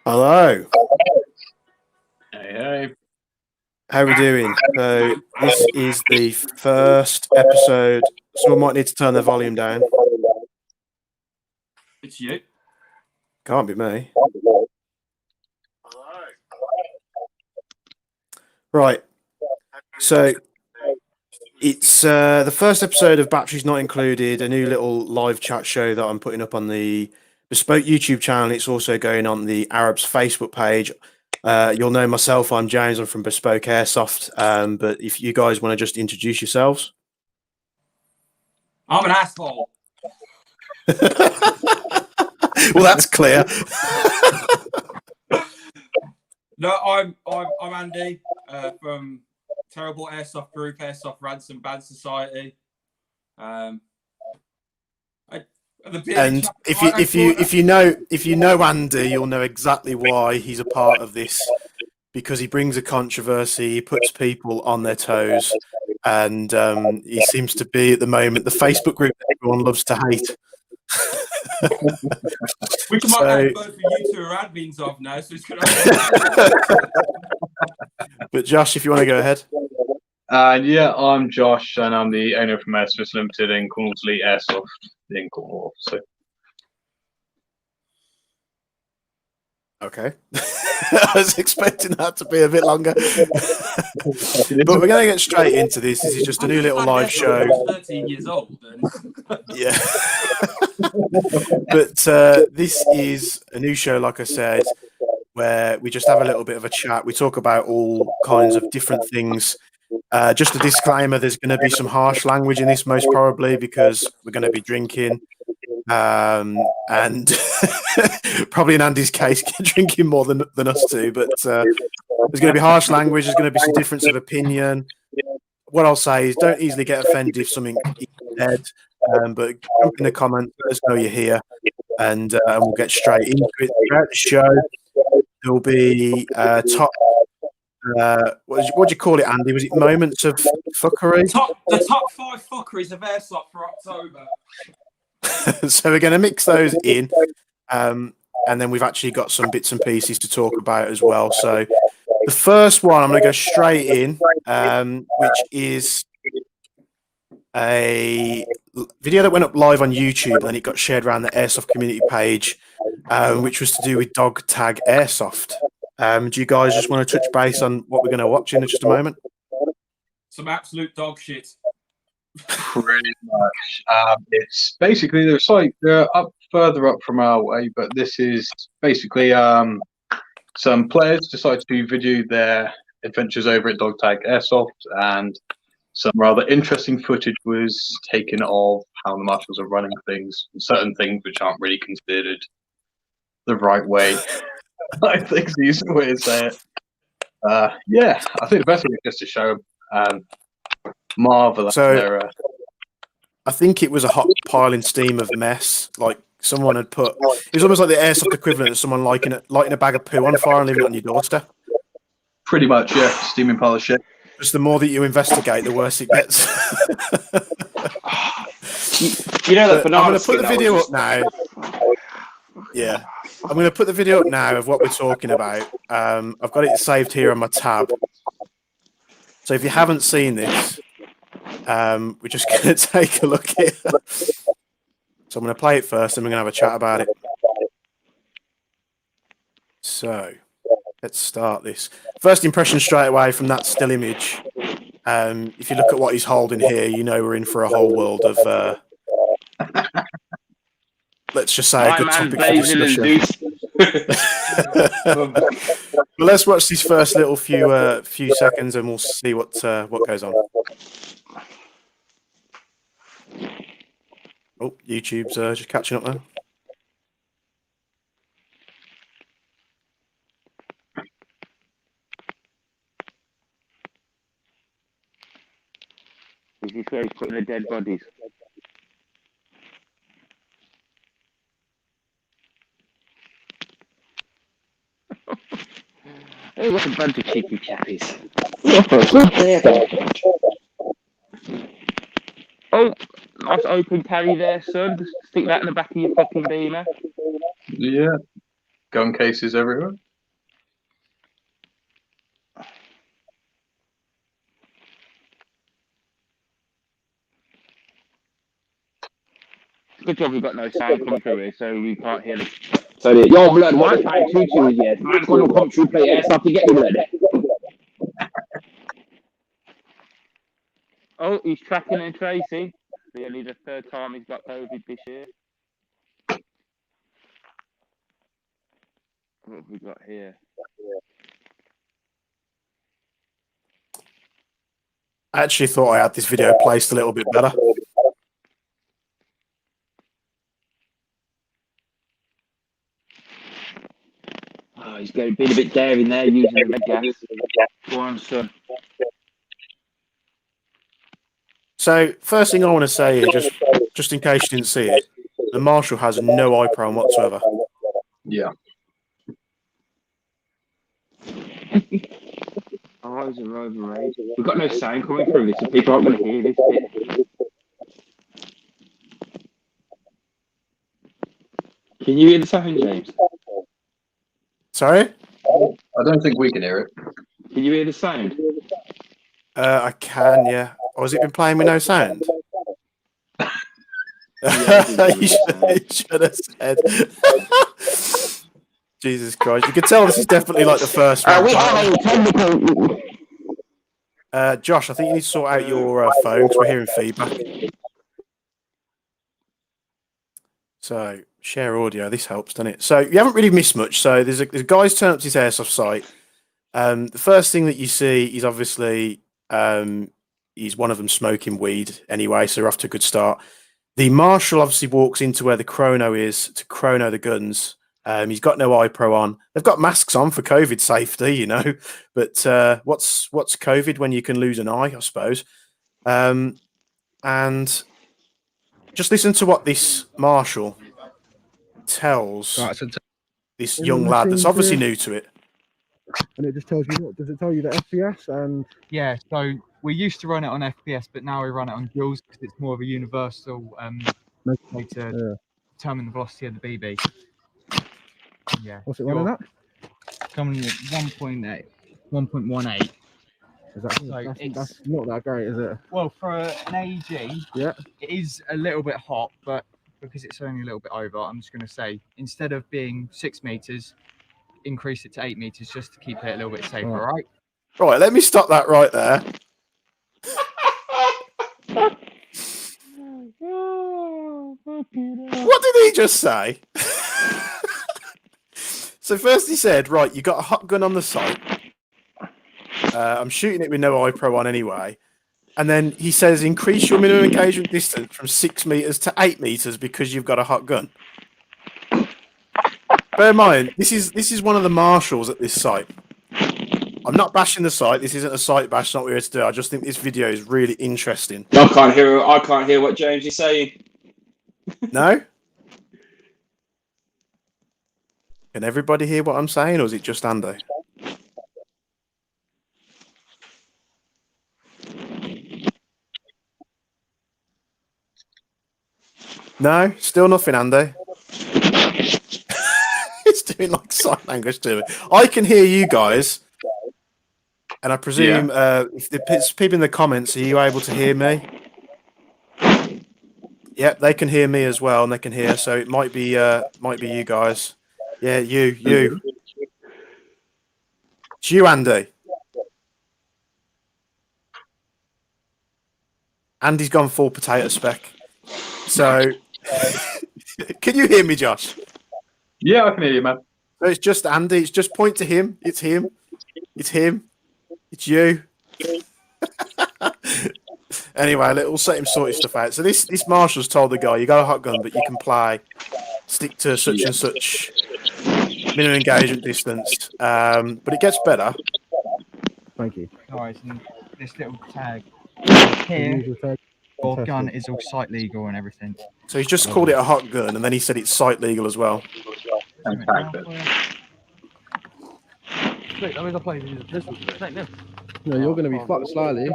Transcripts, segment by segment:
Hello. Hey. How are we doing? So this is the first episode. Someone might need to turn their volume down. It's you. Can't be me. Right. So it's the first episode of Batteries Not Included, a new little live chat show that I'm putting up on the Bespoke YouTube channel. It's also going on the Arabs Facebook page. You'll know myself. I'm James. I'm from Bespoke Airsoft. But if you guys want to just introduce yourselves. I'm an asshole. Well, that's clear. No, I'm Andy from Terrible Airsoft Group, Airsoft Ransom Band Society. And if you know Andy, you'll know exactly why he's a part of this, because he brings a controversy, he puts people on their toes, and he seems to be at the moment the Facebook group that everyone loves to hate. Which might have both of you two are admins of now, so it's gonna. But Josh, if you want to go ahead. Yeah, I'm Josh, and I'm the owner from Airsoft Limited in Cornwall Airsoft in Cornwall. So. Okay. I was expecting that to be a bit longer. But we're going to get straight into this. This is just a new little live show. 13 years old. Yeah. But this is a new show, like I said, where we just have a little bit of a chat. We talk about all kinds of different things. Just a disclaimer, there's going to be some harsh language in this, most probably, because we're going to be drinking. And probably in Andy's case, drinking more than us two. But there's going to be harsh language. There's going to be some difference of opinion. What I'll say is, don't easily get offended if something is said. But jump in the comments, let us know you're here, and we'll get straight into it. Throughout the show, there'll be top. What do you call it, Andy? Was it moments of fuckery? The top 5 fuckeries of Airsoft for October. So we're going to mix those in, and then we've actually got some bits and pieces to talk about as well. So the first one, I'm going to go straight in, which is a video that went up live on YouTube, and it got shared around the Airsoft community page, which was to do with dog tag Airsoft. Do you guys just want to touch base on what we're going to watch in just a moment? Some absolute dog shit. Pretty much. It's basically they're up further up from our way, but this is basically some players decided to video their adventures over at Dog Tag Airsoft, and some rather interesting footage was taken of how the marshals are running things, certain things which aren't really considered the right way. I think the easiest way to say it. Yeah, I think the best way is just to show marvel. So I think it was a hot piling steam of mess. Like someone had put, it was almost like the Airsoft equivalent of someone lighting a bag of poo on fire and leaving it on your doorstep. Pretty much, yeah, steaming pile of shit. Just the more that you investigate, the worse it gets. You know that banana. I'm going to put the video up now. Yeah, I'm going to put the video up now of what we're talking about. I've got it saved here on my tab. So if you haven't seen this, we're just going to take a look at it. So I'm going to play it first, and we're going to have a chat about it. So let's start this. First impression straight away from that still image. If you look at what he's holding here, you know we're in for a whole world of, let's just say, a good topic for discussion. Well, let's watch these first little few seconds, and we'll see what goes on. Oh, YouTube's just catching up now. This is where he's putting the dead bodies. Oh, what a bunch of cheeky chappies. Oh, nice open carry there, son. Just stick that in the back of your fucking beamer. Yeah. gun cases everywhere. Good job we've got no sound coming through here, so we can't hear them. So, yo, blood, why can't you choose yet? Man's got no commentary play Airsoft to get me, blood. Oh, he's tracking and tracing. Really, the third time he's got COVID this year. What have we got here? I actually thought I had this video placed a little bit better. Oh, he's been a bit daring there using the red gas. Go on, son. So, first thing I want to say here, just in case you didn't see it, the Marshall has no iPro whatsoever. Yeah. Eyes are overrated. We've got no sound coming through this, so people aren't going to hear this bit. Can you hear the sound, James? Sorry? I don't think we can hear it. Can you hear the sound? I can, yeah. Or has it been playing with no sound? You should have said. Jesus Christ. You can tell this is definitely like the first one. We are technical. Josh, I think you need to sort out your phone because we're hearing feedback. So, share audio. This helps, doesn't it? So, you haven't really missed much. So, there's a guy's turned up to his Airsoft site. The first thing that you see is obviously he's one of them smoking weed anyway, so we're off to a good start. The Marshal obviously walks into where the chrono is to chrono the guns. He's got no iPro on. They've got masks on for COVID safety, you know. But what's COVID when you can lose an eye, I suppose. And just listen to what this Marshal tells this young lad that's obviously new to it. And it just tells you what? Does it tell you the FPS? And yeah, so we used to run it on FPS, but now we run it on joules because it's more of a universal way to determine the velocity of the BB. Yeah. What's it running at? Coming at 1.8, 1.18. That's not that great, is it? Well, for an AEG, yeah, it is a little bit hot, but because it's only a little bit over, I'm just going to say instead of being 6 meters, increase it to 8 meters just to keep it a little bit safer, right? Right, let me stop that right there. What did he just say? So first he said, right, you got a hot gun on the site. I'm shooting it with no iPro on anyway. And then he says, increase your minimum engagement distance from 6 meters to 8 meters because you've got a hot gun. Bear in mind, this is one of the marshals at this site. I'm not bashing the site. This isn't a site bash. Not what we're here to do. I just think this video is really interesting. I can't hear what James is saying. No? Can everybody hear what I'm saying, or is it just Andy? No? Still nothing, Andy? It's doing like sign language to me. I can hear you guys. And I presume if the people in the comments, are you able to hear me? Yep, they can hear me as well, and they can hear. So it might be you guys. Yeah, you. It's you, Andy. Andy's gone full potato spec. So, can you hear me, Josh? Yeah, I can hear you, man. So it's just Andy. It's just point to him. It's him. It's him. It's you. Anyway, we'll set him sort his stuff out. So this marshal's told the guy, you got a hot gun, but you can stick to such and such minimum engagement distance. But it gets better. Thank you. Alright, and this little tag here, your gun is all site legal and everything. So he's just called it a hot gun, and then he said it's site legal as well. No, you're going to be fucked slightly.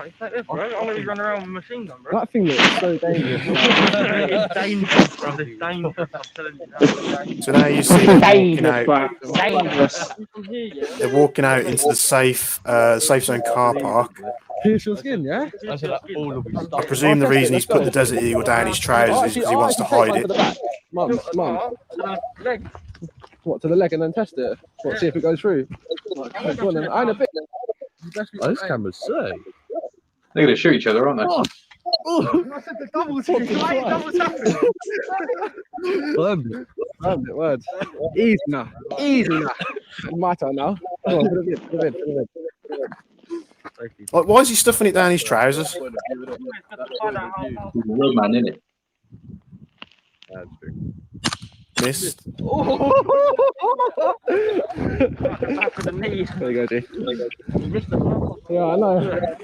It's like this, bro. I'm gonna be running around with a machine gun, bro. That thing looks so dangerous. It's dangerous, bro. It's dangerous. I'm telling you that. So now you see they're walking Dangerous, out. bro. Dangerous. From here, yeah. They're walking out into the safe zone car park. Pierce your skin, yeah? I said that all of his I stuff. presume the reason he's put the Desert Eagle down his trousers is because he wants to hide it. Mum, Leg. what, to the leg and then test it? What, see if it goes through? Go on then. I ain't a bit. Oh, this camera's sick. They're going to shoot each other, aren't they? I said the doubles. Why doubles happen? It words. Easy now. Easy now. My turn now. Come on, put it in. Like, why is he stuffing it down his trousers? He's a real man, isn't it? Missed. Back with the knee. There you go, G. You missed the ball. Yeah, I know.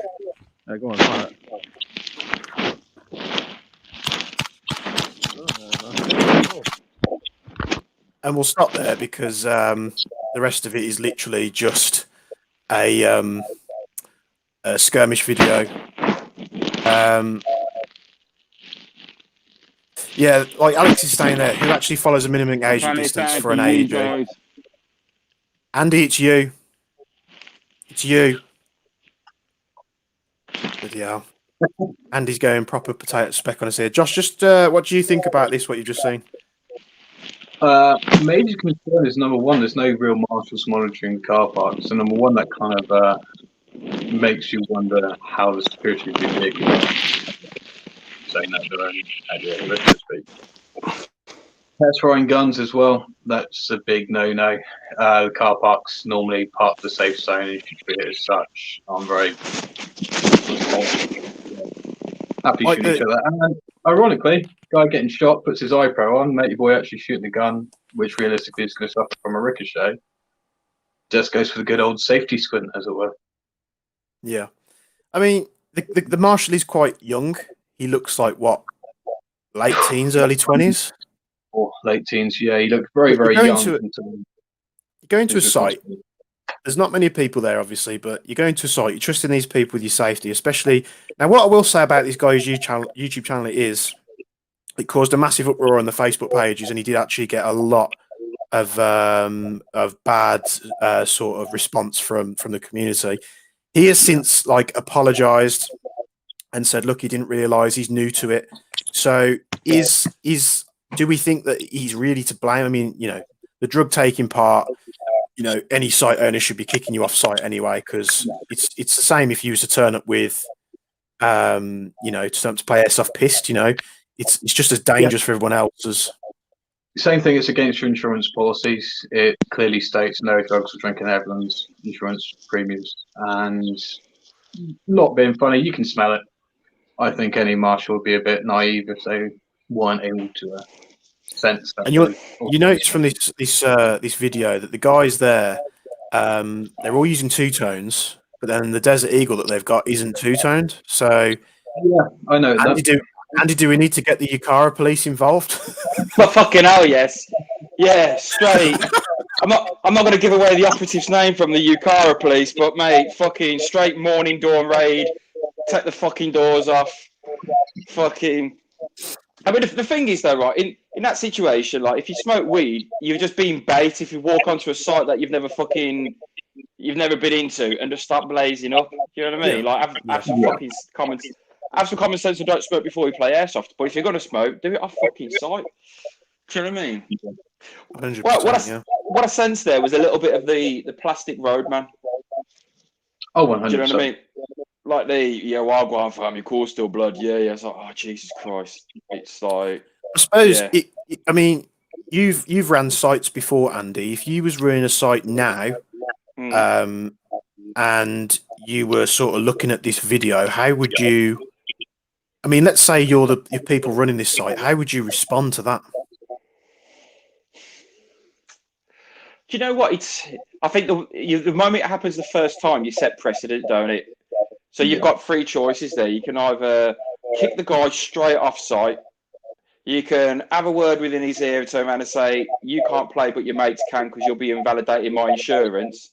Yeah, go on. Fire it. And we'll stop there because the rest of it is literally just a skirmish video. Yeah, like Alex is saying there, who actually follows a minimum engagement distance for an AED? Andy, it's you. It's you. Bloody hell. Andy's going proper potato speck on us here. Josh, just what do you think about this, what you've just seen? Major concern is number one, there's no real marshals monitoring car parks. So number one, that kind of makes you wonder how the security would be taken. Saying that they're only so to speak. Pets throwing guns as well. That's a big no-no. The car park's normally part of the safe zone, and you should treat it as such. I'm very happy shooting each other. And ironically, guy getting shot puts his eye pro on, mate your boy actually shooting the gun, which realistically is going to suffer from a ricochet. Just goes for the good old safety squint, as it were. Yeah. I mean, the marshal is quite young. He looks like, what, late teens, early 20s? Or late teens, yeah. He looked very, very young. Going to a site. There's not many people there, obviously, but you're going to a site. You're trusting these people with your safety, especially. Now, what I will say about this guy's YouTube channel is it caused a massive uproar on the Facebook pages, and he did actually get a lot of bad sort of response from the community. He has since apologized and said, look, he didn't realise, he's new to it. So do we think that he's really to blame? I mean, the drug taking part, any site owner should be kicking you off site anyway, because it's the same if you was to turn up with, to play Airsoft pissed, it's just as dangerous for everyone else as. Same thing, it's against your insurance policies. It clearly states no drugs or drinking everyone's insurance premiums. And not being funny, you can smell it. I think any marshal would be a bit naive if they weren't able to sense that. And you notice from this video that the guys there, they're all using two-tones, but then the Desert Eagle that they've got isn't two-toned. So yeah, I know. Andy, do we need to get the Yukara police involved? But fucking hell, yes. Yeah, straight. I'm not going to give away the operative's name from the Yukara police, but mate, fucking straight morning dawn raid. Take the fucking doors off. Fucking. I mean, the thing is though, right? In that situation, like if you smoke weed, you're just being bait. If you walk onto a site that you've never been into, and just start blazing up. You know what I mean? Yeah. Like have some fucking have some common sense and don't smoke before you play Airsoft. But if you're going to smoke, do it off fucking sight. Do you know what I mean? 100%, Well, what I sensed there was a little bit of the plastic roadman. Oh, 100%. Do you know what I mean? Like I'll go on fam, your core's still blood. Yeah. It's like, oh, Jesus Christ. It's like... I suppose, I mean, you've ran sites before, Andy. If you was running a site now, and you were sort of looking at this video, how would you... I mean, let's say you're the people running this site. How would you respond to that? Do you know what? I think the moment it happens the first time, you set precedent, don't it? So you've got three choices there. You can either kick the guy straight off site. You can have a word within his ear and turn around and say, you can't play, but your mates can because you'll be invalidating my insurance.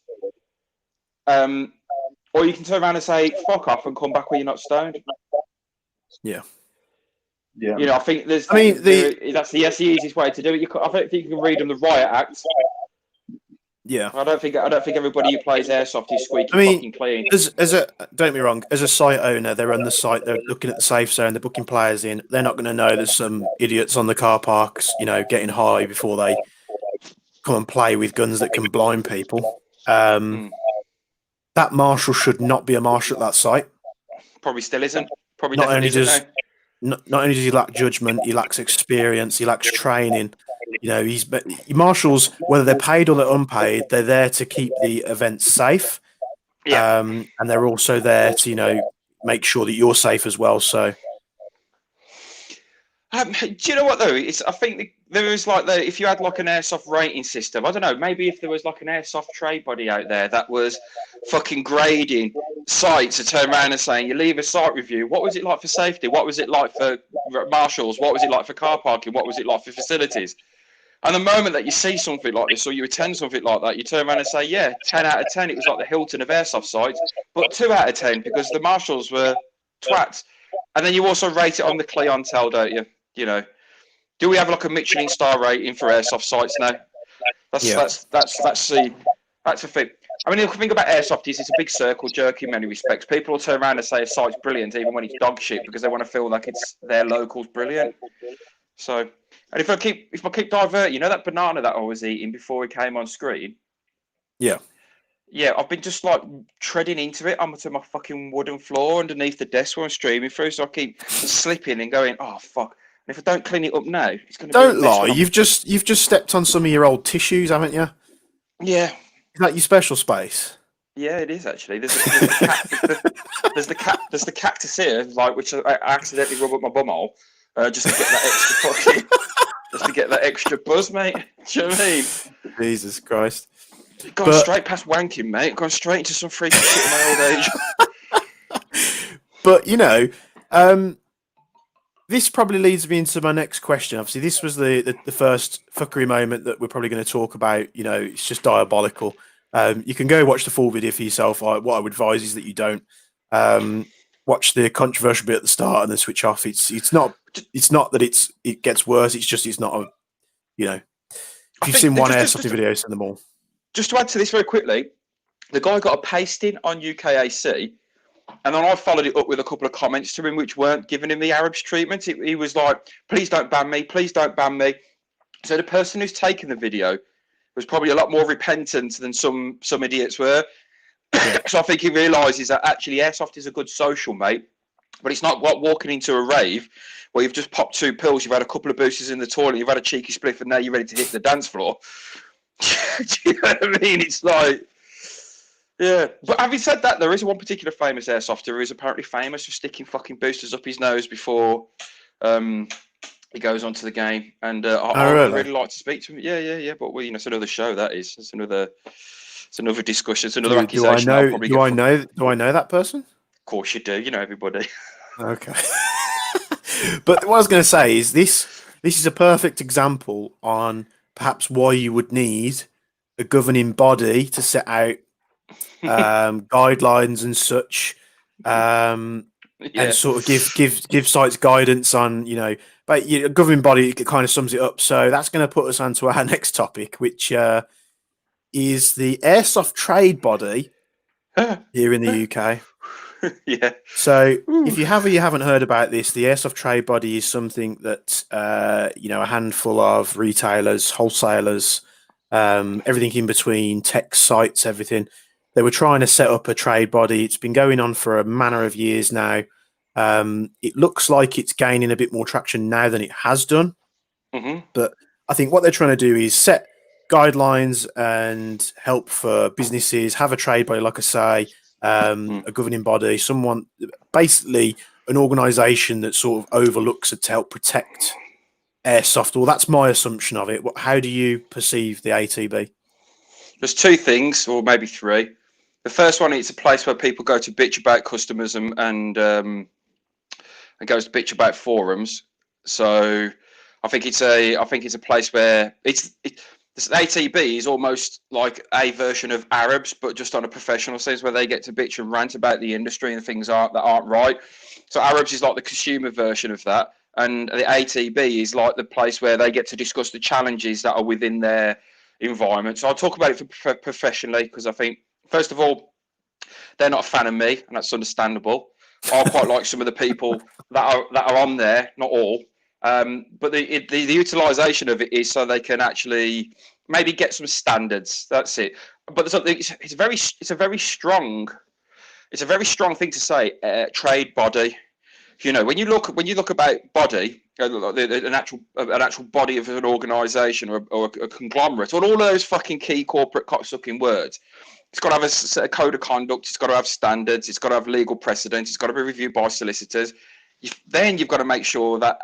or you can turn around and say fuck off and come back when you're not stoned. Yeah. Yeah. You know, I think there's. I mean, that's the easiest way to do it. I don't think you can read them the riot act. Yeah. I don't think everybody who plays airsoft is squeaky fucking clean. As a don't get me wrong, as a site owner, they're on the site, they're looking at the safe zone, they're booking players in. They're not going to know there's some idiots on the car parks, you know, getting high before they come and play with guns that can blind people. That marshal should not be a marshal at that site. Probably still isn't. Probably Not definitely only isn't. not only does he lack judgment, he lacks experience, he lacks training. You know, marshals, whether they're paid or they're unpaid, they're there to keep the events safe. Yeah. And they're also there to, you know, make sure that you're safe as well. So, do you know what though? I think there is like if you had like an airsoft rating system, I don't know, maybe if there was like an airsoft trade body out there that was fucking grading sites to turn around and saying, you leave a site review, what was it like for safety? What was it like for marshals? What was it like for car parking? What was it like for facilities? And the moment that you see something like this or you attend something like that, you turn around and say, yeah, 10 out of 10, it was like the Hilton of airsoft sites, but 2 out of 10 because the marshals were twats. And then you also rate it on the clientele, don't you? You know, do we have like a Michelin star rating for airsoft sites now? That's the thing. I mean, if you think about airsoft, it's a big circle jerk in many respects. People will turn around and say a site's brilliant even when it's dog shit because they want to feel like it's their local's brilliant. So, and if I keep diverting, you know that banana that I was eating before it came on screen? yeah. Yeah, I've been just like treading into it onto my fucking wooden floor underneath the desk where I'm streaming through, so I keep slipping and going, oh fuck. And if I don't clean it up now, it's going to be a Don't mess lie. when You've just stepped on some of your old tissues, haven't you? Yeah. Is that your special space? Yeah, it is actually. There's the cactus here, like which I accidentally rub up my bumhole, just to get that extra fucking, just to get that extra buzz, mate. Do you know what I mean? Jesus Christ! Gone straight past wanking, mate. Gone straight into some freaky shit in my old age. But you know, this probably leads me into my next question. Obviously, this was the first fuckery moment that we're probably going to talk about. You know, it's just diabolical. You can go watch the full video for yourself. What I would advise is that you don't watch the controversial bit at the start and then switch off. It's not that it gets worse. It's not a, you know, if you've seen one airsoft video, send them all. Just to add to this very quickly, the guy got a pasting on UKAC, and then I followed it up with a couple of comments to him which weren't giving him the Arabs treatment. He was like, please don't ban me, please don't ban me. So the person who's taken the video was probably a lot more repentant than some idiots were. Yeah. So I think he realises that actually airsoft is a good social, mate, but it's not what walking into a rave where you've just popped 2 pills, you've had a couple of boosters in the toilet, you've had a cheeky spliff, and now you're ready to hit the dance floor. Do you know what I mean? It's like, yeah. But having said that, there is one particular famous airsofter who is apparently famous for sticking fucking boosters up his nose before he goes onto the game. And I would really like to speak to him. Yeah. But well, you know, it's another show. That is. It's another discussion. It's another accusation. Do I know that person? Of course you do. You know everybody. Okay. But what I was going to say is this is a perfect example on perhaps why you would need a governing body to set out guidelines and such, and sort of give sites guidance on, you know, but a governing body kind of sums it up. So that's going to put us on to our next topic, which is the Airsoft Trade Body here in the UK. Yeah. So if you have or you haven't heard about this, the Airsoft Trade Body is something that you know, a handful of retailers, wholesalers, everything in between, tech sites, everything. They were trying to set up a trade body. It's been going on for a manner of years now. It looks like it's gaining a bit more traction now than it has done. Mm-hmm. But I think what they're trying to do is set guidelines and help for businesses, have a trade body, like I say, a governing body, someone, basically an organisation that sort of overlooks it to help protect airsoft. Well, that's my assumption of it. How do you perceive the ATB? There's 2 things, or maybe 3. The first one, it's a place where people go to bitch about customers and goes to bitch about forums. So I think it's a place where there's this ATB is almost like a version of Arabs, but just on a professional sense, where they get to bitch and rant about the industry and things that aren't right. So Arabs is like the consumer version of that, and the ATB is like the place where they get to discuss the challenges that are within their environment. So I'll talk about it for professionally, because I think, first of all, they're not a fan of me, and that's understandable. I quite like some of the people that are on there, not all. But the utilization of it is so they can actually maybe get some standards. That's it. But it's a very strong thing to say. Trade body. You know, when you look about body, an actual body of an organisation or a conglomerate, all those fucking key corporate cocksucking words. It's got to have a code of conduct. It's got to have standards. It's got to have legal precedent. It's got to be reviewed by solicitors. Then you've got to make sure that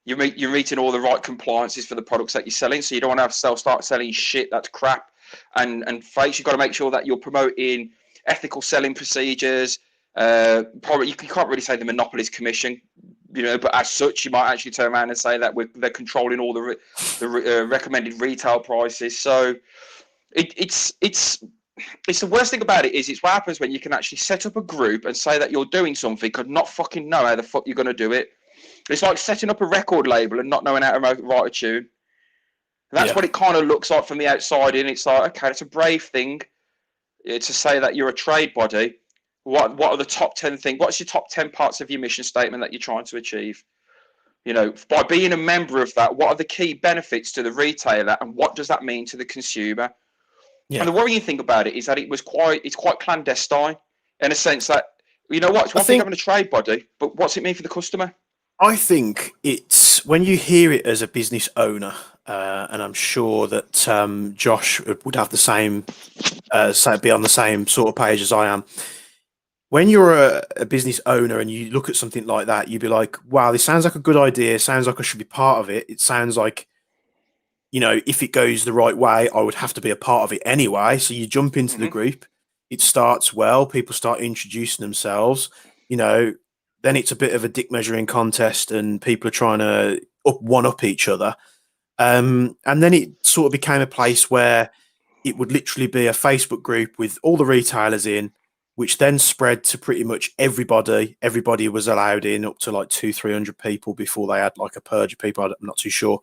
you're meeting all the right compliances for the products that you're selling. So you don't want to start selling shit that's crap. And folks, you've got to make sure that you're promoting ethical selling procedures. Probably you can't really say the Monopolies Commission, you know, but as such, you might actually turn around and say that they're controlling all the recommended retail prices. So it's the worst thing about it is it's what happens when you can actually set up a group and say that you're doing something and not fucking know how the fuck you're going to do it. It's like setting up a record label and not knowing how to write a tune. That's what it kind of looks like from the outside in. It's like, okay, it's a brave thing to say that you're a trade body. What are the top 10 things? What's your top 10 parts of your mission statement that you're trying to achieve? You know, by being a member of that, what are the key benefits to the retailer and what does that mean to the consumer? Yeah. And the worrying thing about it is that it's quite clandestine in a sense that, you know what, it's one thing having a trade body, but what's it mean for the customer? I think it's when you hear it as a business owner, and I'm sure that Josh would have the same, be on the same sort of page as I am. When you're a business owner and you look at something like that, you'd be like, wow, this sounds like a good idea. Sounds like I should be part of it. It sounds like, you know, if it goes the right way, I would have to be a part of it anyway. So you jump into the group. It starts well. People start introducing themselves. You know, then it's a bit of a dick measuring contest and people are trying to one-up each other. And then it sort of became a place where it would literally be a Facebook group with all the retailers in, which then spread to pretty much everybody. Everybody was allowed in, up to like 200-300 people before they had like a purge of people. I'm not too sure.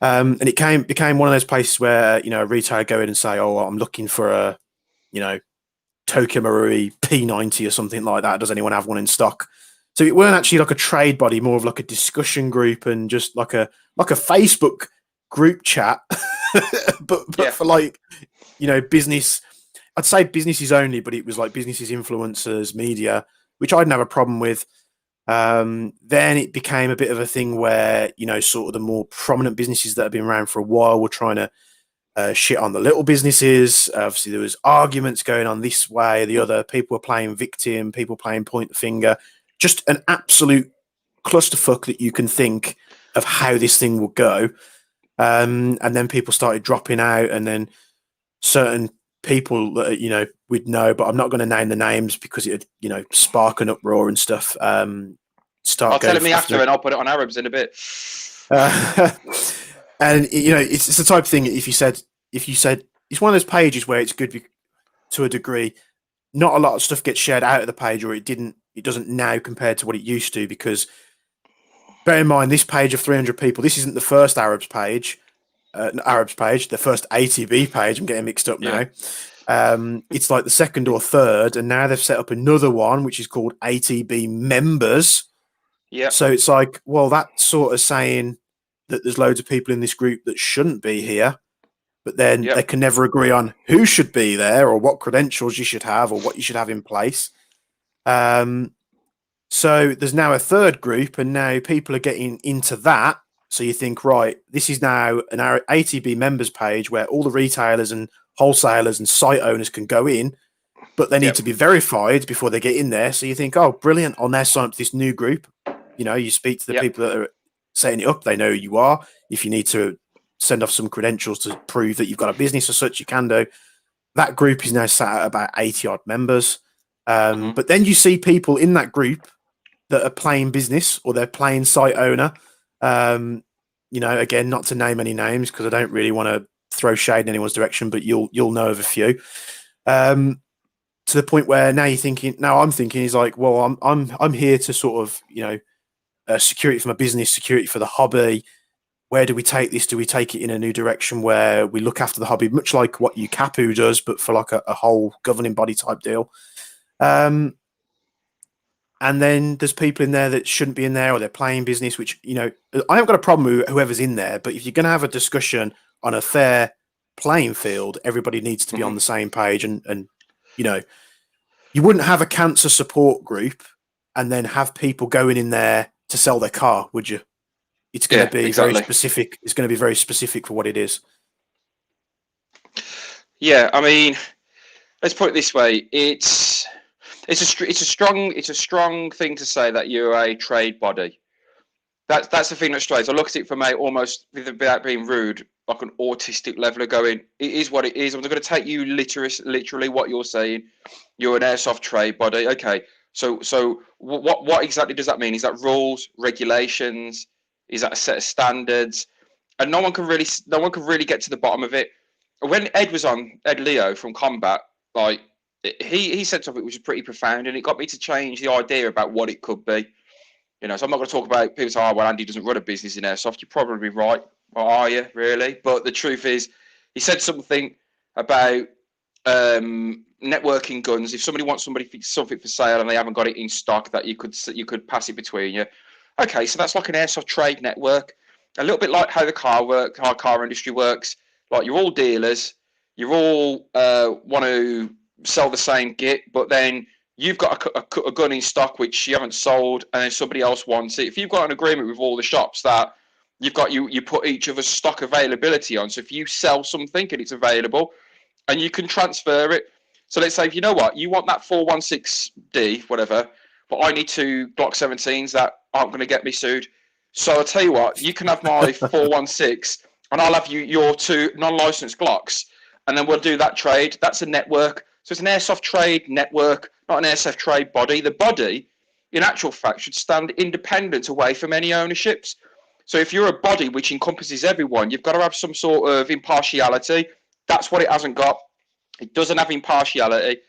And it became one of those places where, you know, a retailer go in and say, oh, I'm looking for a, you know, Tokyo Marui P90 or something like that. Does anyone have one in stock? So it weren't actually like a trade body, more of like a discussion group and just like a Facebook group chat, but for like, you know, business. I'd say businesses only, but it was like businesses, influencers, media, which I didn't have a problem with. Then it became a bit of a thing where, you know, sort of the more prominent businesses that have been around for a while were trying to shit on the little businesses. Obviously, there was arguments going on this way, the other. People were playing victim, people playing point the finger. Just an absolute clusterfuck that you can think of how this thing will go. And then people started dropping out, and then certain people that, you know, we'd know, but I'm not going to name the names because it'd, you know, spark an uproar and stuff. I'll tell me after and I'll put it on Arabs in a bit. And, you know, it's the type of thing, if you said, it's one of those pages where it's good to a degree. Not a lot of stuff gets shared out of the page, or it doesn't now compared to what it used to, because bear in mind, this page of 300 people, this isn't the first Arabs page, the first ATB page. I'm getting mixed up now. It's like the second or third, and now they've set up another one, which is called ATB members. Yeah. So it's like, well, that's sort of saying that there's loads of people in this group that shouldn't be here, but then they can never agree on who should be there or what credentials you should have or what you should have in place. So there's now a third group, and now people are getting into that. So you think, right, this is now an ATB members page where all the retailers and wholesalers and site owners can go in, but they need to be verified before they get in there. So you think, oh, brilliant, I'll now sign up to this new group. You know, you speak to the people that are setting it up. They know who you are. If you need to send off some credentials to prove that you've got a business or such, you can do. That group is now sat at about 80 odd members. But then you see people in that group that are playing business, or they're playing site owner. You know, again, not to name any names because I don't really want to throw shade in anyone's direction, but you'll know of a few. To the point where now I'm thinking he's like, well, I'm here to sort of, security for my business, security for the hobby. Where do we take this? Do we take it in a new direction where we look after the hobby, much like what UCAPU does, but for like a whole governing body type deal? And then there's people in there that shouldn't be in there, or they're playing business, which, I haven't got a problem with whoever's in there, but if you're going to have a discussion on a fair playing field, everybody needs to be on the same page. And you wouldn't have a cancer support group and then have people going in there to sell their car, would you? It's going to be very specific. It's going to be very specific for what it is. Yeah, I mean, let's put it this way: it's a strong thing to say that you're a trade body. That's the thing that's strange. I look at it from almost, without being rude, like an autistic level of going, it is what it is. I'm going to take you literally what you're saying. You're an airsoft trade body. Okay, so what exactly does that mean? Is that rules, regulations? Is that a set of standards? And no one can really get to the bottom of it. When Ed was on, Ed Leo from Combat, like he said something which was pretty profound, and it got me to change the idea about what it could be. So I'm not going to talk about people say, well, Andy doesn't run a business in airsoft. You're probably right. Or are you really? But the truth is, he said something about networking guns. If somebody wants something for sale and they haven't got it in stock, that you could pass it between you. Okay, so that's like an airsoft trade network, a little bit like how the car industry works. Like you're all dealers, you all want to sell the same kit, but then you've got a gun in stock which you haven't sold, and then somebody else wants it. If you've got an agreement with all the shops that you put each other's stock availability on, so if you sell something and it's available, and you can transfer it. So let's say, if you know what, you want that 416D, whatever, but I need 2 Glock 17s that aren't going to get me sued. So I'll tell you what, you can have my 416, and I'll have your 2 non-licensed Glocks, and then we'll do that trade. That's a network. So it's an airsoft trade network, not an airsoft trade body. The body, in actual fact, should stand independent away from any ownerships. So if you're a body which encompasses everyone, you've got to have some sort of impartiality. That's what it hasn't got. It doesn't have impartiality.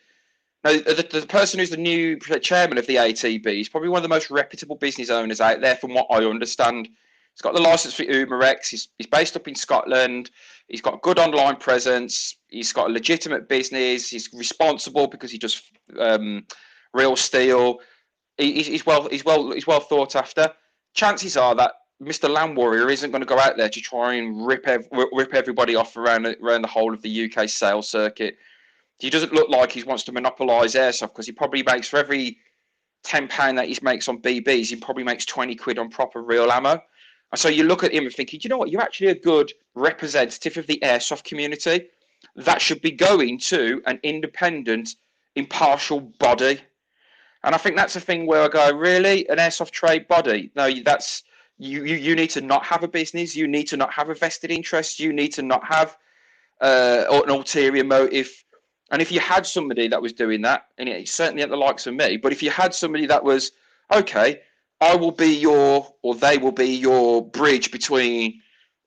Now, the person who's the new chairman of the ATB is probably one of the most reputable business owners out there, from what I understand. He's got the license for Umarex. He's based up in Scotland. He's got good online presence. He's got a legitimate business. He's responsible because he does real steel. He's well thought after. Chances are that Mr. Land Warrior isn't going to go out there to try and rip everybody off around the whole of the UK sales circuit. He doesn't look like he wants to monopolise airsoft, because he probably makes, for every £10 that he makes on BBs, he probably makes 20 quid on proper real ammo. And so you look at him and think, you know what, you're actually a good representative of the airsoft community. That should be going to an independent, impartial body. And I think that's a thing where I go, really? An airsoft trade body? No, that's you need to not have a business. You need to not have a vested interest. You need to not have an ulterior motive. And if you had somebody that was doing that, and it's certainly at the likes of me, but if you had somebody that was, okay, I will be they will be your bridge between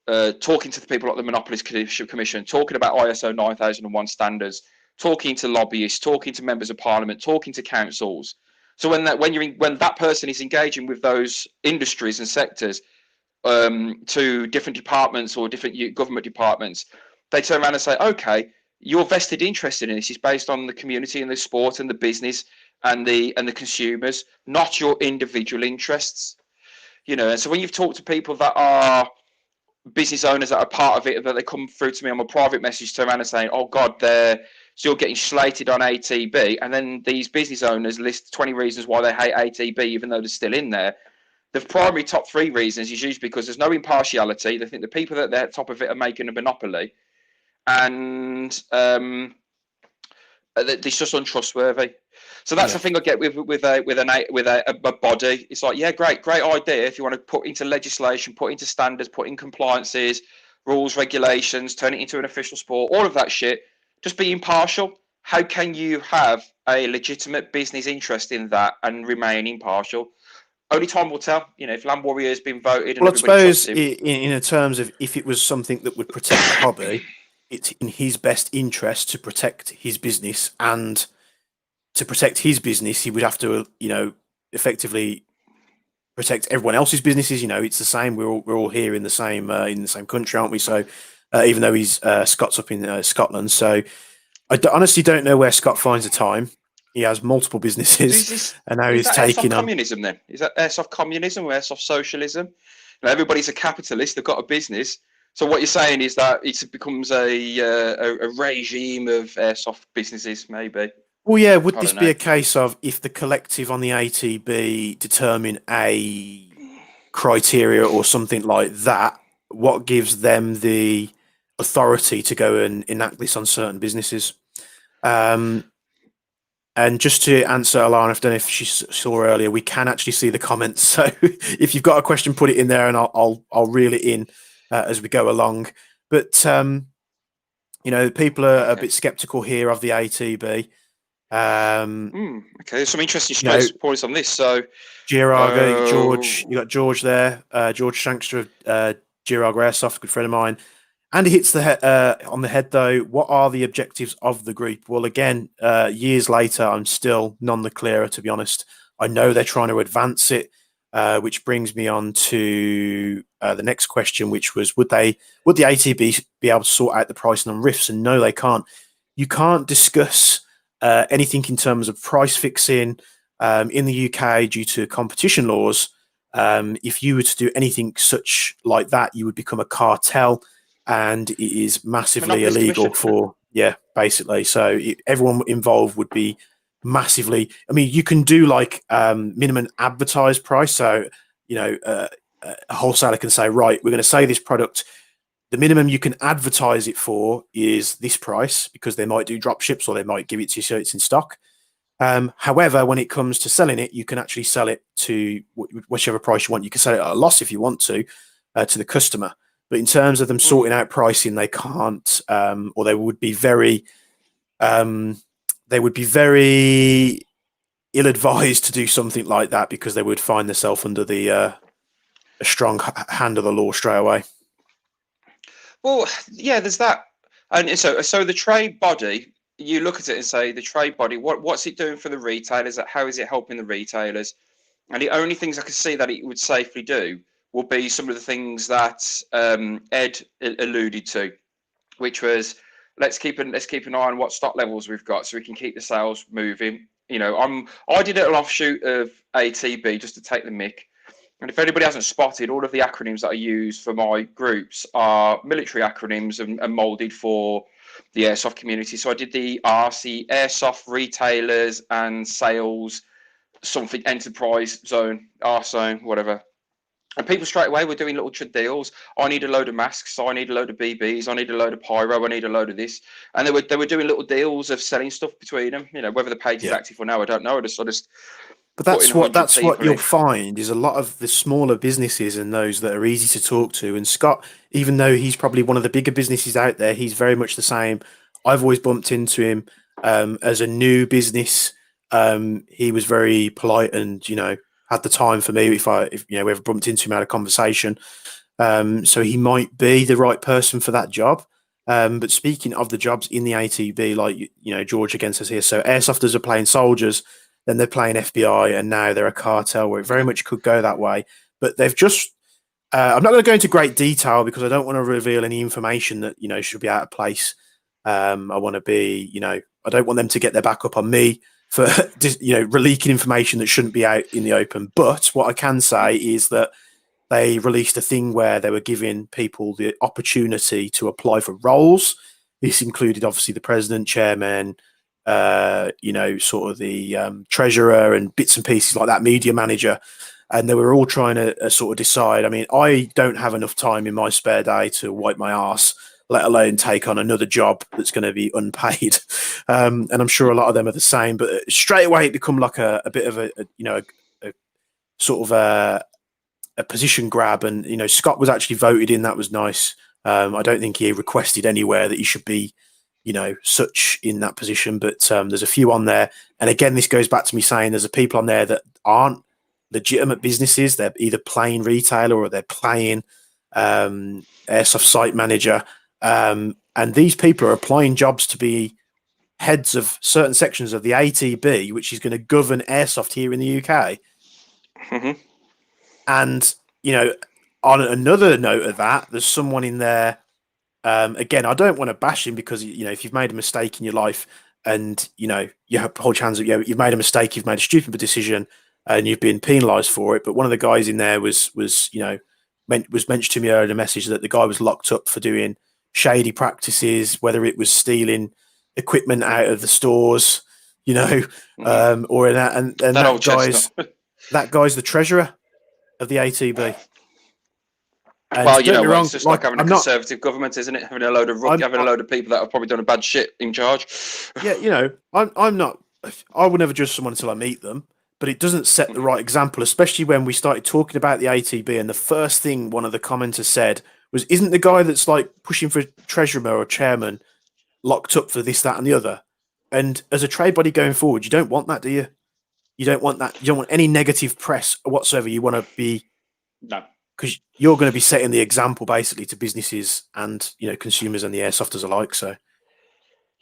talking to the people like the Monopolies Commission, talking about ISO 9001 standards, talking to lobbyists, talking to members of parliament, talking to councils. So when that person is engaging with those industries and sectors, to different departments or different government departments, they turn around and say, okay, your vested interest in this is based on the community and the sport and the business and the consumers, not your individual interests. And so when you've talked to people that are business owners that are part of it, that they come through to me on my private message, turn around and saying, oh God, so you're getting slated on ATB, and then these business owners list 20 reasons why they hate ATB, even though they're still in there. The primary top 3 reasons is usually because there's no impartiality. They think the people that they're at the top of it are making a monopoly, and it's just untrustworthy. So that's the thing I get with a body. It's like, yeah, great idea if you want to put into legislation, put into standards, put in compliances, rules, regulations, turn it into an official sport, all of that shit. Just be impartial. How can you have a legitimate business interest in that and remain impartial? Only time will tell. If Land Warrior has been voted, and well, I suppose in terms of if it was something that would protect the hobby, it's in his best interest to protect his business, and to protect his business, he would have to, effectively protect everyone else's businesses. It's the same. We're all here in the same country, aren't we? So even though he's Scott's up in Scotland, so honestly don't know where Scott finds the time. He has multiple businesses, and now he's taking airsoft on. communism then? Is that airsoft communism or airsoft socialism? Everybody's a capitalist. They've got a business. So what you're saying is that it becomes a regime of airsoft businesses, maybe. Well, yeah. Would this be a case of if the collective on the ATB determine a criteria or something like that, what gives them the authority to go and enact this on certain businesses? And just to answer Alana, I don't know if she saw earlier, we can actually see the comments. So if you've got a question, put it in there, and I'll reel it in as we go along. But people are a bit sceptical here of the ATB. Okay, there's some interesting points on this. So George, you got George there, George Shankster of Geararga Airsoft, good friend of mine. And he hits the on the head, though. What are the objectives of the group? Well, again, years later, I'm still none the clearer, to be honest. I know they're trying to advance it, which brings me on to the next question, which was, would the ATB be able to sort out the pricing on riffs? And no, they can't. You can't discuss anything in terms of price fixing in the UK due to competition laws. If you were to do anything such like that, you would become a cartel. And it is massively illegal basically. So everyone involved would be massively. I mean, you can do like minimum advertised price. So, a wholesaler can say, right, we're going to say this product, the minimum you can advertise it for is this price, because they might do drop ships or they might give it to you so it's in stock. However, when it comes to selling it, you can actually sell it to whichever price you want. You can sell it at a loss if you want to the customer. But in terms of them sorting out pricing, they can't, or they would be very ill-advised to do something like that, because they would find themselves under the a strong hand of the law straight away. Well, yeah, there's that, and so the trade body. You look at it and say, the trade body, what's it doing for the retailers? How is it helping the retailers? And the only things I can see that it would safely do will be some of the things that Ed alluded to, which was let's keep an eye on what stock levels we've got so we can keep the sales moving. I did an offshoot of ATB just to take the mick. And if anybody hasn't spotted, all of the acronyms that I use for my groups are military acronyms and molded for the airsoft community. So I did the RC, Airsoft Retailers and Sales, something enterprise zone, R zone, whatever. And people straight away were doing little deals. I need a load of masks. I need a load of BBs. I need a load of pyro. I need a load of this. And they were doing little deals of selling stuff between them. Whether the page is active or no, I don't know. But that's what you'll find is a lot of the smaller businesses and those that are easy to talk to. And Scott, even though he's probably one of the bigger businesses out there, he's very much the same. I've always bumped into him as a new business. He was very polite and, had the time for me if we ever bumped into him, had a conversation. So he might be the right person for that job. But speaking of the jobs in the ATB, like, George again says here, so airsofters are playing soldiers, then they're playing FBI, and now they're a cartel, where it very much could go that way. But they've just, I'm not going to go into great detail because I don't want to reveal any information that, should be out of place. I want to be, I don't want them to get their back up on me for releasing information that shouldn't be out in the open. But what I can say is that they released a thing where they were giving people the opportunity to apply for roles. This included obviously the president, chairman, sort of the treasurer and bits and pieces like that, media manager. And they were all trying to sort of decide. I mean, I don't have enough time in my spare day to wipe my arse, let alone take on another job that's going to be unpaid. And I'm sure a lot of them are the same, but straight away it become like a bit of a sort of a position grab. And, Scott was actually voted in. That was nice. I don't think he requested anywhere that he should be, such in that position, but there's a few on there. And again, this goes back to me saying there's people on there that aren't legitimate businesses. They're either playing retailer or they're playing airsoft site manager. And these people are applying jobs to be heads of certain sections of the ATB, which is going to govern airsoft here in the UK. Mhm. And, you know, on another note of that, there's someone in there. Again, I don't want to bash him because, you know, if you've made a mistake in your life and, you know, you have hold your hands up, you've made a mistake, you've made a stupid decision and you've been penalised for it. But one of the guys in there was you know, was mentioned to me earlier in a message that the guy was locked up for doing shady practices, whether it was stealing equipment out of the stores, you know, or in that, and That old chestnut. that guy's the treasurer of the ATB. And Well, you don't know get me what? wrong, It's just like having a I'm not, conservative government, isn't it? Having a load of people that have probably done a bad shit in charge. yeah, you know, I'm not. I will never judge someone until I meet them, but it doesn't set the right example, especially when we started talking about the ATB. And the first thing one of the commenters said was, "Isn't the guy that's like pushing for treasurer or chairman locked up for this, that, and the other?" And as a trade body going forward, you don't want that, do you? You don't want that. You don't want any negative press whatsoever. You want to be No. because you're going to be setting the example basically to businesses and, you know, consumers and the airsofters alike. So.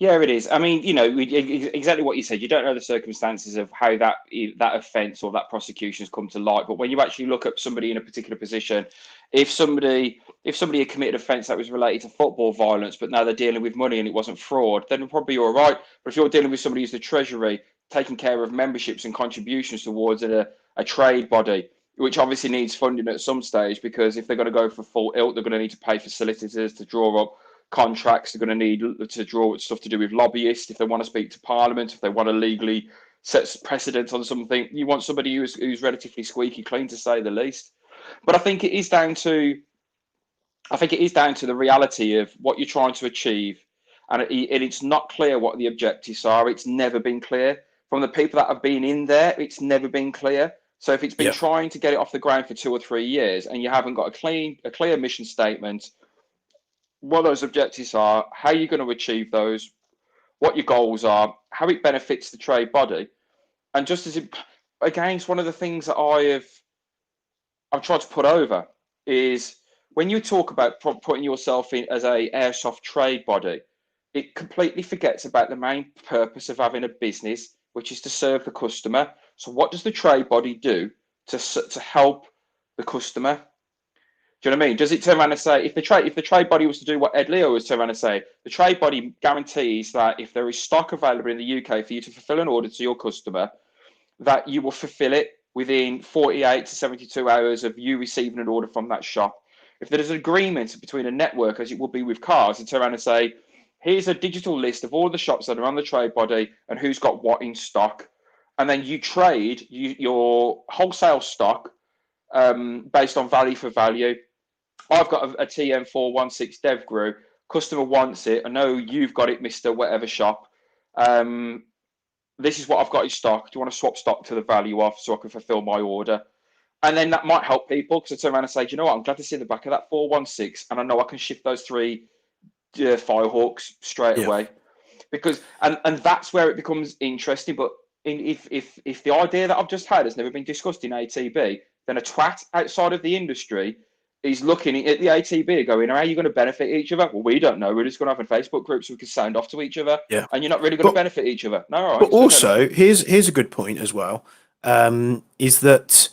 Yeah, it is. I mean, you know, exactly what you said. You don't know the circumstances of how that offence or that prosecution has come to light. But when you actually look at somebody in a particular position, if somebody had committed an offence that was related to football violence, but now they're dealing with money and it wasn't fraud, then they're probably all right. But if you're dealing with somebody who's the Treasury, taking care of memberships and contributions towards a trade body, which obviously needs funding at some stage, because if they're going to go for full ilk, they're going to need to pay for solicitors to draw up contracts. They're going to need to draw stuff to do with lobbyists if they want to speak to Parliament, if they want to legally set precedent on something. You want somebody who's relatively squeaky clean, to say the least. But I think it is down to the reality of what you're trying to achieve, and it's not clear what the objectives are. It's never been clear from the people that have been in there. It's never been clear. So if it's been trying to get it off the ground for 2 or 3 years and you haven't got a clear mission statement, what those objectives are, how you're going to achieve those, what your goals are, how it benefits the trade body, and just as against one of the things that I've tried to put over is when you talk about putting yourself in as a airsoft trade body, it completely forgets about the main purpose of having a business, which is to serve the customer. So what does the trade body do to help the customer? Do you know what I mean? Does it turn around and say, if the trade body was to do what Ed Leo was turn around and say, the trade body guarantees that if there is stock available in the UK for you to fulfill an order to your customer, that you will fulfill it within 48 to 72 hours of you receiving an order from that shop. If there is an agreement between a network, as it will be with cars, and turn around and say, here's a digital list of all the shops that are on the trade body and who's got what in stock, and then you trade your wholesale stock based on value for value. I've got a TM416 Dev Grew. Customer wants it. I know you've got it, Mr. Whatever shop. This is what I've got in stock. Do you want to swap stock to the value of so I can fulfill my order? And then that might help people, because I turn around and say, do you know what? I'm glad to see the back of that 416, and I know I can shift those 3 Firehawks straight away. Because and that's where it becomes interesting. But if the idea that I've just had has never been discussed in ATB, then a twat outside of the industry is looking at the ATB going, how are you going to benefit each other? Well, we don't know. We're just going to have a Facebook group so we can sound off to each other. Yeah. And you're not really going to benefit each other. No, all right. But also, here's a good point as well, is that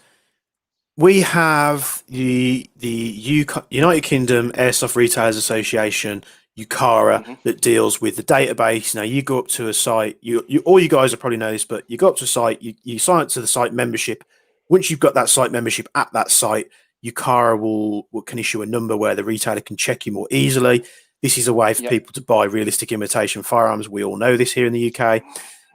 we have the United Kingdom Airsoft Retailers Association, UKARA, that deals with the database. Now, you go up to a site, all you guys will probably know this, but you go up to a site, you sign up to the site membership. Once you've got that site membership at that site, UKARA can issue a number where the retailer can check you more easily. This is a way for people to buy realistic imitation firearms. We all know this here in the UK.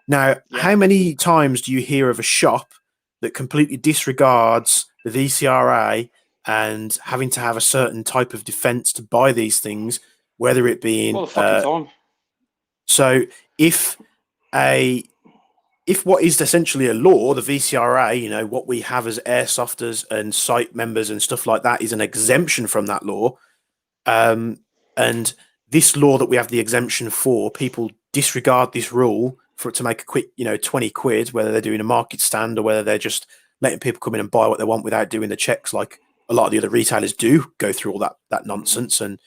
Now, how many times do you hear of a shop that completely disregards the VCRA and having to have a certain type of defense to buy these things, whether it be in... Well, the fucking time. So if what is essentially a law, the VCRA, you know, what we have as airsofters and site members and stuff like that is an exemption from that law. And this law that we have the exemption for, people disregard this rule for it to make a quick, 20 quid, whether they're doing a market stand or whether they're just letting people come in and buy what they want without doing the checks like a lot of the other retailers do, go through all that nonsense. And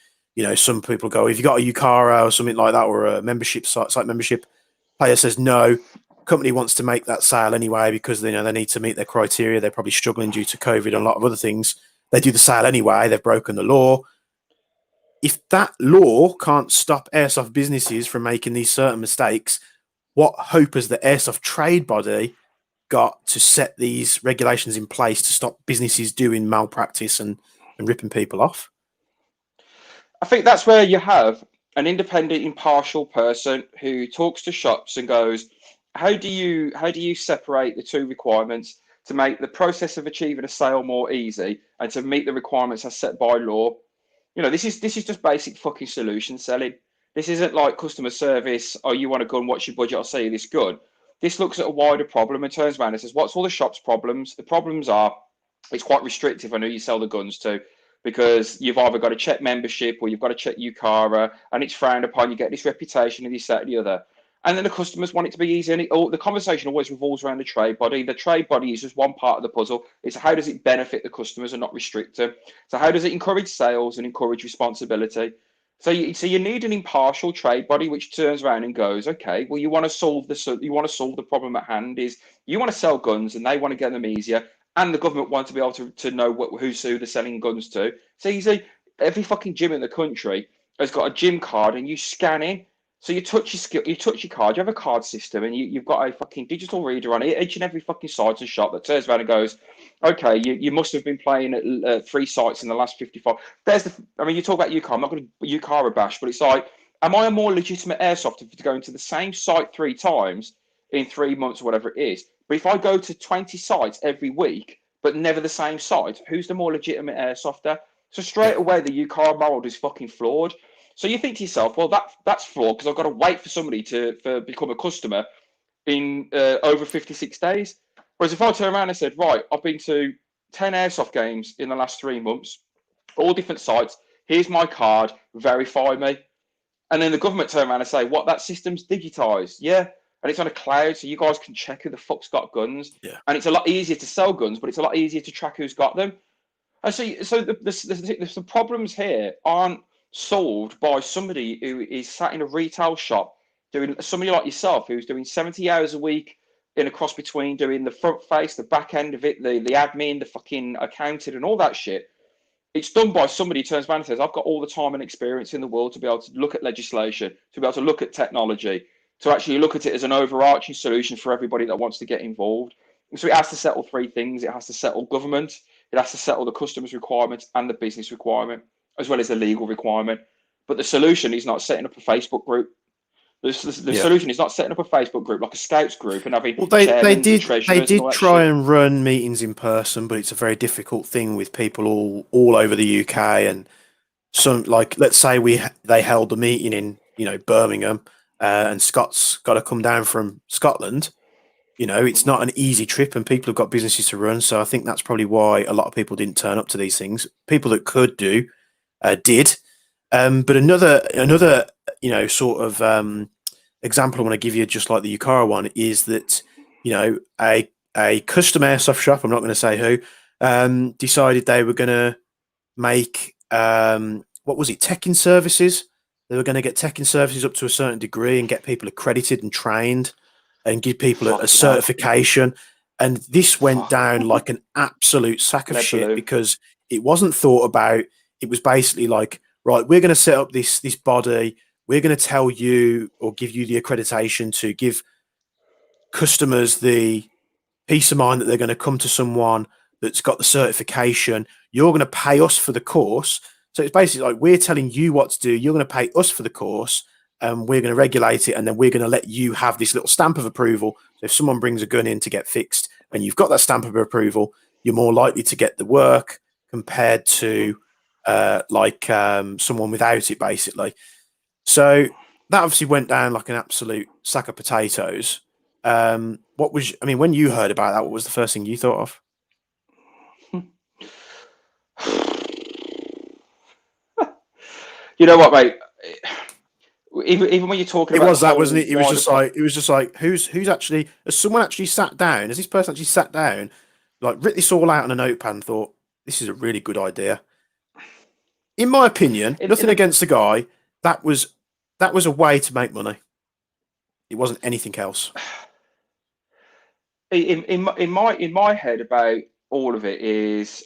some people go, if you got a Yukara or something like that, or a membership site membership, player says no. Company wants to make that sale anyway because they need to meet their criteria. They're probably struggling due to COVID and a lot of other things. They do the sale anyway. They've broken the law. If that law can't stop airsoft businesses from making these certain mistakes, what hope has the airsoft trade body got to set these regulations in place to stop businesses doing malpractice and ripping people off? I think that's where you have an independent, impartial person who talks to shops and goes, how do you separate the two requirements to make the process of achieving a sale more easy and to meet the requirements as set by law? This is just basic fucking solution selling. This isn't like customer service. Oh, you want a gun? What's your budget? I'll sell you this gun. This looks at a wider problem and turns around and says, what's all the shop's problems? The problems are it's quite restrictive on who you sell the guns to, because you've either got to check membership or you've got to check UCARA, and it's frowned upon. You get this reputation of this, that, and the other. And then the customers want it to be easy. And the conversation always revolves around the trade body. The trade body is just one part of the puzzle. It's how does it benefit the customers and not restrict them? So how does it encourage sales and encourage responsibility? So you need an impartial trade body which turns around and goes, okay, well, you want to solve the problem at hand. Is you want to sell guns and they want to get them easier, and the government want to be able to know who they're selling guns to. So you see, every fucking gym in the country has got a gym card, and you scan in. So you touch your card, you have a card system, and you've got a fucking digital reader on it, each and every fucking site and shop that turns around and goes, okay, you must have been playing at 3 sites in the last 55. You talk about UCAR, I'm not going to UCAR bash, but it's like, am I a more legitimate airsoft to go into the same site 3 times in 3 months or whatever it is? But if I go to 20 sites every week, but never the same site, who's the more legitimate airsofter? So straight away, the UCAR model is fucking flawed. So you think to yourself, well, that's flawed because I've got to wait for somebody to become a customer in over 56 days. Whereas if I turn around and said, right, I've been to 10 airsoft games in the last 3 months, all different sites, here's my card, verify me. And then the government turn around and say, what, that system's digitized? Yeah. And it's on a cloud, so you guys can check who the fuck's got guns. Yeah. And it's a lot easier to sell guns, but it's a lot easier to track who's got them. And so the problems here aren't solved by somebody who is sat in a retail shop doing, somebody like yourself who's doing 70 hours a week in a cross between doing the front face, the back end of it, the admin, the fucking accounting and all that shit. It's done by somebody who turns around and says, I've got all the time and experience in the world to be able to look at legislation, to be able to look at technology, to actually look at it as an overarching solution for everybody that wants to get involved. And so it has to settle 3 things. It has to settle government, it has to settle the customer's requirements and the business requirement, as well as the legal requirement. But the solution is not setting up a Facebook group. The solution is not setting up a Facebook group like a Scouts group and having they did try shit. and run meetings in person, but it's a very difficult thing with people all over the UK. And some, like, let's say they held a meeting in Birmingham, and Scott's got to come down from Scotland. It's not an easy trip, and people have got businesses to run. So I think that's probably why a lot of people didn't turn up to these things. People that could do did. But another sort of example I want to give you, just like the Yukara one, is that a custom airsoft shop, I'm not going to say who, decided they were going to make what was it, tech-in services. They were going to get tech-in services up to a certain degree and get people accredited and trained and give people a certification. And this went down like an absolute sack of shit because it wasn't thought about. It was basically like, right, we're going to set up this body. We're going to tell you or give you the accreditation to give customers the peace of mind that they're going to come to someone that's got the certification. You're going to pay us for the course. So it's basically like we're telling you what to do. You're going to pay us for the course, and we're going to regulate it, and then we're going to let you have this little stamp of approval. So if someone brings a gun in to get fixed and you've got that stamp of approval, you're more likely to get the work compared to someone without it, basically. So that obviously went down like an absolute sack of potatoes. When you heard about that, what was the first thing you thought of? You know what, mate? Even when you're talking about wasn't it? It was just like who's actually, has someone actually sat down? Has this person actually sat down, like written this all out on a notepad and thought, this is a really good idea? In my opinion, In- nothing in the- against the guy. That was a way to make money. It wasn't anything else. in my head about all of it is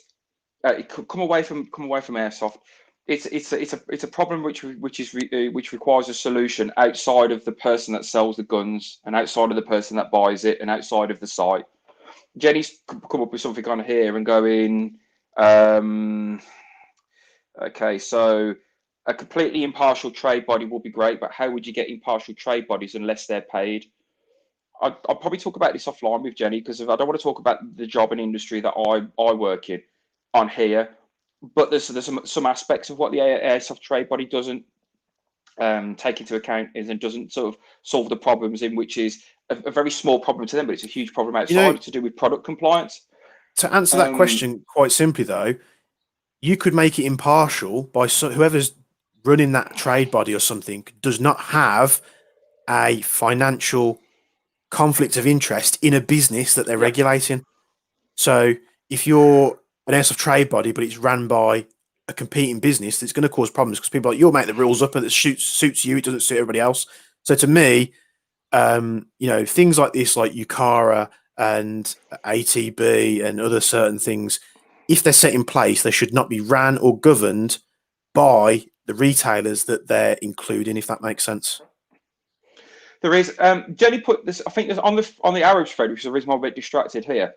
come away from airsoft. It's a problem which requires a solution outside of the person that sells the guns and outside of the person that buys it and outside of the site. Jenny's come up with something on here and going, okay, so a completely impartial trade body will be great, but how would you get impartial trade bodies unless they're paid? I'll probably talk about this offline with Jenny because I don't want to talk about the job and industry that I work in on here. But there's some aspects of what the airsoft trade body doesn't take into account and doesn't sort of solve the problems in, which is a very small problem to them, but it's a huge problem outside to do with product compliance. To answer that question quite simply, though, you could make it impartial by whoever's running that trade body or something does not have a financial conflict of interest in a business that they're regulating. So if you're an airsoft trade body, but it's run by a competing business, that's going to cause problems because people are like, you'll make the rules up and it suits you, it doesn't suit everybody else. So to me, things like this, like UCARA and ATB and other certain things, if they're set in place, they should not be ran or governed by the retailers that they're including, if that makes sense. There is Jenny put this. I think there's on the Arabs thread, which is the reason why I'm a bit distracted here.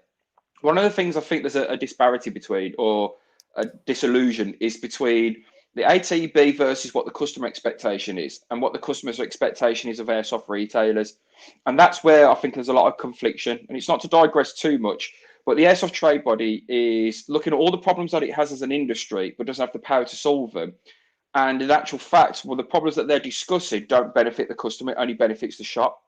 One of the things I think there's a disparity between, or a disillusion, is between the ATB versus what the customer expectation is, and what the customer's expectation is of airsoft retailers, and that's where I think there's a lot of confliction. And it's not to digress too much, but the airsoft trade body is looking at all the problems that it has as an industry, but doesn't have the power to solve them. And in actual fact, well, the problems that they're discussing don't benefit the customer; it only benefits the shop.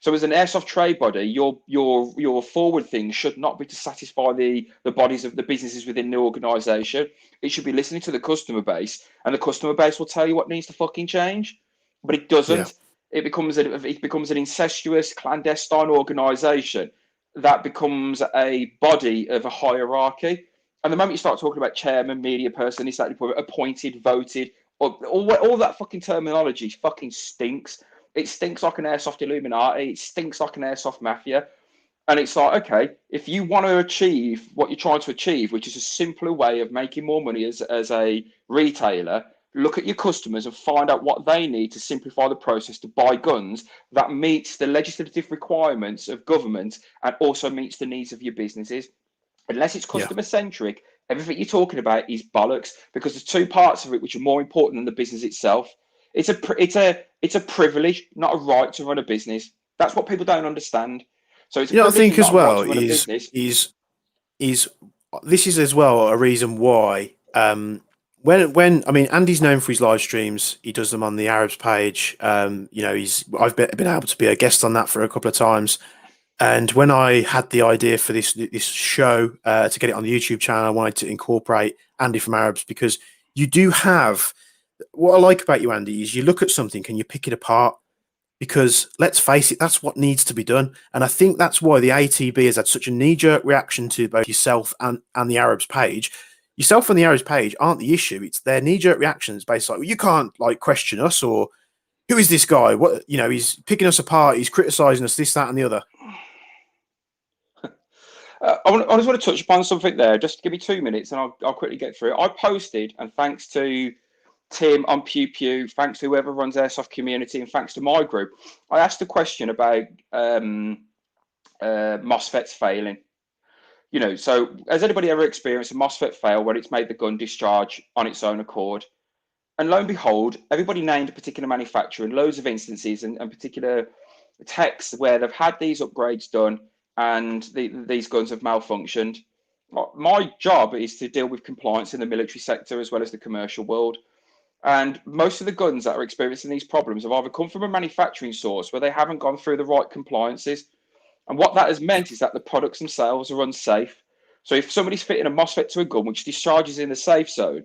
So, as an airsoft trade body, your forward thing should not be to satisfy the bodies of the businesses within the organisation. It should be listening to the customer base, and the customer base will tell you what needs to fucking change. But it doesn't. It becomes an incestuous, clandestine organisation that becomes a body of a hierarchy. And the moment you start talking about chairman, media person, this, that, appointed, voted, all that fucking terminology fucking stinks. It stinks like an airsoft Illuminati. It stinks like an airsoft mafia. And it's like, okay, if you want to achieve what you're trying to achieve, which is a simpler way of making more money as a retailer, look at your customers and find out what they need to simplify the process to buy guns that meets the legislative requirements of government and also meets the needs of your businesses. Unless it's customer centric, everything you're talking about is bollocks, because there's two parts of it which are more important than the business itself. It's a privilege, not a right, to run a business. That's what people don't understand. So it's I think as well is this is as well a reason why when I mean, Andy's known for his live streams. He does them on the Arabs page. I've been able to be a guest on that for a couple of times. And when I had the idea for this show to get it on the YouTube channel, I wanted to incorporate Andy from Arabs, because you do have, what I like about you, Andy, is you look at something and you pick it apart, because let's face it, that's what needs to be done. And I think that's why the ATB has had such a knee-jerk reaction to both yourself and the Arabs page. Yourself and the Arabs page aren't the issue. It's their knee-jerk reactions based like, well, you can't question us, or who is this guy? What, he's picking us apart, he's criticizing us, this, that, and the other. I just want to touch upon something there. Just give me 2 minutes and I'll quickly get through it. I posted, and thanks to Tim on Pew Pew, thanks to whoever runs Airsoft Community, and thanks to my group, I asked a question about MOSFETs failing. So has anybody ever experienced a MOSFET fail where it's made the gun discharge on its own accord? And lo and behold, everybody named a particular manufacturer in loads of instances and particular techs where they've had these upgrades done and these guns have malfunctioned. My job is to deal with compliance in the military sector as well as the commercial world. And most of the guns that are experiencing these problems have either come from a manufacturing source where they haven't gone through the right compliances. And what that has meant is that the products themselves are unsafe. So if somebody's fitting a MOSFET to a gun which discharges in the safe zone,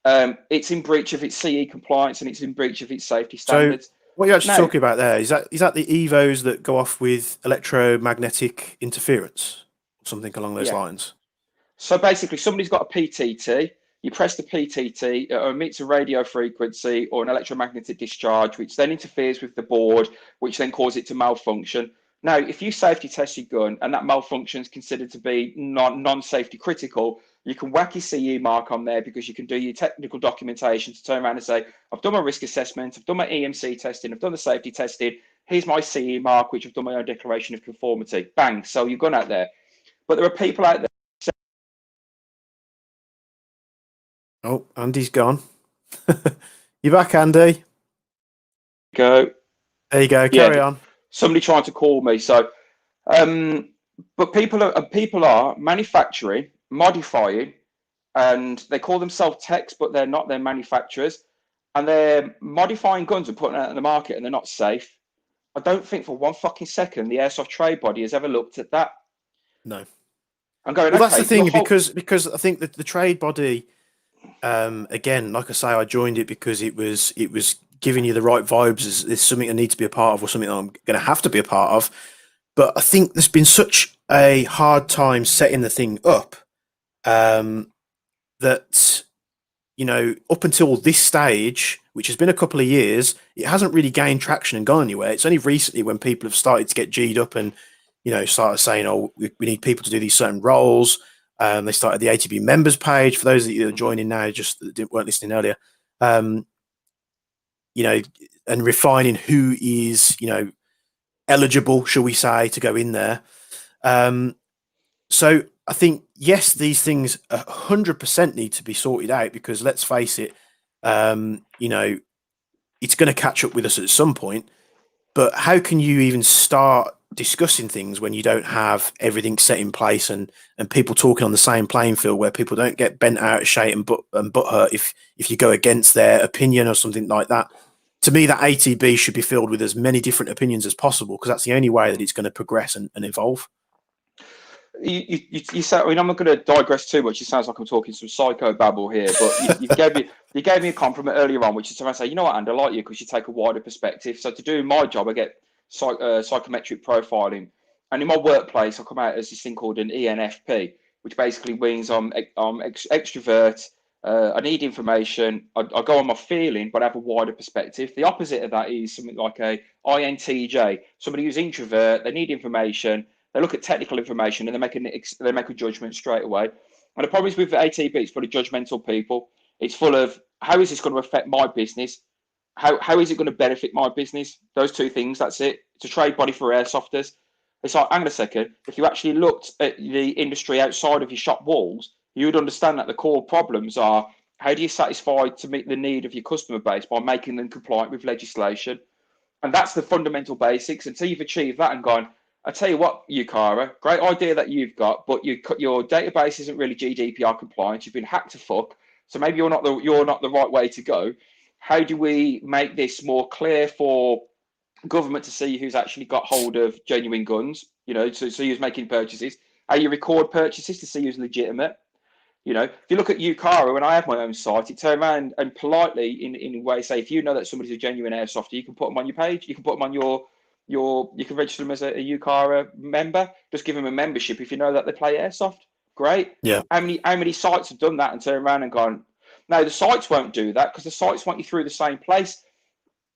it's in breach of its CE compliance and it's in breach of its safety standards. So what you're actually talking about there, is that the EVOs that go off with electromagnetic interference? Something along those lines? So basically, somebody's got a PTT. you press the PTT, it emits a radio frequency or an electromagnetic discharge, which then interferes with the board, which then causes it to malfunction. Now, if you safety test your gun and that malfunction is considered to be non-safety critical, you can whack your CE mark on there because you can do your technical documentation to turn around and say, I've done my risk assessment, I've done my EMC testing, I've done the safety testing, here's my CE mark, which I've done my own declaration of conformity. Bang, sell your gun out there. But there are people out there. Oh, Andy's gone. You back, Andy? Go. There you go. Carry on. Somebody trying to call me. So, but people are manufacturing, modifying, and they call themselves techs, but they're not. They're manufacturers, and they're modifying guns and putting it out in the market, and they're not safe. I don't think for one fucking second the Airsoft trade body has ever looked at that. No. I'm going. Well, okay, that's the thing because I think that the trade body, again, like I say, I joined it because it was giving you the right vibes as something I need to be a part of or something I'm going to have to be a part of. But I think there's been such a hard time setting the thing up that, you know, up until this stage, which has been a couple of years, it hasn't really gained traction and gone anywhere. It's only recently when people have started to get G'd up and, you know, started saying, oh, we need people to do these certain roles. They started the ATB members page. For those of you that are joining now, just that weren't listening earlier, you know, and refining who is, you know, eligible, shall we say, to go in there. So I think, yes, these things 100% need to be sorted out because let's face it, you know, it's going to catch up with us at some point. But how can you even start discussing things when you don't have everything set in place and people talking on the same playing field where people don't get bent out of shape and butthurt if you go against their opinion or something like that? To me, that ATB should be filled with as many different opinions as possible because that's the only way that it's going to progress and evolve. You said, I mean, I'm not going to digress too much. It sounds like I'm talking some psycho babble here, but you gave me a compliment earlier on, which is to say, you know what, Andy, I like you because you take a wider perspective. So to do my job, I get psychometric profiling, and in my workplace, I come out as this thing called an ENFP, which basically means I'm extrovert. I need information. I go on my feeling, but I have a wider perspective. The opposite of that is something like a INTJ, somebody who's introvert. They need information. They look at technical information and they make a judgment straight away. And the problem is with the ATB, it's full of judgmental people. It's full of how is this going to affect my business? How is it going to benefit my business? Those two things. That's it. It's a trade body for airsofters. It's like, hang on a second. If you actually looked at the industry outside of your shop walls, you would understand that the core problems are how do you satisfy to meet the need of your customer base by making them compliant with legislation? And that's the fundamental basics. Until you've achieved that and gone, I tell you what, Yukara, great idea that you've got, but your database isn't really GDPR compliant. You've been hacked to fuck, so maybe you're not the right way to go. How do we make this more clear for government to see who's actually got hold of genuine guns? You know, to see who's making purchases. How you record purchases to see who's legitimate. You know, if you look at Yukara, when I have my own site, it turns around and politely, in a way, say if you know that somebody's a genuine airsofter, you can put them on your page. You can put them on you can register them as a Yukara member. Just give them a membership if you know that they play airsoft. Great. Yeah. How many sites have done that and turned around and gone? No, the sites won't do that because the sites want you through the same place,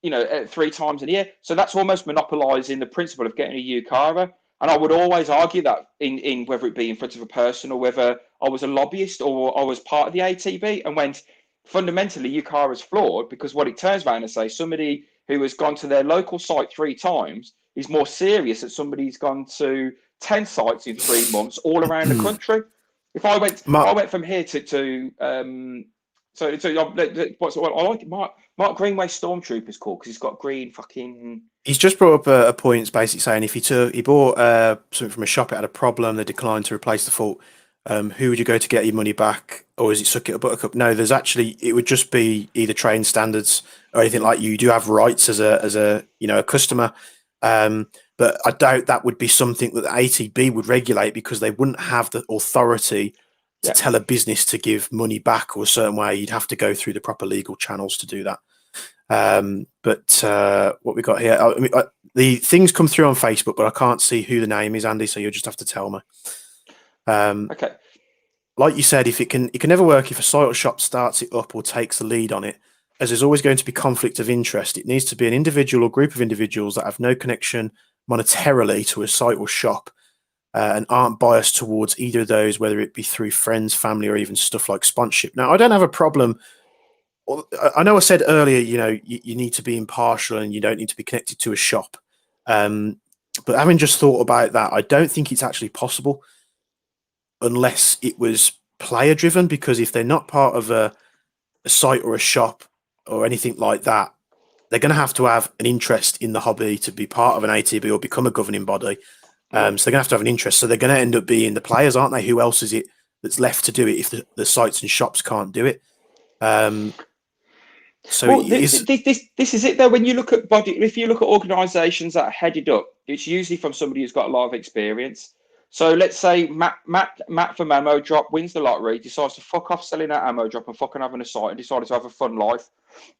you know, 3 times a year. So that's almost monopolising the principle of getting a Yukara. And I would always argue that in whether it be in front of a person or whether I was a lobbyist or I was part of the ATB and went, fundamentally, Yukara is flawed because what it turns around and say, somebody who has gone to their local site 3 times is more serious than somebody who's gone to 10 sites in 3 months all around the country. If I went from here to what's I like Mark Greenway Stormtrooper is cool because he's got green fucking. He's just brought up a point. It's basically saying if he bought something from a shop, it had a problem, they declined to replace the fault. Who would you go to get your money back, or is it suck it a buttercup? No, there's actually it would just be either trade standards or anything like you do have rights as a you know a customer. But I doubt that would be something that the ATB would regulate because they wouldn't have the authority to tell a business to give money back or a certain way. You'd have to go through the proper legal channels to do that. But what we got here, I mean, the things come through on Facebook, but I can't see who the name is, Andy. So you'll just have to tell me. Okay. like you said, if it can never work if a site or shop starts it up or takes the lead on it, as there's always going to be conflict of interest. It needs to be an individual or group of individuals that have no connection monetarily to a site or shop and aren't biased towards either of those, whether it be through friends, family, or even stuff like sponsorship. Now, I don't have a problem. I know I said earlier, you need to be impartial and you don't need to be connected to a shop. But having just thought about that, I don't think it's actually possible unless it was player driven, because if they're not part of a site or a shop or anything like that, they're going to have an interest in the hobby to be part of an ATB or become a governing body. So they're going to have an interest. So they're going to end up being the players, aren't they? Who else is it that's left to do it if the sites and shops can't do it? This is it though. When you look at if you look at organisations that are headed up, it's usually from somebody who's got a lot of experience. So let's say Matt from Ammo Drop wins the lottery, decides to fuck off selling that ammo drop and fucking having a site, and decided to have a fun life.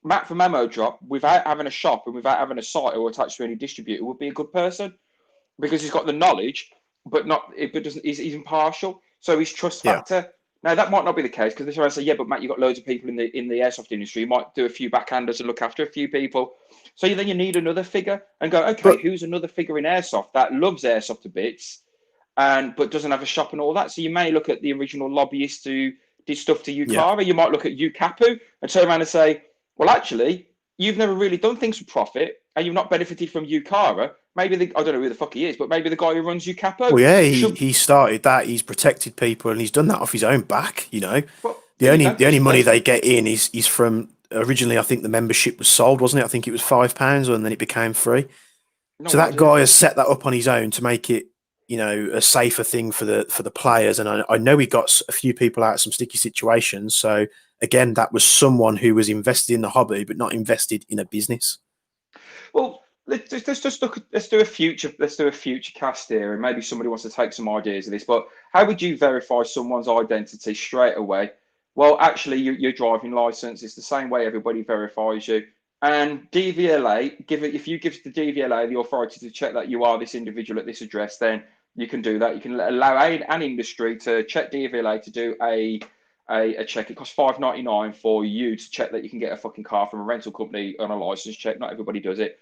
Matt from Ammo Drop, without having a shop and without having a site or attached to any distributor, would be a good person because he's got the knowledge, but he's impartial. So his trust factor. Now that might not be the case because they say, yeah, but Matt, you've got loads of people in the airsoft industry. You might do a few backhanders and look after a few people. So then you need another figure and go, okay, who's another figure in airsoft that loves airsoft to bits? But doesn't have a shop and all that. So you may look at the original lobbyist who did stuff to UCARA. Yeah. You might look at UCAPU and turn around and say, well, actually, you've never really done things for profit and you've not benefited from UCARA. Maybe I don't know who the fuck he is, but maybe the guy who runs UCAPU. Well, yeah, he started that. He's protected people and he's done that off his own back. Well, the only money they get in is from originally. I think the membership was sold, wasn't it? I think it was £5, and then it became free. So that guy has set that up on his own to make it, a safer thing for the players. And I know he got a few people out of some sticky situations. So again, that was someone who was invested in the hobby, but not invested in a business. Well, let's just look. Let's do a future cast here, and maybe somebody wants to take some ideas of this. But how would you verify someone's identity straight away? Well, actually, your driving license is the same way everybody verifies you. And DVLA, if you give the DVLA the authority to check that you are this individual at this address, then you can do that. You can allow an industry to check DVLA to do a check. It costs $5.99 for you to check that you can get a fucking car from a rental company on a license check. Not everybody does it.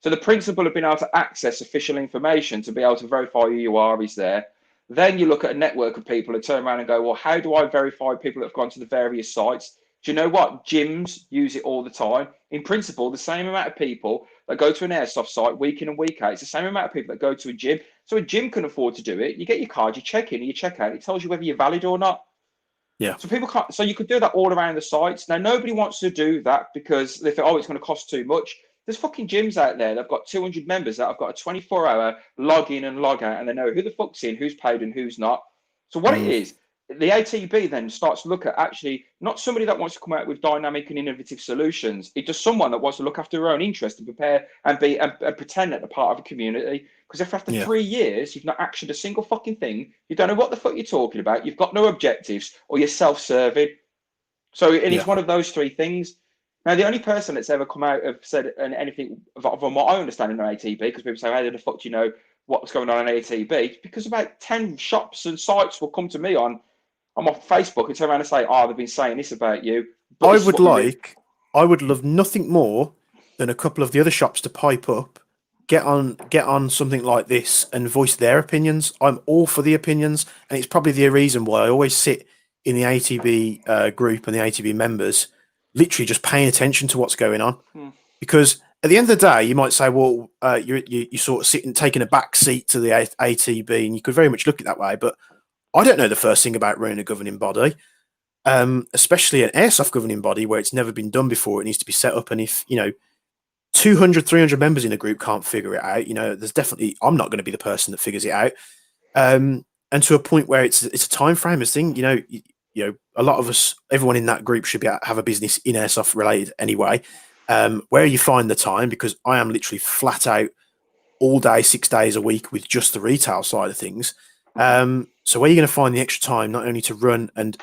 So the principle of being able to access official information to be able to verify who you are is there. Then you look at a network of people and turn around and go, well, how do I verify people that have gone to the various sites? Do you know what? Gyms use it all the time. In principle, the same amount of people that go to an airsoft site week in and week out, it's the same amount of people that go to a gym. So a gym can afford to do it. You get your card, you check in, and you check out. It tells you whether you're valid or not. Yeah. So people can't. So you could do that all around the sites. Now nobody wants to do that because they think, oh, it's going to cost too much. There's fucking gyms out there. They've got 200 members that have got a 24-hour log in and log out, and they know who the fuck's in, who's paid, and who's not. So what it is, the ATB then starts to look at actually not somebody that wants to come out with dynamic and innovative solutions. It's just someone that wants to look after their own interest and prepare and be and pretend that they're part of a community. Because if after 3 years you've not actioned a single fucking thing, you don't know what the fuck you're talking about, you've got no objectives, or you're self-serving. So it's one of those three things. Now, the only person that's ever come out of said anything from what I understand in an ATB, because people say, how the fuck do you know what's going on in ATB? Because about 10 shops and sites will come to me on my Facebook and turn around and say, oh, they've been saying this about you. I would love nothing more than a couple of the other shops to pipe up, get on something like this and voice their opinions. I'm all for the opinions, and it's probably the reason why I always sit in the ATB group and the ATB members, literally just paying attention to what's going on. Because at the end of the day, you might say, well, you're sort of sitting, taking a back seat to the ATB, and you could very much look at it that way. But I don't know the first thing about running a governing body, especially an airsoft governing body where it's never been done before. It needs to be set up. And if, 200, 300 members in a group can't figure it out, there's definitely, I'm not going to be the person that figures it out. And to a point where it's a time frame thing, a lot of us, everyone in that group should have a business in airsoft related anyway. Where you find the time, because I am literally flat out all day, 6 days a week with just the retail side of things. So where are you going to find the extra time, not only to run, and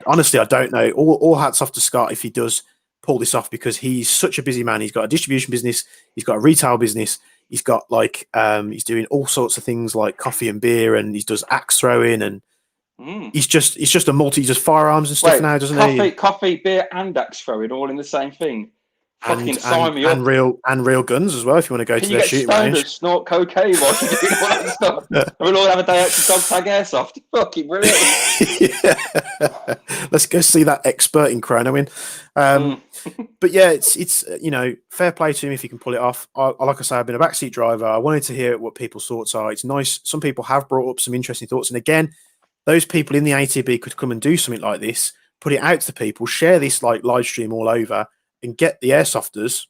honestly, I don't know, all hats off to Scott if he does pull this off, because he's such a busy man. He's got a distribution business, he's got a retail business, he's got he's doing all sorts of things like coffee and beer, and he does axe throwing and He's just a multi. He does firearms and stuff now, doesn't he? Coffee, beer, and axe throwing all in the same thing. Fucking sign me up. And real guns as well if you want to go to their shooting range. Can you get stoned and snort cocaine while you do all that stuff? And we'll all have a day out to dog tag airsoft. Fucking brilliant. Yeah. Let's go see that expert in chronoing. But yeah, it's fair play to him if he can pull it off. Like I say, I've been a backseat driver. I wanted to hear what people's thoughts are. It's nice. Some people have brought up some interesting thoughts, and again, those people in the ATB could come and do something like this, put it out to people, share this like live stream all over, and get the airsofters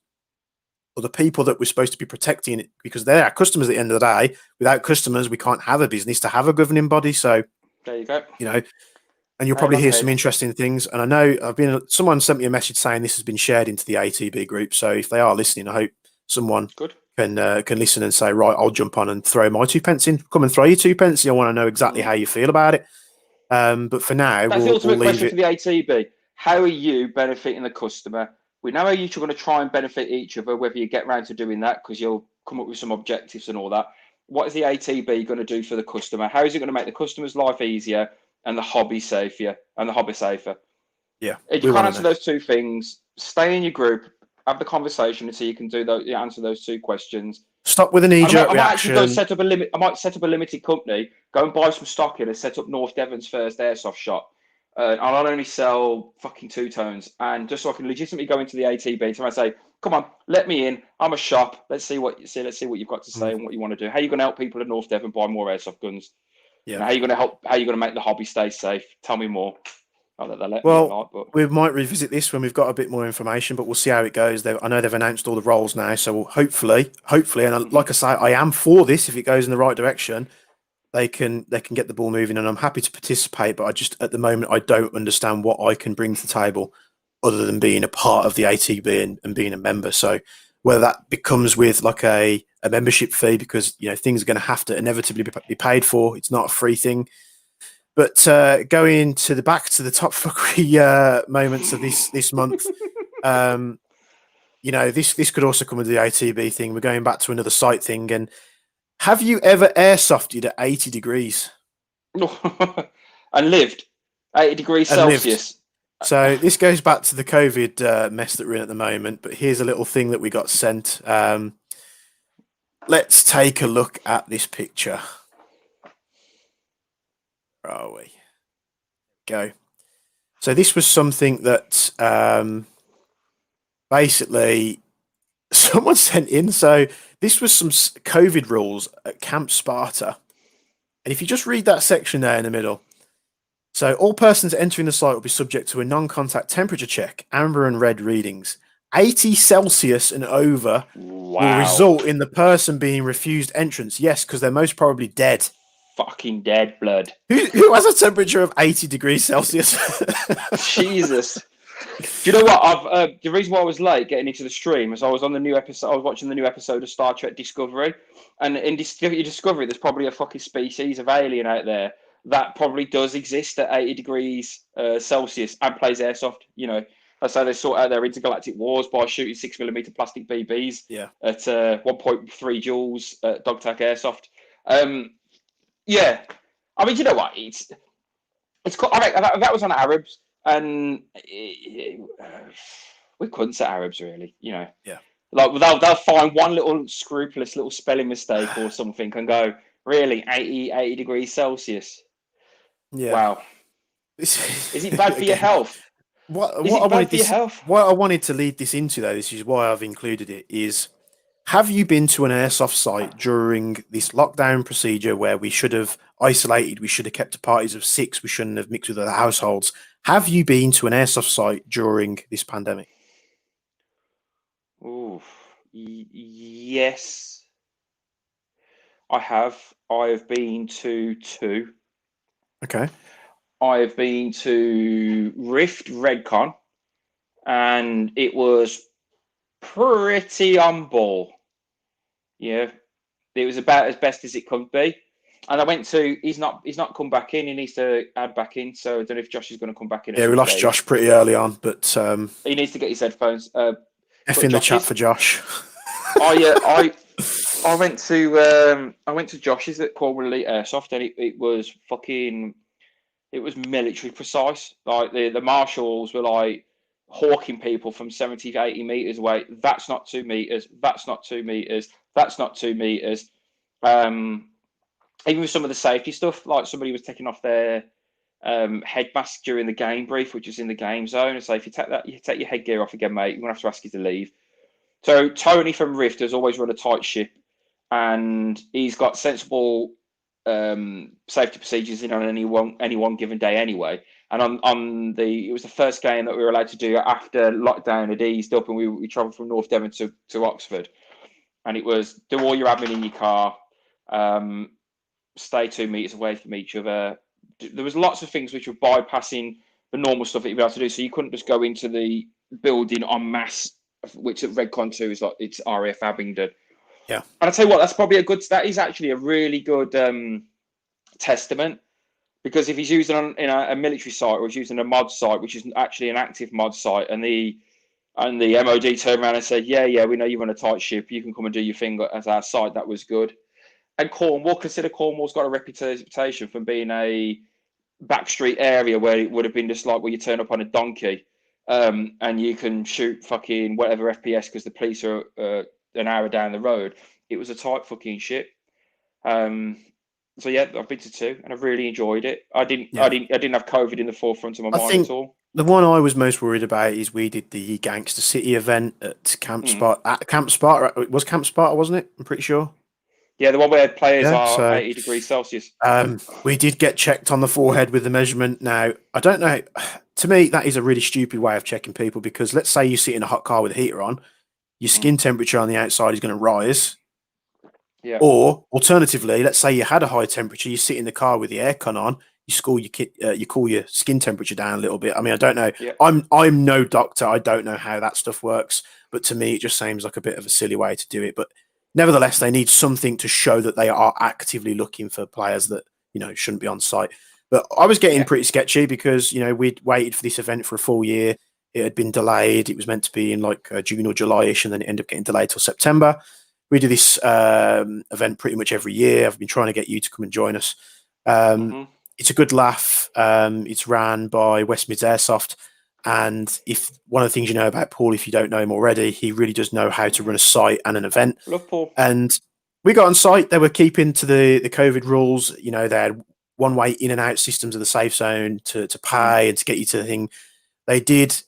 or the people that we're supposed to be protecting it, because they're our customers at the end of the day. Without customers, we can't have a business to have a governing body. So there you go. And you'll probably hear some interesting things. And I know someone sent me a message saying this has been shared into the ATB group. So if they are listening, I hope someone can listen and say, right, I'll jump on and throw my 2 pence in. Come and throw your 2 pence. I want to know exactly how you feel about it. But for now, that's the ultimate question for the ATB. How are you benefiting the customer? We know how you two are going to try and benefit each other, whether you get round to doing that, because you'll come up with some objectives and all that. What is the ATB going to do for the customer? How is it going to make the customer's life easier and the hobby safer? Yeah. If you can't answer those two things, stay in your group, have the conversation until you can answer those two questions. Stop with an knee-jerk reaction. I might actually go set up a limit. I might set up a limited company, go and buy some stock in and set up North Devon's first airsoft shop. I'll only sell fucking two-tones, and just so I can legitimately go into the ATB to say, "Come on, let me in. I'm a shop. Let's see what you've got to say and what you want to do. How are you going to help people in North Devon buy more airsoft guns? Yeah. And how are you going to help? How are you going to make the hobby stay safe? Tell me more." We might revisit this when we've got a bit more information, but we'll see how it goes. I know they've announced all the roles now, so hopefully, and like I say, I am for this if it goes in the right direction. They can get the ball moving, and I'm happy to participate. But at the moment, I don't understand what I can bring to the table other than being a part of the ATB and being a member. So whether that becomes with like a membership fee, because things are going to have to inevitably be paid for. It's not a free thing. But going to the top fuckery moments of this month, this could also come with the ATB thing. We're going back to another site thing. And have you ever airsofted at 80 degrees? And lived 80 degrees Celsius. So this goes back to the COVID mess that we're in at the moment. But here's a little thing that we got sent. Let's take a look at this picture. Where are we? Go. So this was something that basically someone sent in. So this was some COVID rules at Camp Sparta. And if you just read that section there in the middle. So all persons entering the site will be subject to a non-contact temperature check, amber and red readings. 80 Celsius and over will result in the person being refused entrance. Yes, because they're most probably dead. Fucking dead blood. Who has a temperature of 80 degrees Celsius? Jesus. Do you know what? The reason why I was late getting into the stream is I was on the new episode. I was watching the new episode of Star Trek Discovery, and in Discovery, there's probably a fucking species of alien out there that probably does exist at 80 degrees Celsius and plays airsoft. That's how they sort out their intergalactic wars, by shooting 6mm plastic BBs at 1.3 joules at dog tag airsoft. Yeah, I mean, you know what? It's cool. I mean, that was on Arabs, and we couldn't say Arabs really. Yeah. Like they'll find one little scrupulous little spelling mistake or something and go, really 80 degrees Celsius. Yeah. Wow. Is it bad for your health? What I wanted to lead this into, though, this is why I've included it, is have you been to an airsoft site during this lockdown procedure where we should have isolated, we should have kept to parties of 6, we shouldn't have mixed with other households? Have you been to an airsoft site during this pandemic? Oh, yes, I have. I've been to 2. Okay. I've been to Rift Redcon, and it was pretty on ball. Yeah, it was about as best as it could be. And I went to. He's not come back in. He needs to add back in. So I don't know if Josh is going to come back in. Yeah, we lost Josh pretty early on, but he needs to get his headphones. F in the chat for Josh. I went to Josh's at Cornwall Elite Airsoft, and it was fucking it was military precise. Like the marshals were like hawking people from 70 to 80 meters away. That's not 2 meters. That's not 2 meters. That's not 2 meters. Even with some of the safety stuff, like somebody was taking off their head mask during the game brief, which is in the game zone. And so if you take your headgear off again, mate, we're gonna have to ask you to leave. So Tony from Rift has always run a tight ship, and he's got sensible safety procedures in on any one given day anyway. And it was the first game that we were allowed to do after lockdown had eased up, and we travelled from North Devon to Oxford, and it was do all your admin in your car, stay 2 meters away from each other. There was lots of things which were bypassing the normal stuff that you'd be able to do, so you couldn't just go into the building en masse, which at Redcon 2 is like it's RAF Abingdon. Yeah, and I tell you what, that is actually a really good testament, because if he's using on in a military site, or he's using a mod site, which is actually an active mod site, and the MOD turned around and said, yeah, we know you run a tight ship, you can come and do your thing at our site, that was good. And consider Cornwall's got a reputation for being a backstreet area where it would have been just like where you turn up on a donkey, and you can shoot fucking whatever FPS because the police are an hour down the road. It was a tight fucking ship. So yeah, I've been to 2 and I've really enjoyed it. I didn't have COVID in the forefront of my mind at all. The one I was most worried about is we did the Gangster City event at Camp Sparta. At Camp Sparta, it was Camp Sparta, wasn't it? I'm pretty sure. Yeah, the one where players are 80 degrees Celsius. We did get checked on the forehead with the measurement. Now, I don't know. To me, that is a really stupid way of checking people, because let's say you sit in a hot car with a heater on, your skin temperature on the outside is going to rise. Yeah. Or alternatively, let's say you had a high temperature, you sit in the car with the aircon on, you cool your skin temperature down a little bit. I mean, I don't know. Yeah. I'm no doctor. I don't know how that stuff works, but to me, it just seems like a bit of a silly way to do it. But nevertheless, they need something to show that they are actively looking for players that, shouldn't be on site. But I was getting pretty sketchy because, we'd waited for this event for a full year. It had been delayed. It was meant to be in like June or July-ish, and then it ended up getting delayed till September. We do this event pretty much every year. I've been trying to get you to come and join us. It's a good laugh. It's ran by West Mids Airsoft. And if one of the things you know about Paul, if you don't know him already, he really does know how to run a site and an event. Love Paul. And we got on site. They were keeping to the COVID rules. They had one-way in and out systems of the safe zone to pay and to get you to the thing. They did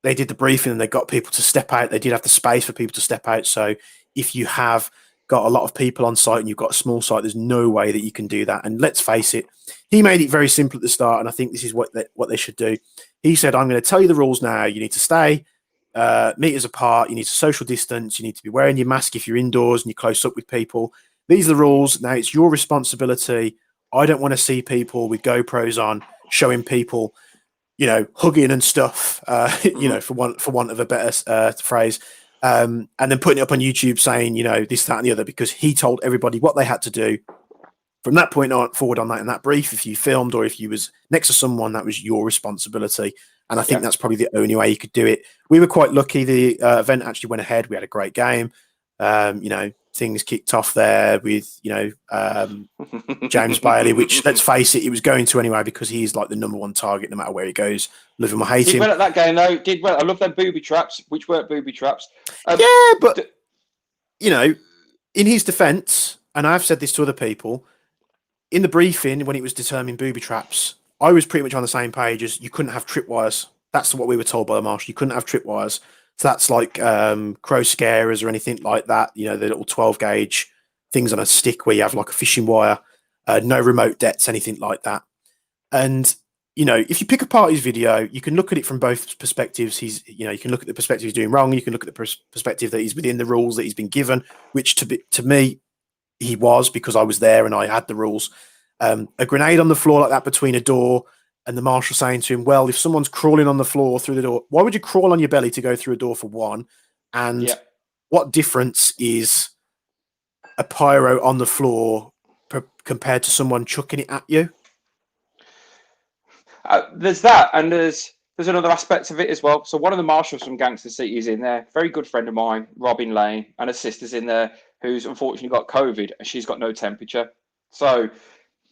the briefing and they got people to step out. They did have the space for people to step out. So if you have got a lot of people on site and you've got a small site, there's no way that you can do that. And let's face it, he made it very simple at the start, and I think this is what they should do. He said, I'm going to tell you the rules now. You need to stay meters apart. You need to social distance. You need to be wearing your mask if you're indoors and you're close up with people. These are the rules. Now it's your responsibility. I don't want to see people with GoPros on showing people, hugging and stuff, for want of a better phrase. And then putting it up on YouTube saying, this, that, and the other, because he told everybody what they had to do. From that point on forward on that in that brief, if you filmed or if you was next to someone, that was your responsibility. And I think that's probably the only way you could do it. We were quite lucky. The event actually went ahead. We had a great game. Things kicked off there with, James Bailey, which, let's face it, he was going to anyway because he's like the number one target no matter where he goes. Love him or hate him. Did well at that game, though. Did well. I love them booby traps, which weren't booby traps. But, in his defense, and I've said this to other people, in the briefing, when it was determined booby traps, I was pretty much on the same page as you couldn't have tripwires. That's what we were told by the marshal. You couldn't have tripwires. So that's like crow scarers or anything like that. The little 12 gauge things on a stick where you have like a fishing wire, no remote debts, anything like that. And, if you pick apart his video, you can look at it from both perspectives. You can look at the perspective he's doing wrong. You can look at the perspective that he's within the rules that he's been given, which to me, he was, because I was there and I had the rules. A grenade on the floor like that between a door, and the marshal saying to him, well, if someone's crawling on the floor through the door, why would you crawl on your belly to go through a door, for one? And what difference is a pyro on the floor compared to someone chucking it at you? There's that, and there's another aspect of it as well. So one of the marshals from Gangster City is in there, very good friend of mine, Robin Lane, and her sister's in there, who's unfortunately got COVID, and she's got no temperature. So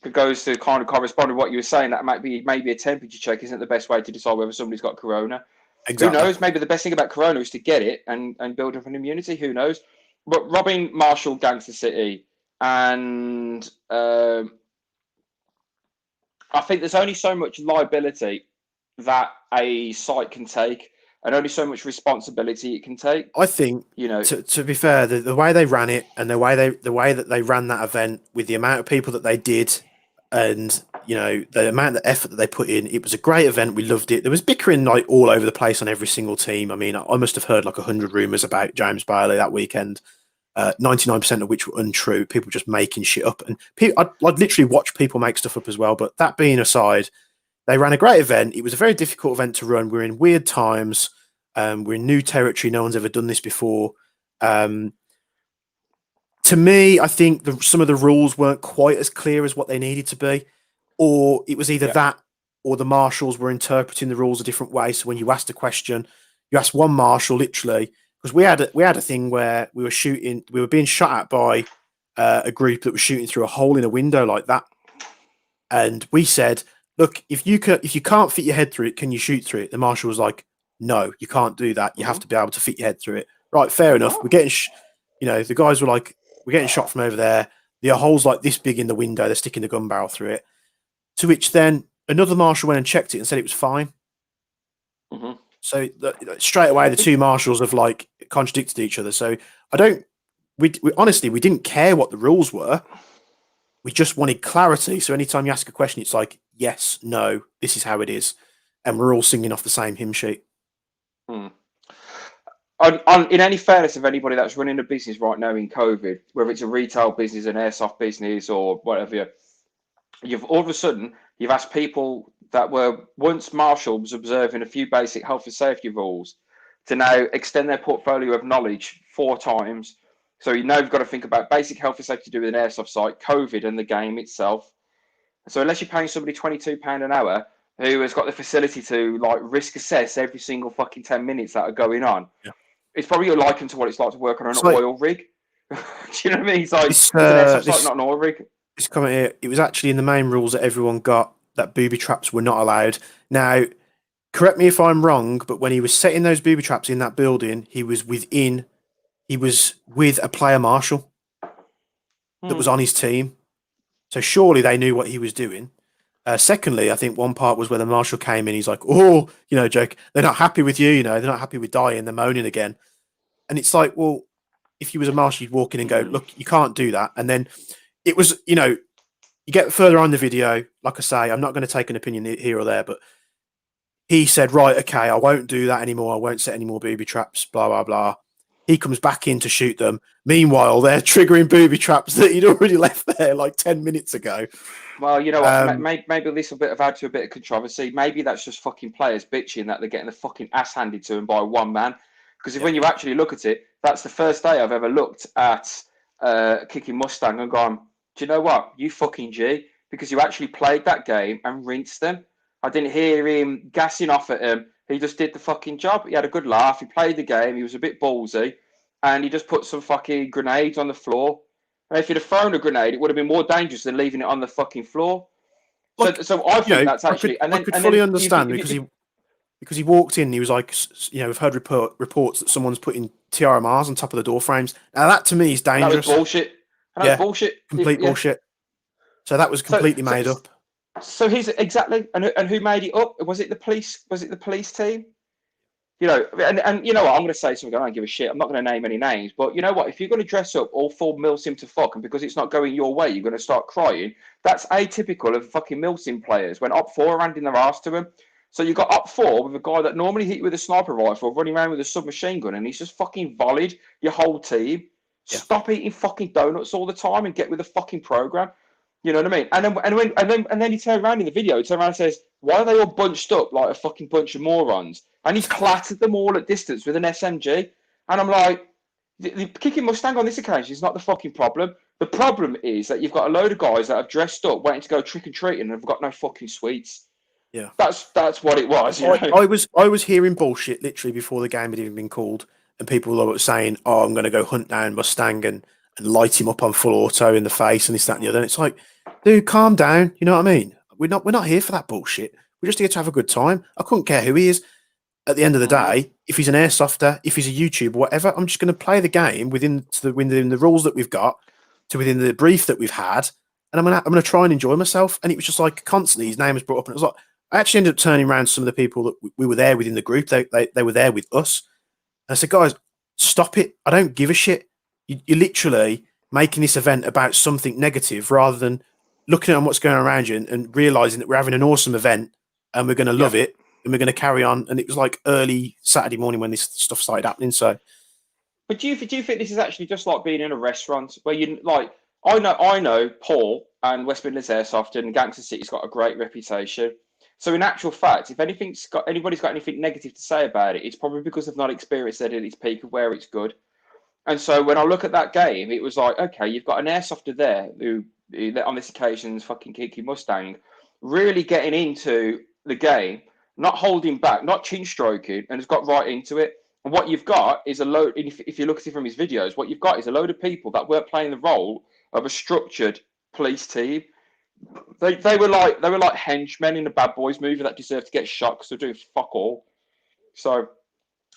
goes to kind of correspond with what you were saying. That maybe a temperature check isn't the best way to decide whether somebody's got corona. Exactly. Who knows? Maybe the best thing about corona is to get it and build up an immunity. Who knows? But robbing Marshall Gangster City, and I think there's only so much liability that a site can take, and only so much responsibility it can take. I think, to be fair, the way they ran it and the way that they ran that event with the amount of people that they did, and the amount of effort that they put in, it was a great event. We loved it. There was bickering like all over the place on every single team. I mean, I must have heard like 100 rumors about James Bailey that weekend. 99% of which were untrue. People just making shit up, and I'd literally watch people make stuff up as well. But that being aside, they ran a great event. It was a very difficult event to run. We're in weird times. We're in new territory. No one's ever done this before. To me, I think some of the rules weren't quite as clear as what they needed to be, or it was either that or the marshals were interpreting the rules a different way. So when you asked a question, you asked one marshal literally, because we had a thing where we were being shot at by a group that was shooting through a hole in a window like that, and we said, "Look, if you can't fit your head through it, can you shoot through it?" The marshal was like, "No, you can't do that. You have to be able to fit your head through it." Right, fair enough. We're getting, the guys were like, "We're getting shot from over there. The hole's like this big in the window. They're sticking the gun barrel through it." To which then another marshal went and checked it and said it was fine. Mm-hmm. So straight away, the two marshals have like contradicted each other. So we honestly, we didn't care what the rules were. We just wanted clarity. So anytime you ask a question, it's like, yes, no, this is how it is. And we're all singing off the same hymn sheet. In any fairness of anybody that's running a business right now in COVID, whether it's a retail business, an airsoft business, or whatever, you've all of a sudden you've asked people that were once marshals observing a few basic health and safety rules to now extend their portfolio of knowledge 4 times. So you've got to think about basic health and safety to do with an airsoft site, COVID, and the game itself. So unless you're paying somebody £22 an hour who has got the facility to like risk assess every single fucking 10 minutes that are going on, it's probably likened to what it's like to work on an oil rig. Do you know what I mean? It's like it's an airsoft site, not an oil rig. This comment here, it was actually in the main rules that everyone got that booby traps were not allowed. Now, correct me if I'm wrong, but when he was setting those booby traps in that building, he was with a player marshal that was on his team. So surely they knew what he was doing. Secondly, I think one part was where the marshal came in. He's like, "Oh, Jake, they're not happy with you. They're not happy with dying. They're moaning again." And it's like, well, if you was a marshal, you'd walk in and go, "Look, you can't do that." And then it was, you get further on the video. Like I say, I'm not going to take an opinion here or there, but he said, "Right, okay, I won't do that anymore. I won't set any more booby traps." Blah blah blah. He comes back in to shoot them. Meanwhile, they're triggering booby traps that he'd already left there like 10 minutes ago. Well, you know what? Maybe this will add to a bit of controversy. Maybe that's just fucking players bitching that they're getting the fucking ass handed to them by one man. Because when you actually look at it, that's the first day I've ever looked at Kicking Mustang and gone, do you know what? You fucking G. Because you actually played that game and rinsed them. I didn't hear him gassing off at him. He just did the fucking job. He had a good laugh. He played the game. He was a bit ballsy. And he just put some fucking grenades on the floor. And if he'd have thrown a grenade, it would have been more dangerous than leaving it on the fucking floor. So I think that's actually... I could fully understand because he walked in and he was like, we've heard reports that someone's putting TRMRs on top of the door frames. Now that to me is dangerous. That was bullshit. That was bullshit. Complete bullshit. So that was completely made up. So he's exactly, and who made it up? Was it the police? Was it the police team? And you know what? I'm going to say something. I don't give a shit. I'm not going to name any names, but you know what? If you're going to dress up all full Milsim to fuck, and because it's not going your way, you're going to start crying. That's atypical of fucking Milsim players. When Op4 are handing their ass to him, so you got Op4 with a guy that normally hit you with a sniper rifle, running around with a submachine gun, and he's just fucking volleyed your whole team. Yeah. Stop eating fucking donuts all the time and get with the fucking program. You know what I mean? And then he turned around in the video. He turned around and says, "Why are they all bunched up like a fucking bunch of morons?" And he clattered them all at distance with an SMG. And I'm like, the Kicking Mustang on this occasion is not the fucking problem. The problem is that you've got a load of guys that have dressed up, waiting to go trick and treating, and have got no fucking sweets. Yeah, that's what it was. I was hearing bullshit literally before the game had even been called, and people were saying, "Oh, I'm going to go hunt down Mustang and light him up on full auto in the face and this, that, and the other." And it's like, dude, calm down. You know what I mean? We're not here for that bullshit. We're just here to have a good time. I couldn't care who he is. At the end of the day, if he's an airsofter, if he's a YouTuber, whatever, I'm just going to play the game within the rules that we've got, to within the brief that we've had, and I'm gonna try and enjoy myself. And it was just like constantly his name was brought up, and it was like I actually ended up turning around some of the people that we were there within the group. They were there with us, and I said, guys, stop it. I don't give a shit. You're literally making this event about something negative rather than looking at what's going on around you and realizing that we're having an awesome event and we're going to love it and we're going to carry on. And it was like early Saturday morning when this stuff started happening. So, but do you think this is actually just like being in a restaurant where you like? I know Paul and West Midlands Airsoft and Gangster City's got a great reputation. So in actual fact, if anybody's got anything negative to say about it, it's probably because they've not experienced it at its peak of where it's good. And so when I look at that game, it was like, okay, you've got an airsofter there who on this occasion is fucking Kiki Mustang, really getting into the game, not holding back, not chin stroking, and has got right into it. And what you've got is a load. If you look at it from his videos, what you've got is a load of people that weren't playing the role of a structured police team. They were like henchmen in a Bad Boys movie that deserved to get shot because they're doing fuck all. So I'm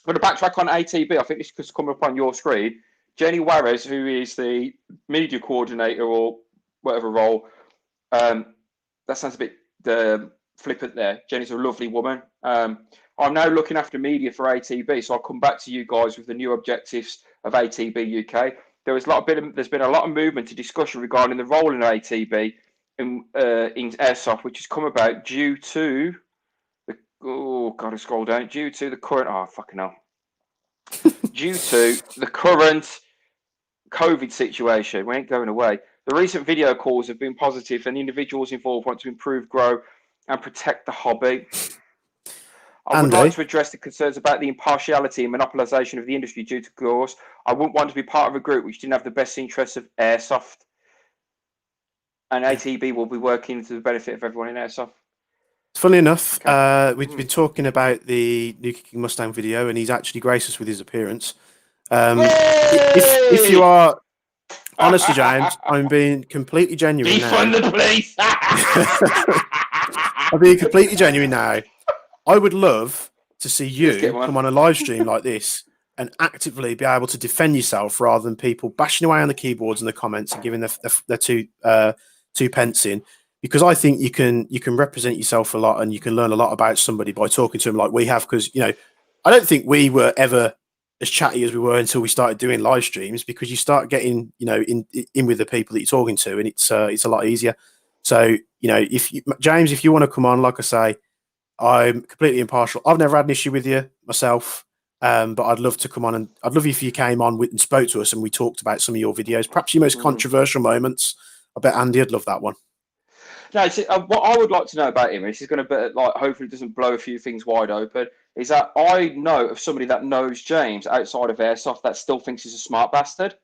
going to backtrack on ATB. I think this could come up on your screen. Jenny Juarez, who is the media coordinator or whatever role, that sounds a bit flippant there. Jenny's a lovely woman. I'm now looking after media for ATB, so I'll come back to you guys with the new objectives of ATB UK. There's been a lot of movement to discussion regarding the role in ATB in Airsoft, which has come about due to the current COVID situation. We ain't going away. The recent video calls have been positive, and the individuals involved want to improve, grow, and protect the hobby. I would like to address the concerns about the impartiality and monopolisation of the industry due to course. I wouldn't want to be part of a group which didn't have the best interests of Airsoft. And ATB will be working to the benefit of everyone in Airsoft. Funnily enough, we've been talking about the new Kicking Mustang video, and he's actually graced us with his appearance. If you are, honestly, James, I'm being completely genuine now. Defund the police! I'm being completely genuine now. I would love to see you come on a live stream like this and actively be able to defend yourself rather than people bashing away on the keyboards and the comments and giving their two pence in. Because I think you can represent yourself a lot and you can learn a lot about somebody by talking to them like we have. Because I don't think we were ever as chatty as we were until we started doing live streams. Because you start getting in with the people that you're talking to, and it's a lot easier. So James, if you want to come on, like I say, I'm completely impartial. I've never had an issue with you myself, but I'd love to come on, and I'd love if you came on and spoke to us and we talked about some of your videos, perhaps your most controversial moments. I bet Andy would love that one. No, what I would like to know about him, this is going to be hopefully it doesn't blow a few things wide open, is that I know of somebody that knows James outside of Airsoft that still thinks he's a smart bastard.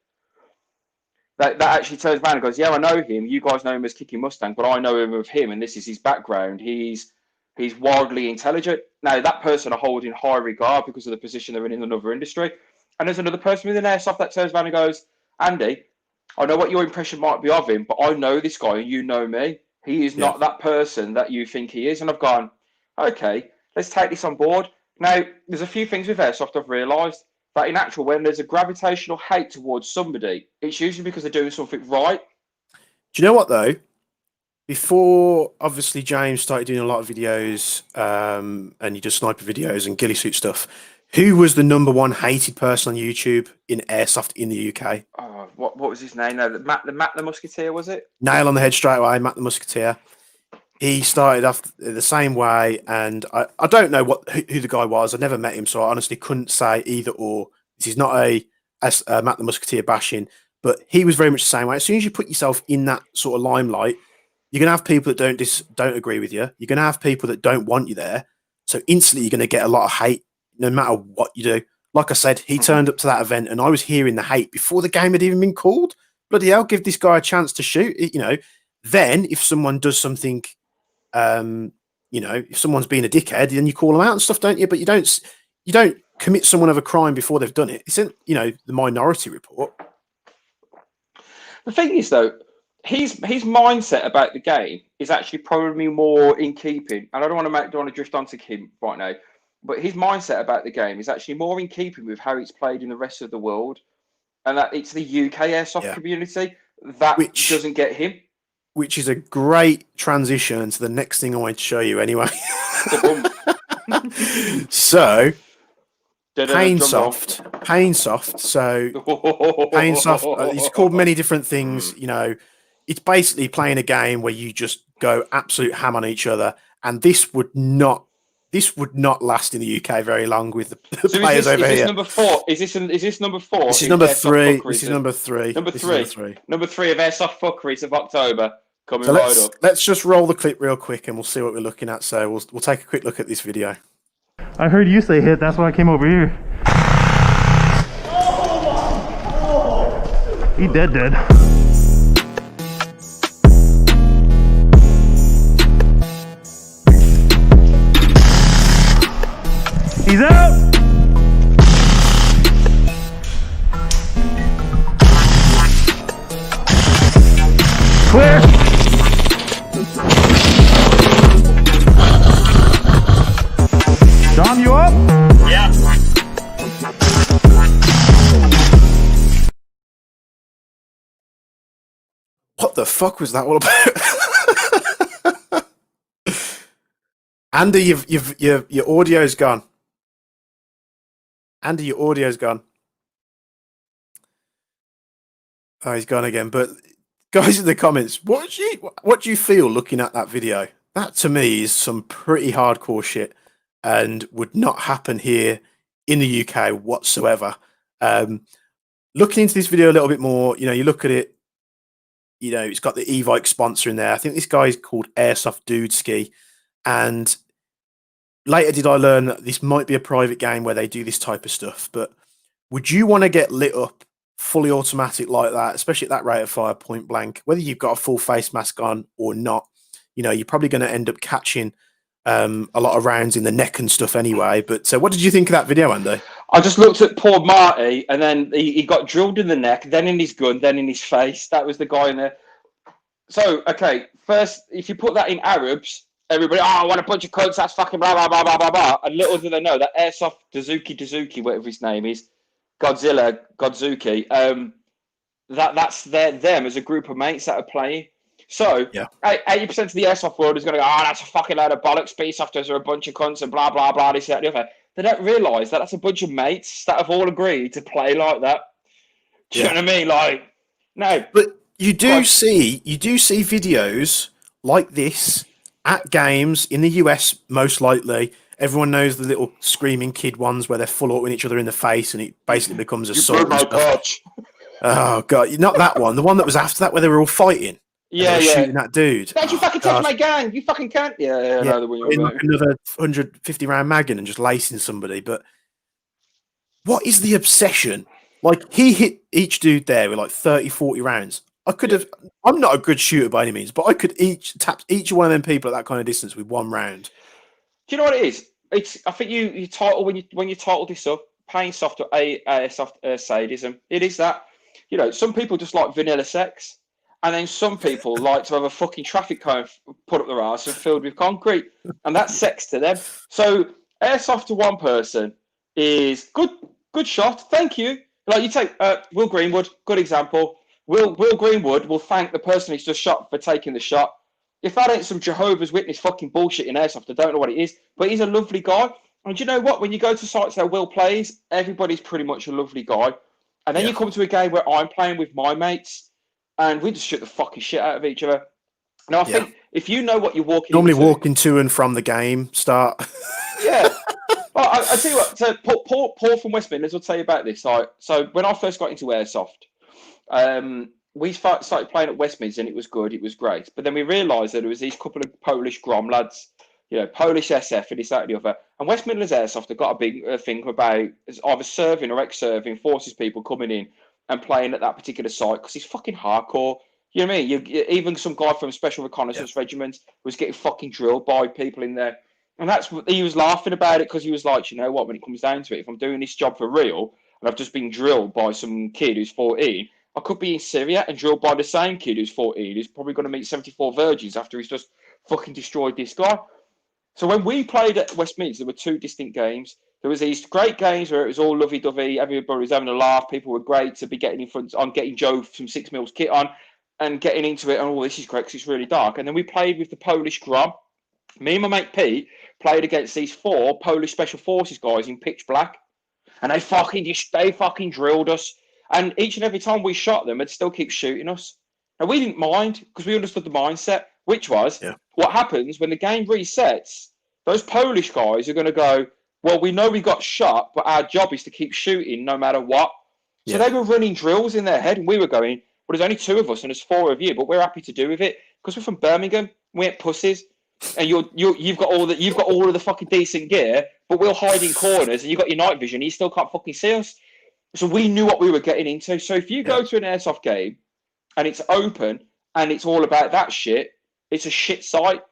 That actually turns around and goes, yeah, I know him. You guys know him as Kicking Mustang, but I know him of him, and this is his background. He's wildly intelligent. Now, that person I hold in high regard because of the position they're in another industry. And there's another person within Airsoft that turns around and goes, Andy, I know what your impression might be of him, but I know this guy and you know me. He is not that person that you think he is. And I've gone, okay, let's take this on board. Now, there's a few things with Airsoft I've realised that in actual, when there's a gravitational hate towards somebody, it's usually because they're doing something right. Do you know what, though? Before, obviously, James started doing a lot of videos and he does sniper videos and ghillie suit stuff, who was the #1 hated person on YouTube in Airsoft in the UK? Oh, what was his name? No, Matt the Musketeer, was it? Nail on the head straight away, Matt the Musketeer. He started off the same way, and I don't know who the guy was. I never met him, so I honestly couldn't say either or. This is not a Matt the Musketeer bashing, but he was very much the same way. As soon as you put yourself in that sort of limelight, you're going to have people that don't agree with you. You're going to have people that don't want you there. So instantly you're going to get a lot of hate no matter what you do. Like I said, he turned up to that event and I was hearing the hate before the game had even been called. Bloody hell, give this guy a chance to shoot. Then if someone does something, if someone's being a dickhead, then you call them out and stuff, don't you? But you don't commit someone of a crime before they've done it. It's in, the Minority Report. The thing is, though, his mindset about the game is actually probably more in keeping. And I don't want to drift onto him right now, but his mindset about the game is actually more in keeping with how it's played in the rest of the world, and that it's the UK airsoft community that doesn't get him. Which is a great transition to the next thing I want to show you anyway. So, Painsoft. So, Painsoft, it's called many different things. You know, it's basically playing a game where you just go absolute ham on each other, and this would not last in the UK very long with the players over here. Is this number 4? Is this number 4? This is number 3. This is number 3. Number 3. Number 3 of Airsoft Fuckeries of October. Coming So right up. let's just roll the clip real quick and we'll see what we're looking at. So we'll take a quick look at this video. I heard you say hit, that's why I came over here. He dead. He's out! Clear! Dom, you up? Yeah. What the fuck was that all about? Andy, your audio's gone. Andy, your audio's gone. Oh, he's gone again. But guys in the comments, what do you feel looking at that video? That to me is some pretty hardcore shit and would not happen here in the UK whatsoever. Looking into this video a little bit more, you know, you look at it, you know, it's got the Evike sponsor in there. I think this guy's called Airsoft Dude Ski. And later did I learn that this might be a private game where they do this type of stuff. But would you want to get lit up fully automatic like that, especially at that rate of fire, point blank, whether you've got a full face mask on or not? You know, you're probably going to end up catching a lot of rounds in the neck and stuff anyway. But what did you think of that video, Andy? I just looked at poor Marty, and then he got drilled in the neck, then in his gun, then in his face. That was the guy in there. So, okay, first, if you put that in Arabs, everybody, I want a bunch of cunts, that's fucking blah, blah, blah, blah, blah, blah. And little do they know that Airsoft Dazuki, whatever his name is, Godzuki, that's them as a group of mates that are playing. So, 80% of the Airsoft world is going to go, that's a fucking load of bollocks, Speedsofters are a bunch of cunts and blah, blah, blah, this, that, and the other. They don't realise that that's a bunch of mates that have all agreed to play like that. Do you know what I mean? Like, no. But you do see videos like this at games in the US, most likely. Everyone knows the little screaming kid ones where they're full autoing each other in the face and it basically becomes a sword. Oh, God. Not that one. The one that was after that where they were all fighting. Yeah. Shooting that dude. Don't you fucking touch my gun. You fucking can't. Yeah. Like another 150 round mag and just lacing somebody. But what is the obsession? Like, he hit each dude there with like 30, 40 rounds. I could have. I'm not a good shooter by any means, but I could tap each one of them people at that kind of distance with one round. Do you know what it is? I think you title when you title this up, Painsoft or Airsoft sadism. It is that. You know, some people just like vanilla sex, and then some people like to have a fucking traffic cone put up their arse and filled with concrete, and that's sex to them. So Airsoft to one person is good shot. Thank you. Like, you take Will Greenwood, good example. Will Greenwood will thank the person he's just shot for taking the shot. If that ain't some Jehovah's Witness fucking bullshit in Airsoft, I don't know what it is. But he's a lovely guy. And you know what? When you go to sites where Will plays, everybody's pretty much a lovely guy. And then you come to a game where I'm playing with my mates, and we just shoot the fucking shit out of each other. Now, I think if you know what you're walking Normally into, walking to and from the game start. Yeah. Well, I tell you what, so Paul from West Midlands will tell you about this. So when I first got into Airsoft, we started playing at West Mids and it was good, it was great. But then we realised that there was these couple of Polish Grom lads, you know, Polish SF and this, that, and the other. And West Midlands Airsoft have got a big thing about either serving or ex-serving forces people coming in and playing at that particular site because it's fucking hardcore. You know what I mean? Even some guy from Special Reconnaissance Regiment was getting fucking drilled by people in there. And that's what he was laughing about it because he was like, you know what, when it comes down to it, if I'm doing this job for real and I've just been drilled by some kid who's 14, I could be in Syria and drilled by the same kid who's 14, who's probably going to meet 74 virgins after he's just fucking destroyed this guy. So when we played at Westminster, there were two distinct games. There was these great games where it was all lovey-dovey, everybody was having a laugh, people were great to be getting in front on getting Joe from 6 Mils kit on and getting into it, and this is great because it's really dark. And then we played with the Polish Grom. Me and my mate Pete played against these 4 Polish Special Forces guys in pitch black, and they fucking drilled us. And each and every time we shot them, they'd still keep shooting us. And we didn't mind because we understood the mindset, which was what happens when the game resets. Those Polish guys are going to go, well, we know we got shot, but our job is to keep shooting no matter what. So they were running drills in their head, and we were going, well, there's only 2 of us and there's 4 of you, but we're happy to do with it because we're from Birmingham. We ain't pussies, and you've got all of the fucking decent gear, but we'll hide in corners, and you've got your night vision. You still can't fucking see us. So we knew what we were getting into. So if you go to an airsoft game and it's open and it's all about that shit, it's a shit site.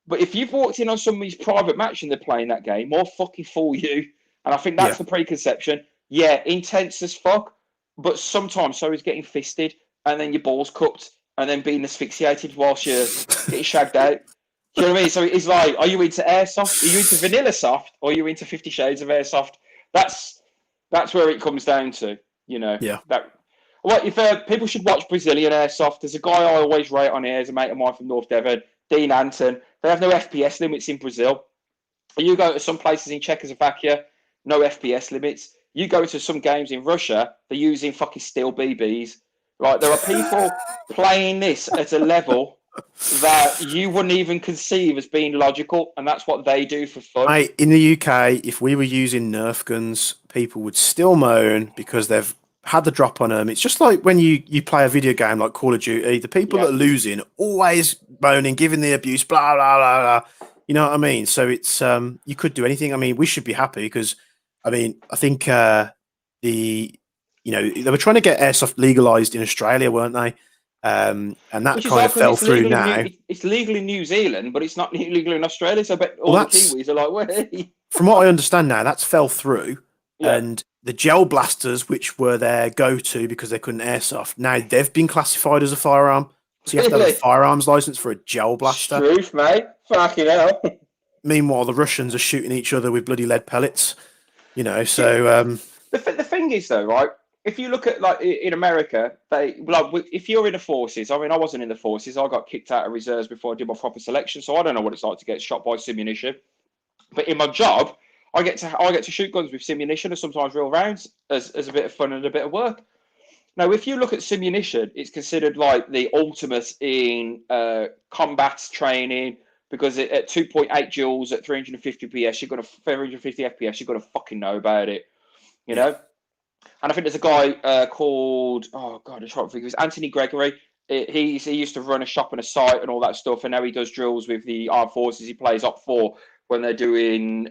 But if you've walked in on somebody's private match and they're playing that game, more fucking fool you. And I think that's the preconception. Yeah, intense as fuck, but sometimes so is getting fisted and then your balls cooked and then being asphyxiated whilst you're getting shagged out. Do you know what I mean? So it's like, are you into airsoft? Are you into vanilla soft? Or are you into 50 Shades of Airsoft? That's where it comes down to, you know. Yeah. If people should watch Brazilian Airsoft, there's a guy I always rate on here, as a mate of mine from North Devon, Dean Anton. They have no FPS limits in Brazil. You go to some places in Czechoslovakia, no FPS limits. You go to some games in Russia, they're using fucking steel BBs. Right? There are people playing this at a level that you wouldn't even conceive as being logical, and that's what they do for fun. Mate, in the UK, if we were using Nerf guns, people would still moan because they've had the drop on them. It's just like when you play a video game like Call of Duty, the people that are losing always moaning, giving the abuse, blah, blah, blah, blah. You know what I mean? So it's you could do anything. I mean, we should be happy because, I mean, I think they were trying to get airsoft legalized in Australia, weren't they? And that Which kind of fell through now. It's legal in New Zealand, but it's not legal in Australia. So I bet all the Kiwis are like, "Wait." From what I understand now, that's fell through. Yeah. And the gel blasters, which were their go-to because they couldn't airsoft, now they've been classified as a firearm. So you have to have a firearms license for a gel blaster. Truth, mate. Fucking hell. Meanwhile, the Russians are shooting each other with bloody lead pellets. You know, so the thing is, though, right? If you look at like in America, if you're in the forces, I mean, I wasn't in the forces. I got kicked out of reserves before I did my proper selection, so I don't know what it's like to get shot by simunition. But in my job, I get to shoot guns with simunition and sometimes real rounds as a bit of fun and a bit of work. Now, if you look at simunition, it's considered like the ultimate in combat training because at 2.8 joules at 350 PS, you've got 350 FPS, you've got to fucking know about it, you know. And I think there's a guy called I'm trying to think. It was Anthony Gregory. He used to run a shop and a site and all that stuff, and now he does drills with the armed forces. He plays Op4 when they're doing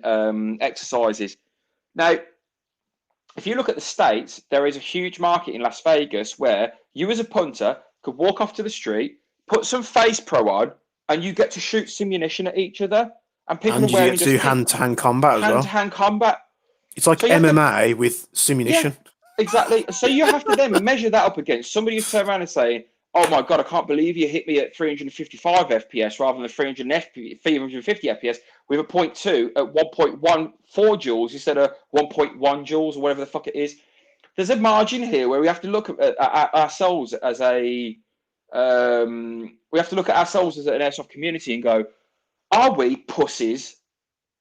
exercises. Now, if you look at the States, there is a huge market in Las Vegas where you as a punter could walk off to the street, put some face pro on, and you get to shoot simunition at each other. And people are wearing do hand-to-hand combat as well. Hand-to-hand combat. It's like MMA with simunition. Yeah, exactly. So you have to then measure that up against somebody who's turn around and say, "Oh my God, I can't believe you hit me at 355 FPS rather than 350 FPS with a 0.2 at 1.14 joules instead of 1.1 joules or whatever the fuck it is." There's a margin here where we have to look at ourselves as an airsoft community and go, are we pussies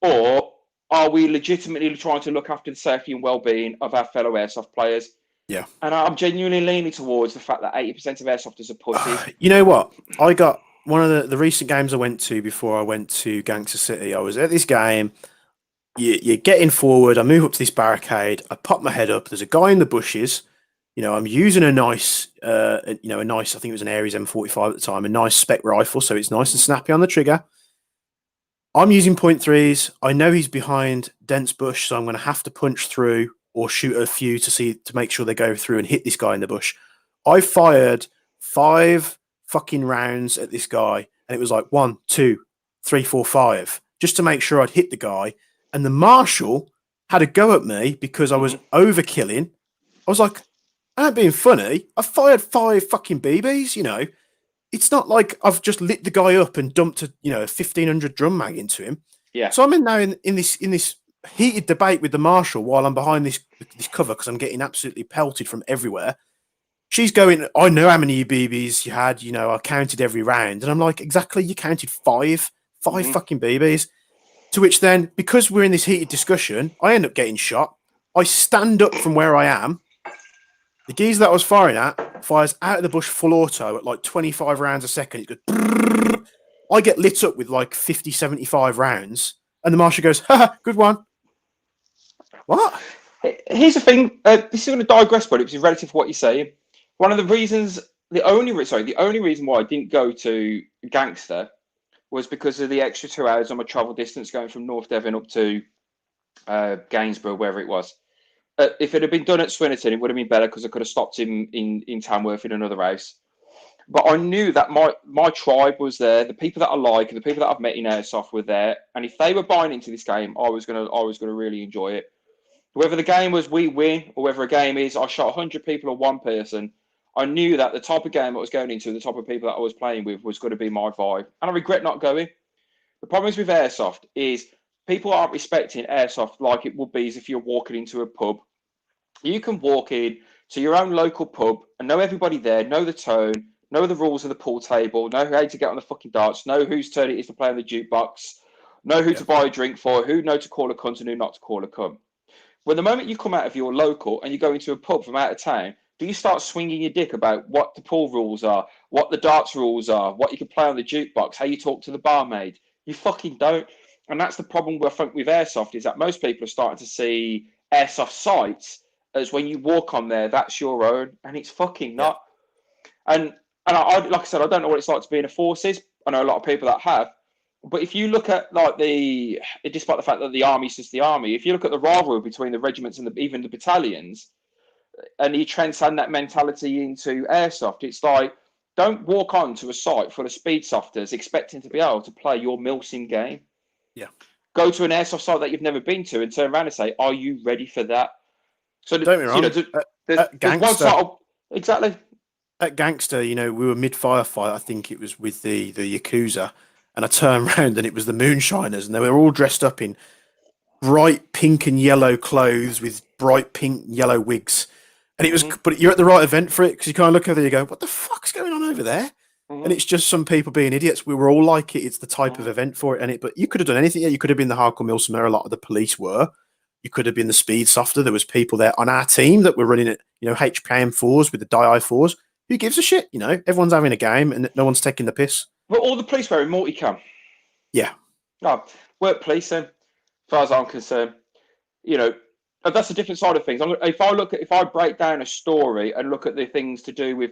or are we legitimately trying to look after the safety and well-being of our fellow airsoft players? Yeah. And I'm genuinely leaning towards the fact that 80% of airsofters are pussies. You know what? I got one of the recent games I went to before I went to Gangster City. I was at this game. You're getting forward. I move up to this barricade. I pop my head up. There's a guy in the bushes. You know, I'm using a nice, I think it was an Ares M45 at the time, a nice spec rifle. So it's nice and snappy on the trigger. I'm using 0.3s. I know he's behind dense bush, so I'm going to have to punch through or shoot a few to make sure they go through and hit this guy in the bush. I fired 5 fucking rounds at this guy, and it was like 1, 2, 3, 4, 5, just to make sure I'd hit the guy. And the marshal had a go at me because I was overkilling. I was like, I'm being funny. I fired 5 fucking BBs, you know. It's not like I've just lit the guy up and dumped a 1,500 drum mag into him. Yeah. So I'm in this heated debate with the marshal while I'm behind this cover because I'm getting absolutely pelted from everywhere. She's going, I know how many BBs you had, you know, I counted every round. And I'm like, exactly, you counted 5 fucking BBs. To which then, because we're in this heated discussion, I end up getting shot. I stand up from where I am. The geezer that I was firing at fires out of the bush full auto at like 25 rounds a second. It goes, brrr. I get lit up with like 50, 75 rounds. And the marshal goes, haha, good one. What? Here's the thing. This is going to digress, but it's relative to what you're saying. One of the reasons, the only reason why I didn't go to Gangster was because of the extra 2 hours on my travel distance going from North Devon up to Gainsborough, wherever it was. If it had been done at Swinnerton, it would have been better because I could have stopped him in Tamworth in another house. But I knew that my tribe was there. The people that I like, the people that I've met in Airsoft were there. And if they were buying into this game, I was gonna really enjoy it. Whether the game was we win or whether a game is I shot 100 people or one person, I knew that the type of game I was going into, the type of people that I was playing with was going to be my vibe. And I regret not going. The problem is with Airsoft is people aren't respecting Airsoft like it would be as if you're walking into a pub. You can walk in to your own local pub and know everybody there, know the tone, know the rules of the pool table, know how to get on the fucking darts, know whose turn it is to play on the jukebox, know who to buy a drink for, who know to call a cunt and who not to call a cunt. When the moment you come out of your local and you go into a pub from out of town, do you start swinging your dick about what the pool rules are, what the darts rules are, what you can play on the jukebox, how you talk to the barmaid? You fucking don't. And that's the problem I think with Airsoft is that most people are starting to see Airsoft sites as when you walk on there, that's your own, and it's fucking not. And I like I said, I don't know what it's like to be in the forces. I know a lot of people that have. But if you look at like despite the fact that the army's just the army, if you look at the rivalry between the regiments and even the battalions, and you transcend that mentality into Airsoft, it's like, don't walk on to a site full of speed softers expecting to be able to play your Milsim game. Yeah. Go to an Airsoft site that you've never been to and turn around and say, are you ready for that? So don't be wrong. There's one sort of, exactly. At Gangster, you know, we were mid-firefight. I think it was with the Yakuza. And I turned around and it was the Moonshiners. And they were all dressed up in bright pink and yellow clothes with bright pink and yellow wigs. And it was, but you're at the right event for it because you kind of look over there and you go, what the fuck's going on over there? And it's just some people being idiots. We were all like it. It's the type of event for it. But you could have done anything. Yeah, you could have been the hardcore Milsimer. A lot of the police were. You could have been the speed softer. There was people there on our team that were running it, you know, HPM 4s with the DI 4s. Who gives a shit? You know, everyone's having a game and no one's taking the piss. Well, all the police wearing multicam. Yeah. No, work police then, as far as I'm concerned. You know, that's a different side of things. If I break down a story and look at the things to do with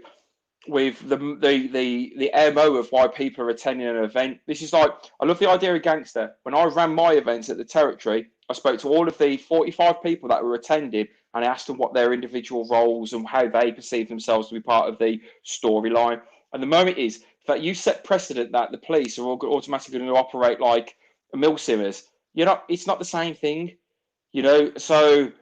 the MO of why people are attending an event, this is like, I love the idea of Gangster. When I ran my events at the Territory, I spoke to all of the 45 people that were attending and I asked them what their individual roles and how they perceive themselves to be part of the storyline. And the moment is that you set precedent that the police are all automatically going to operate like Milsimers. It's not the same thing, you know. So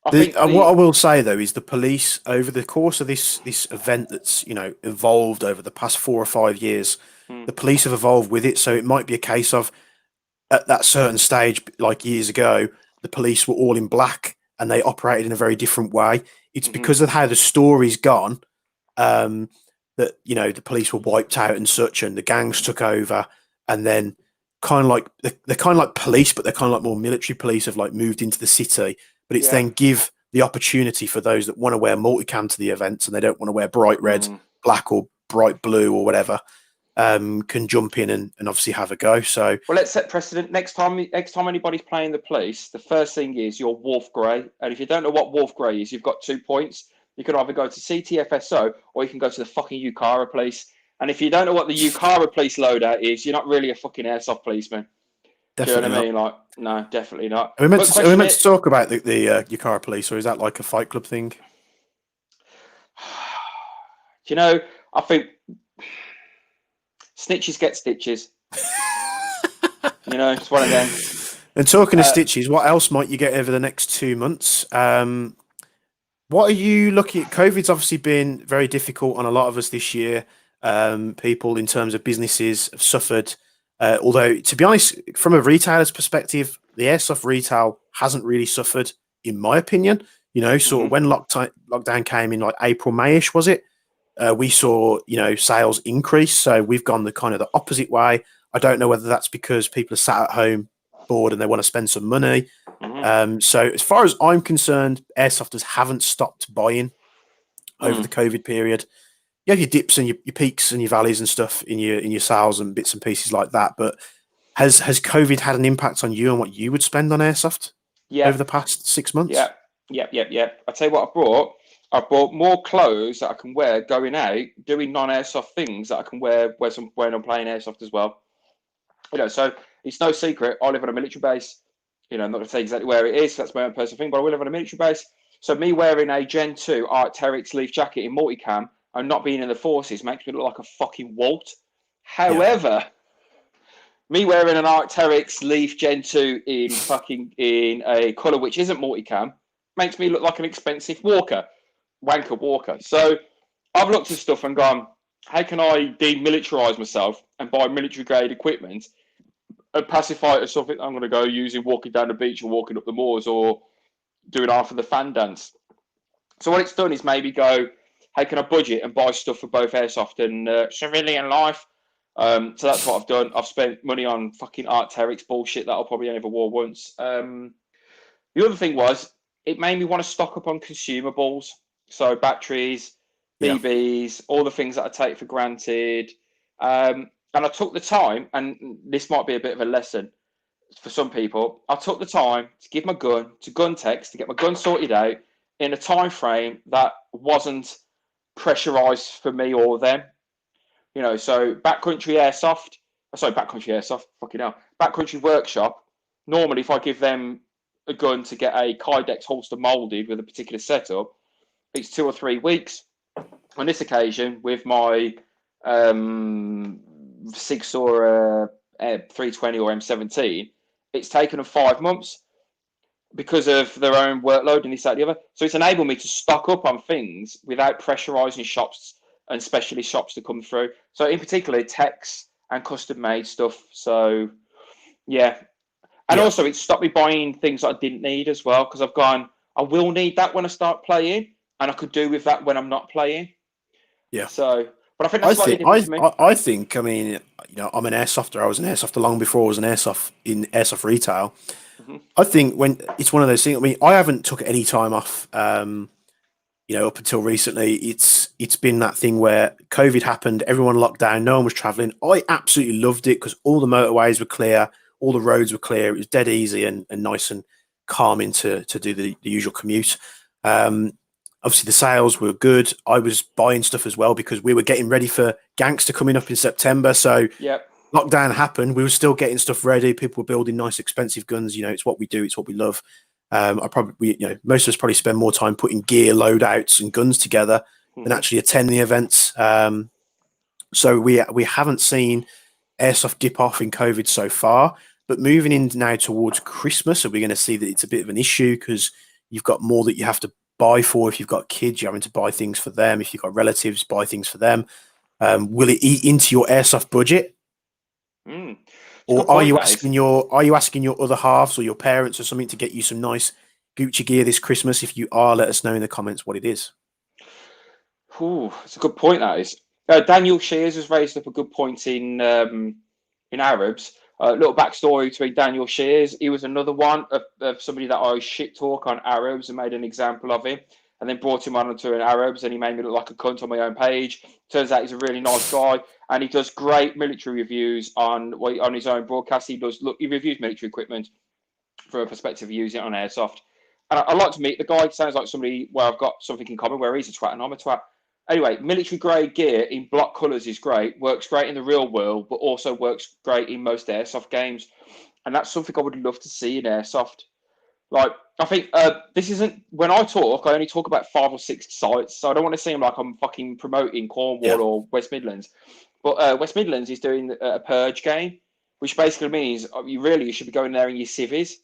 what I will say though is the police over the course of this event that's, you know, evolved over the past 4 or 5 years, the police have evolved with it. So it might be a case of at that certain stage, like years ago, the police were all in black and they operated in a very different way. It's because of how the story's gone that, you know, the police were wiped out and such, and the gangs took over, and then kind of like they're kind of like police, but they're kind of like more military police have like moved into the city. But it's then give the opportunity for those that want to wear multicam to the events and they don't want to wear bright red, black, or bright blue or whatever. Can jump in and obviously have a go. So let's set precedent. Next time anybody's playing the police, the first thing is you're Wolf Grey, and if you don't know what Wolf Grey is, you've got 2 points. You can either go to CTFSO or you can go to the fucking UCARA police. And if you don't know what the UCARA police loadout is, you're not really a fucking Airsoft policeman. Definitely. Do you know what I mean? Like, no, definitely not. Are we meant to talk about the UCARA police, or is that like a Fight Club thing? Do you know, I think snitches get stitches. You know, it's one of them. And talking of stitches, what else might you get over the next 2 months? What are you looking at? COVID's obviously been very difficult on a lot of us this year. People in terms of businesses have suffered. Although, to be honest, from a retailer's perspective, the airsoft retail hasn't really suffered, in my opinion. You know, sort of when lockdown came in like April, Mayish, was it? We saw, sales increase. So we've gone the kind of the opposite way. I don't know whether that's because people are sat at home bored and they want to spend some money. So as far as I'm concerned, airsofters haven't stopped buying over the COVID period. You have your dips and your peaks and your valleys and stuff in your sales and bits and pieces like that. But has COVID had an impact on you and what you would spend on airsoft over the past 6 months? Yeah. I'll tell you what I brought. I brought more clothes that I can wear going out, doing non-airsoft things that I can wear when I'm playing airsoft as well. So it's no secret. I live on a military base. I'm not going to say exactly where it is. That's my own personal thing, but I will live on a military base. So me wearing a Gen 2 Arc'teryx leaf jacket in multicam and not being in the forces makes me look like a fucking Walt. However, me wearing an Arc'teryx leaf Gen 2 in a colour which isn't multicam makes me look like an expensive wanker walker. So I've looked at stuff and gone, how can I demilitarise myself and buy military grade equipment and pacify it as something I'm going to go using walking down the beach or walking up the moors or doing half of the fan dance. So what it's done is maybe go, how can I budget and buy stuff for both airsoft and civilian life? So that's what I've done. I've spent money on fucking Arc'teryx bullshit that I'll probably only ever wore once. The other thing was, it made me want to stock up on consumables. So batteries, BBs, all the things that I take for granted. And I took the time, and this might be a bit of a lesson for some people. I took the time to give my gun to Guntex to get my gun sorted out in a time frame that wasn't pressurized for me or them. So Backcountry Airsoft, Backcountry Workshop. Normally, if I give them a gun to get a Kydex holster molded with a particular setup, it's 2 or 3 weeks. On this occasion, with my 6 or 320 or M17, it's taken them 5 months because of their own workload and this, that, and the other. So it's enabled me to stock up on things without pressurizing shops and specialist shops to come through. So in particular, techs and custom-made stuff. So, yeah. And also, it stopped me buying things that I didn't need as well, because I've gone, I will need that when I start playing, and I could do with that when I'm not playing. Yeah. So, but I think that's slightly different for me. I think, I'm an airsofter. I was an airsofter long before I was an airsoft retail. I think when it's one of those things, I haven't took any time off, up until recently. It's been that thing where COVID happened, everyone locked down, no one was traveling. I absolutely loved it because all the motorways were clear, all the roads were clear. It was dead easy and nice and calming to do the usual commute. Obviously, the sales were good. I was buying stuff as well because we were getting ready for Gangster coming up in September. So lockdown happened. We were still getting stuff ready. People were building nice, expensive guns. It's what we do. It's what we love. Most of us probably spend more time putting gear, loadouts, and guns together than actually attend the events. So we haven't seen airsoft dip off in COVID so far. But moving in now towards Christmas, are we going to see that it's a bit of an issue because you've got more that you have to buy for? If you've got kids, you're having to buy things for them. If you've got relatives, buy things for them. Will it eat into your airsoft budget? Or are you asking your other halves or your parents or something to get you some nice Gucci gear this Christmas? If you are, let us know in the comments what it is. It's a good point, that is. Daniel Shears has raised up a good point in Arabs. A little backstory between Daniel Shears. He was another one of somebody that I shit talk on Arabs and made an example of him, and then brought him on to an Arabs, and he made me look like a cunt on my own page. Turns out he's a really nice guy, and he does great military reviews on his own broadcast. He reviews military equipment from a perspective of using it on airsoft. And I'd like to meet the guy. He sounds like somebody where I've got something in common, where he's a twat and I'm a twat. Anyway, military grade gear in block colours is great, works great in the real world, but also works great in most airsoft games. And that's something I would love to see in airsoft. Like, I think this isn't, when I talk, I only talk about 5 or 6 sites, so I don't want to seem like I'm fucking promoting Cornwall or West Midlands. But West Midlands is doing a purge game, which basically means you should be going there in your civvies.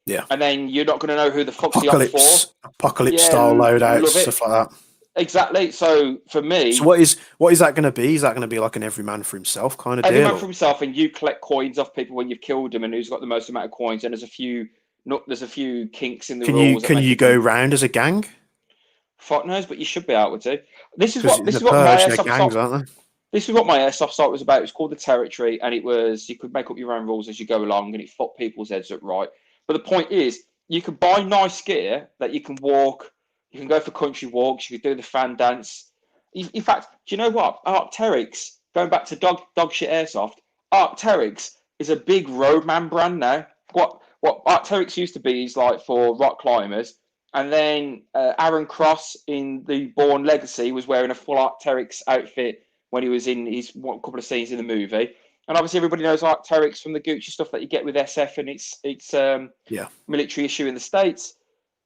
Yeah. And then you're not going to know who the fuck's the op for. Apocalypse style loadouts, love it. stuff like that. Exactly. So for me, so what is that going to be? Is that going to be like an every man for himself kind of every deal? man for himself, and you collect coins off people when you've killed them, and who's got the most amount of coins. And there's a few kinks in the rules. Can you go round as a gang? Fuck knows, but you should be able to. This is what my Airsoft Airsoft gangs, aren't they? This is what my Airsoft site was about. It was called the Territory, and it was you could make up your own rules as you go along, and it fucked people's heads up right. But the point is, you can buy nice gear that you can walk. You can go for country walks. You can do the fan dance. In fact, do you know what? Arc'teryx, going back to dog shit Airsoft, Arc'teryx is a big roadman brand now. What Arc'teryx used to be is like for rock climbers. And then Aaron Cross in the Bourne Legacy was wearing a full Arc'teryx outfit when he was in his couple of scenes in the movie. And obviously everybody knows Arc'teryx from the Gucci stuff that you get with SF and its military issue in the States.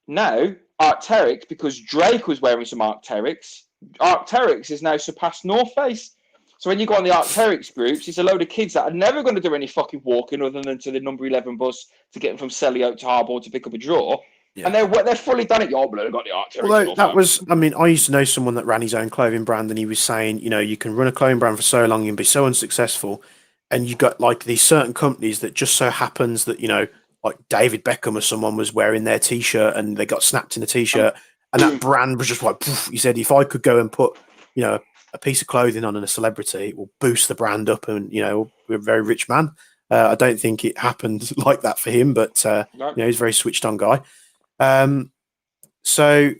Now, Arc'teryx, because Drake was wearing some Arc'teryx has now surpassed North Face. So when you go on the Arc'teryx groups, it's a load of kids that are never going to do any fucking walking other than to the number 11 bus to get them from Selly Oak to Harbour to pick up a draw. Yeah. And they're fully done it. Y'all got the Arc'teryx. Although that was, I mean, I used to know someone that ran his own clothing brand, and he was saying, you know, you can run a clothing brand for so long and be so unsuccessful, and you got like these certain companies that just so happens that, you know, like David Beckham or someone was wearing their T-shirt and they got snapped in a T-shirt, and that brand was just like, poof. He said, if I could go and put, you know, a piece of clothing on and a celebrity, it will boost the brand up, and you know, we're a very rich man. I don't think it happened like that for him, but you know, he's a very switched on guy. So,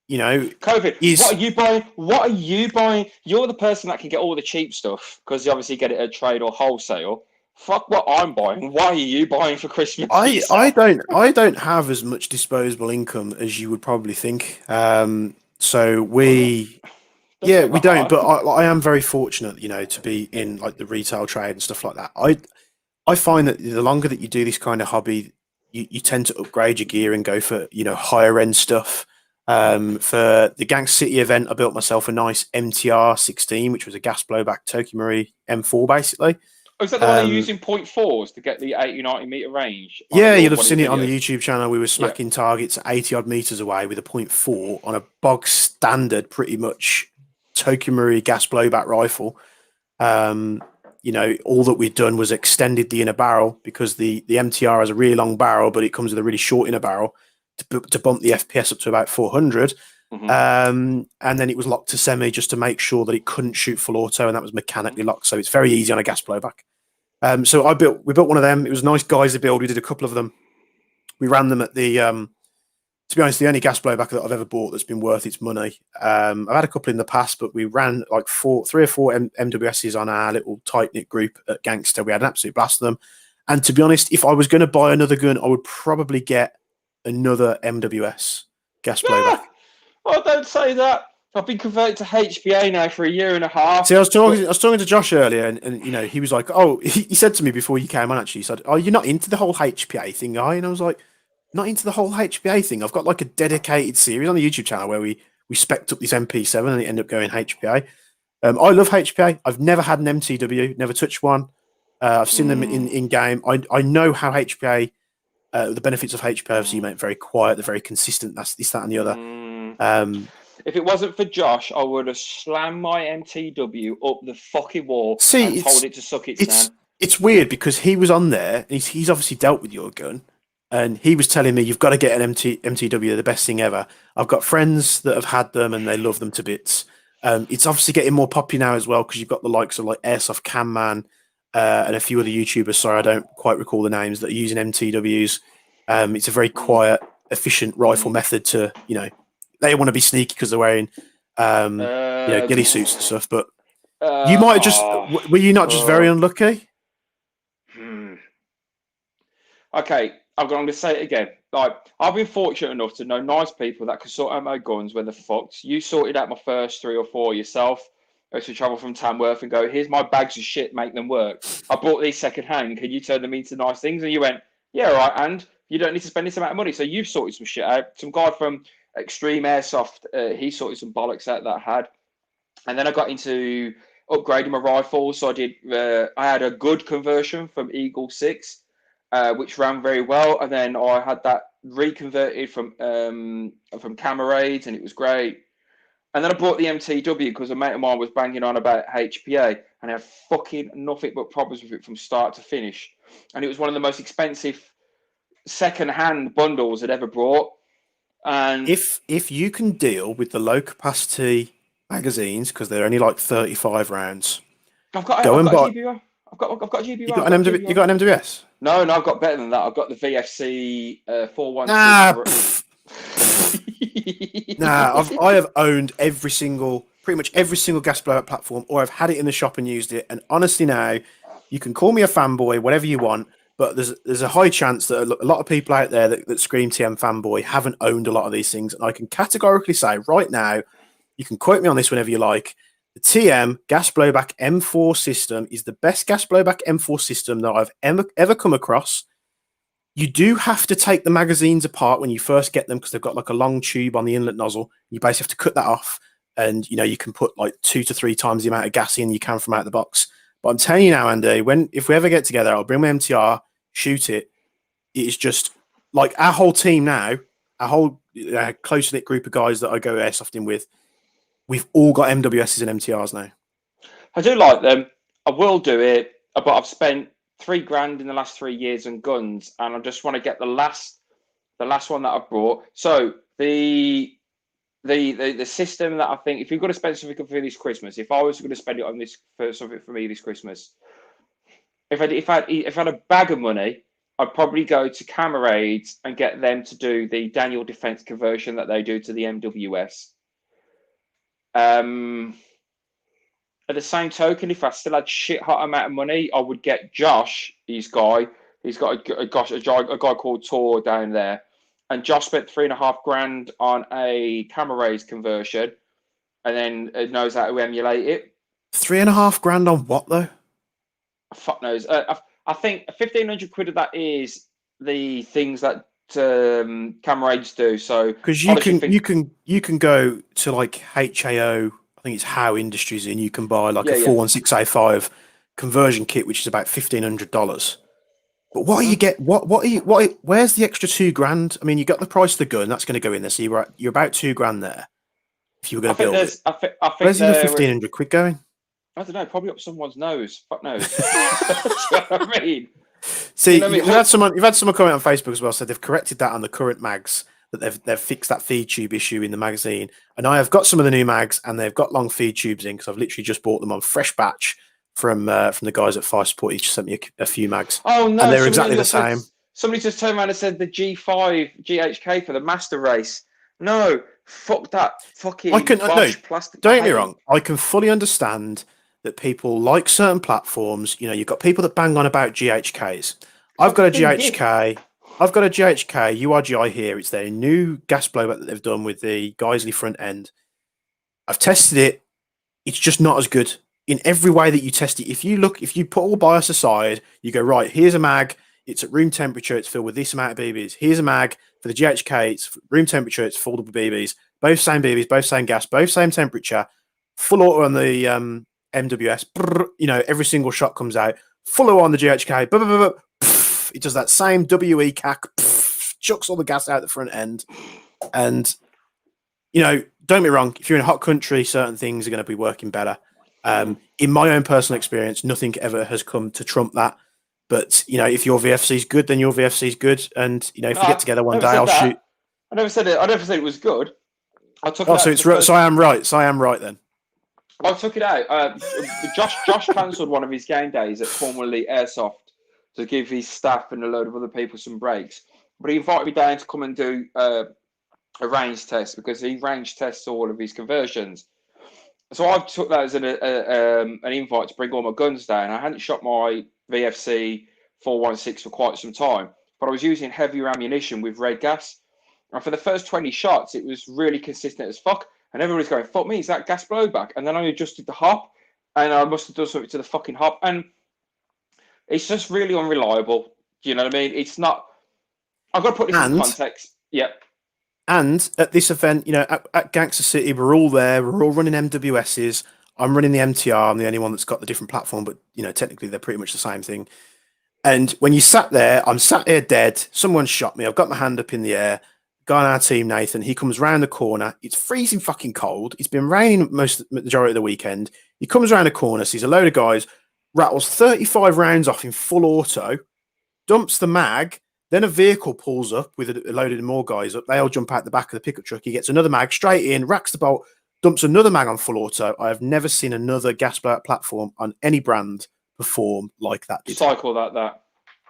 you know, COVID. What are you buying? You're the person that can get all the cheap stuff because you obviously get it at trade or wholesale. Fuck what I'm buying. What are you buying for Christmas? I don't have as much disposable income as you would probably think. So we don't. But I am very fortunate, you know, to be in like the retail trade and stuff like that. I find that the longer that you do this kind of hobby, you tend to upgrade your gear and go for, you know, higher end stuff. For the Gang City event, I built myself a nice MTR 16, which was a gas blowback Tokimori M4, basically. Oh, is that the one they're using .4s to get the 80-90 meter range? Yeah, you'd have seen it on the YouTube channel. We were smacking targets at 80 odd meters away with a .4 on a bog standard, pretty much Tokimori gas blowback rifle. You know, all that we'd done was extended the inner barrel because the MTR has a really long barrel, but it comes with a really short inner barrel to bump the FPS up to about 400. And then it was locked to semi just to make sure that it couldn't shoot full auto, and that was mechanically locked. So it's very easy on a gas blowback. So we built one of them. It was a nice geyser build. We did a couple of them. We ran them at the, to be honest, the only gas blowback that I've ever bought that's been worth its money. I've had a couple in the past, but we ran like 3 or 4 MWSs on our little tight-knit group at Gangster. We had an absolute blast of them. And to be honest, if I was going to buy another gun, I would probably get another MWS gas blowback. Oh, don't say that. I've been converted to HPA now for a year and a half. See, I was talking to Josh earlier, and you know, he was like, "Oh," he said to me before you came on. Actually, he said, "Oh, you're not into the whole HPA thing, are you?" And I was like, "Not into the whole HPA thing. I've got like a dedicated series on the YouTube channel where we spec'd up this MP7 and it ended up going HPA. I love HPA. I've never had an MTW, never touched one. I've seen them in game. I know how HPA, the benefits of HPA. So you make it very quiet, they're very consistent. That's this, that, and the other. If it wasn't for Josh, I would have slammed my MTW up the fucking wall and told it to suck its man. It's weird because he was on there. And he's obviously dealt with your gun, and he was telling me you've got to get an MTW. They're the best thing ever. I've got friends that have had them and they love them to bits. It's obviously getting more popular now as well because you've got the likes of like Airsoft Cam Man and a few other YouTubers. Sorry, I don't quite recall the names that are using MTWs. It's a very quiet, efficient rifle method to, you know. They want to be sneaky because they're wearing, you know, ghillie suits and stuff. But you might have just were you not just very unlucky? Okay, I'm going to say it again. Like, I've been fortunate enough to know nice people that can sort out my guns when they're fucked. You sorted out my first 3 or 4 yourself. I used to travel from Tamworth and go, "Here's my bags of shit, make them work. I bought these second hand. Can you turn them into nice things?" And you went, "Yeah, all right." And you don't need to spend this amount of money. So you've sorted some shit out. Some guy from Extreme Airsoft, he sorted some bollocks out that I had. And then I got into upgrading my rifles. So I had a good conversion from Eagle 6 which ran very well. And then I had that reconverted from Camerades, and it was great. And then I bought the MTW because a mate of mine was banging on about HPA, and I had fucking nothing but problems with it from start to finish. And it was one of the most expensive second-hand bundles I'd ever brought. And if you can deal with the low capacity magazines, because they're only like 35 rounds, I've got go a and buy. GBR. I've got a GBR. You got an MW, you got an MWS? No, I've got better than that. I've got the VFC 416. Nah, I have owned pretty much every single gas blowout platform, or I've had it in the shop and used it. And honestly, now you can call me a fanboy, whatever you want, but there's a high chance that a lot of people out there that scream TM fanboy haven't owned a lot of these things. And I can categorically say right now, you can quote me on this whenever you like. The TM gas blowback M4 system is the best gas blowback M4 system that I've ever come across. You do have to take the magazines apart when you first get them because they've got like a long tube on the inlet nozzle. You basically have to cut that off, and you can put like 2 to 3 times the amount of gas in you can from out the box. But I'm telling you now, Andy, if we ever get together, I'll bring my MTR, shoot it. It is just like our whole team now, our whole close knit group of guys that I go airsofting with. We've all got MWSs and MTRs now. I do like them. I will do it, but I've spent $3,000 in the last 3 years on guns, and I just want to get the last one that I've brought. So the system that I think, if you're going to spend something for this Christmas, if I was going to spend it on this for something for me this Christmas, if I had a bag of money, I'd probably go to Camerades and get them to do the Daniel Defense conversion that they do to the MWS. At the same token, if I still had shit hot amount of money, I would get Josh. He's got a guy called Tor down there, and Josh spent $3,500 on a Camerades conversion, and then knows how to emulate it. $3,500 on what though? Fuck knows. I think 1,500 quid of that is the things that Camerades do. So because you can go to like HAO, I think it's How Industries, and you can buy like a 416A5 conversion kit, which is about $1,500. But what do you get? Where's the extra $2,000? I mean, you got the price of the gun, that's going to go in there. So you're about $2,000 there. If you were going to build it, I think where's the 1,500 quid going? I don't know. Probably up someone's nose. Fuck knows. That's what I mean. See, you've had someone comment on Facebook as well. So they've corrected that on the current mags, that they've fixed that feed tube issue in the magazine. And I have got some of the new mags, and they've got long feed tubes in because I've literally just bought them on fresh batch from the guys at Fire Support. Each sent me a few mags. Oh no, and they're exactly the same. Somebody just turned around and said the G5 GHK for the master race. No, fuck that fucking plastic. Don't get me wrong. I can fully understand that people like certain platforms. You've got people that bang on about GHKs. I've got a GHK URGI here. It's their new gas blowback that they've done with the Geisley front end. I've tested it. It's just not as good in every way that you test it. If you put all bias aside, you go, right, here's a mag. It's at room temperature. It's filled with this amount of BBs. Here's a mag for the GHK. It's room temperature. It's filled with BBs. Both same BBs, both same gas, both same temperature. Full auto on the MWS, every single shot comes out. Full auto on the GHK, it does that same WE CAC, chucks all the gas out the front end. And, don't get me wrong, if you're in a hot country, certain things are going to be working better. In my own personal experience, nothing ever has come to trump that. But, if your VFC is good, then your VFC is good. And, if we get together one day, I'll shoot. I never said it was good. I took so I am right. So I am right then. I took it out. Josh cancelled one of his game days at formerly Airsoft to give his staff and a load of other people some breaks. But he invited me down to come and do a range test because he range tests all of his conversions. So I took that as an invite to bring all my guns down. I hadn't shot my VFC 416 for quite some time, but I was using heavier ammunition with red gas. And for the first 20 shots, it was really consistent as fuck. And everybody's going, fuck me, is that gas blowback? And then I adjusted the hop, and I must have done something to the fucking hop. And it's just really unreliable. Do you know what I mean? It's not. I've got to put this in context. Yep. And at this event, at Gangster City, we're all there. We're all running MWSs. I'm running the MTR. I'm the only one that's got the different platform, but, technically they're pretty much the same thing. And when you sat there, I'm sat here dead. Someone shot me. I've got my hand up in the air. Guy on our team, Nathan, he comes round the corner. It's freezing fucking cold. It's been raining majority of the weekend. He comes around the corner, sees a load of guys, rattles 35 rounds off in full auto, dumps the mag. Then a vehicle pulls up with a load of more guys up. They all jump out the back of the pickup truck. He gets another mag straight in, racks the bolt, dumps another mag on full auto. I have never seen another gas blowout platform on any brand perform like that. Cycle that.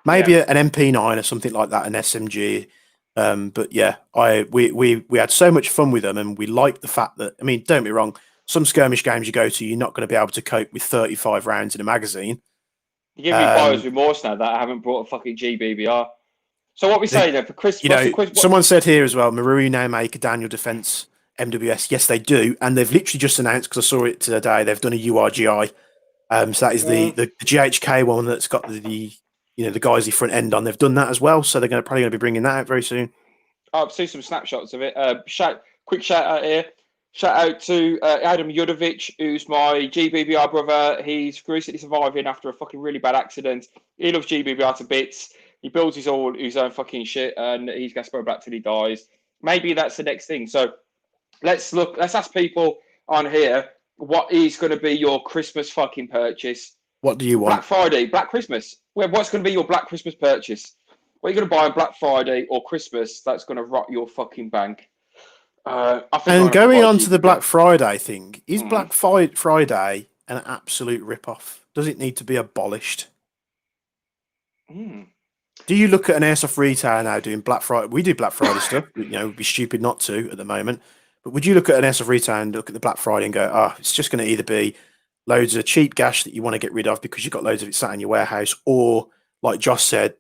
Maybe an MP9 or something like that, an SMG. But yeah, we had so much fun with them, and we liked the fact that, I mean, don't be wrong, some skirmish games you go to, you're not going to be able to cope with 35 rounds in a magazine. You give me buyer's remorse now that I haven't brought a fucking GBBR. So what we say then for Chris? Someone said here as well, Marui now make a Daniel Defense MWS. Yes, they do, and they've literally just announced, because I saw it today, they've done a URGI. So that is the GHK one that's got the Geissele front end on. They've done that as well, so they're probably going to be bringing that out very soon. I've seen some snapshots of it. Quick shout out here. Shout out to Adam Yudovic, who's my GBBR brother. He's recently surviving after a fucking really bad accident. He loves GBBR to bits. He builds his own fucking shit, and he's Gaspar Black till he dies. Maybe that's the next thing. So let's ask people on here, what is going to be your Christmas fucking purchase? What do you want? Black Friday, Black Christmas. What's going to be your Black Christmas purchase? What are you going to buy on Black Friday or Christmas that's going to rot your fucking bank? And going on to the Black Friday thing, is Black Friday an absolute rip-off? Does it need to be abolished? Do you look at an airsoft retailer now doing Black Friday? We do Black Friday stuff. It'd be stupid not to at the moment. But would you look at an airsoft retailer and look at the Black Friday and go, it's just going to either be loads of cheap gash that you want to get rid of because you've got loads of it sat in your warehouse, or like Josh said,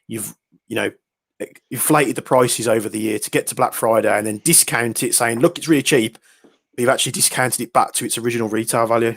you've inflated the prices over the year to get to Black Friday and then discount it, saying, look, it's really cheap, but you've actually discounted it back to its original retail value.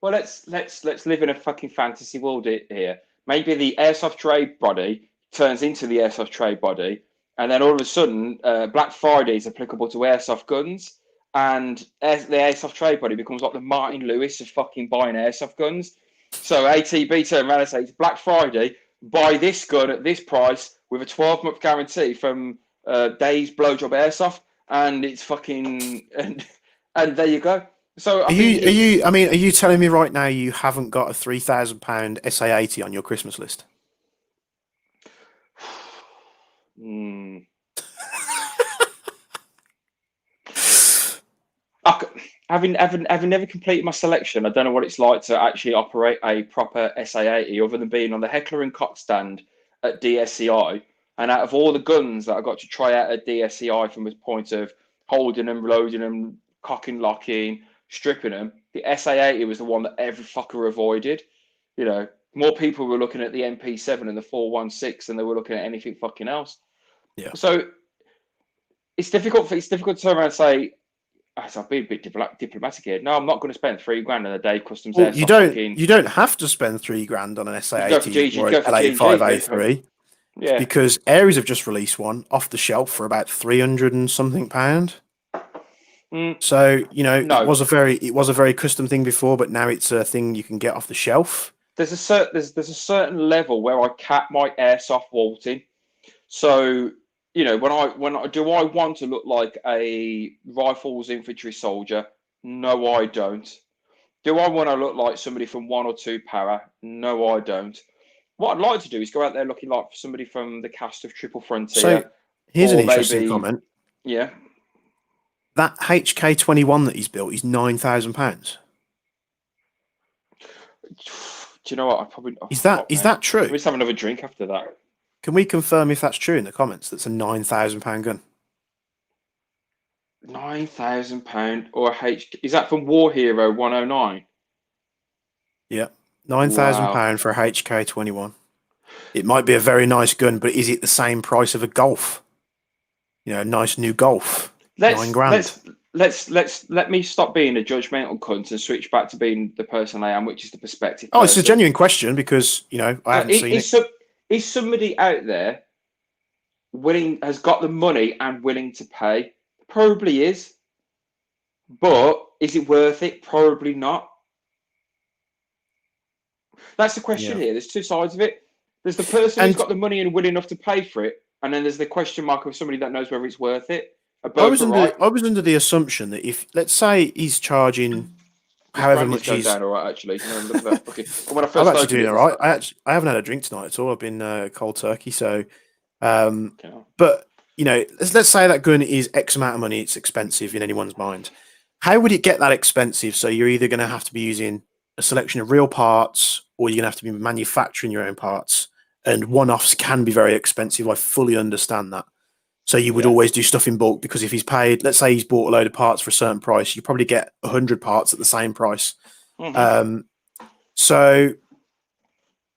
Well, let's live in a fucking fantasy world here. Maybe the airsoft trade body turns into the airsoft trade body, and then all of a sudden, Black Friday is applicable to airsoft guns, and the airsoft trade body becomes like the Martin Lewis of fucking buying airsoft guns. So ATB turn around and say, it's Black Friday, buy this gun at this price with a 12-month guarantee from Days Blowjob Airsoft, and it's fucking and there you go. So are you telling me right now you haven't got a £3,000 SA80 on your Christmas list? Having never completed my selection, I don't know what it's like to actually operate a proper SA80 other than being on the Heckler and Koch stand at DSCI. And out of all the guns that I got to try out at DSCI from the point of holding them, loading them, cocking, locking, stripping them, the SA80 was the one that every fucker avoided. More people were looking at the MP7 and the 416 than they were looking at anything fucking else. Yeah. So it's difficult to turn around and say, I'll be a bit diplomatic here. No, I'm not going to spend $3,000 on a day customs. Well, you don't have to spend $3,000 on an SA80 or an L85A3. Yeah. Because Aries have just released one off the shelf for about £300 and something. So it was a very custom thing before, but now it's a thing you can get off the shelf. There's a certain level where I cap my airsoft vaulting. So when I want to look like a rifles infantry soldier? No, I don't. Do I want to look like somebody from 1 or 2 para? No, I don't. What I'd like to do is go out there looking like somebody from the cast of Triple Frontier. So here's an interesting comment. Yeah. That HK21 that he's built is £9,000. Do you know what? Is that true? Let's have another drink after that. Can we confirm if that's true in the comments? That's a £9,000 gun. £9,000 or is that from War Hero 109? Yeah, £9,000 for a HK21. It might be a very nice gun, but is it the same price of a Golf? A nice new Golf. £9,000. Let me stop being a judgmental cunt and switch back to being the person I am, which is the perspective. Oh, it's a genuine question because I haven't seen it. Is somebody out there has got the money and willing to pay? Probably is. But is it worth it? Probably not. That's the question here. There's two sides of it. There's the person And- who's got the money and willing enough to pay for it, and then there's the question mark of somebody that knows whether it's worth it. I was under the assumption that if, let's say, he's charging however much going he's. down all right, actually. No, look at that. Okay. When I I'm first actually opened doing it, all right. I haven't had a drink tonight at all. I've been cold turkey. So, but let's say that gun is X amount of money. It's expensive in anyone's mind. How would it get that expensive? So you're either going to have to be using a selection of real parts, or you're going to have to be manufacturing your own parts. And one-offs can be very expensive. I fully understand that. So you would always do stuff in bulk, because if he's paid, let's say he's bought a load of parts for a certain price, you probably get 100 parts at the same price. Mm-hmm. So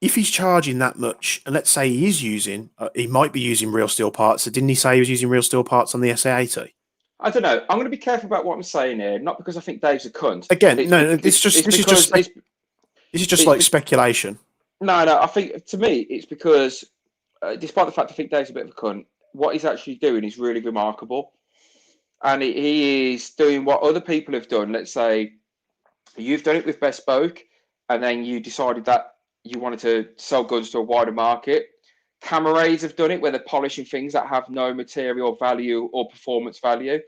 if he's charging that much, and let's say he is using, he might be using real steel parts. So didn't he say he was using real steel parts on the SA80? I don't know. I'm going to be careful about what I'm saying here, not because I think Dave's a cunt. Again, this is just like speculation. No, I think, to me, it's because, despite the fact I think Dave's a bit of a cunt, what he's actually doing is really remarkable. And he is doing what other people have done. Let's say you've done it with Bespoke, and then you decided that you wanted to sell guns to a wider market. Camarades have done it, where they're polishing things that have no material value or performance value.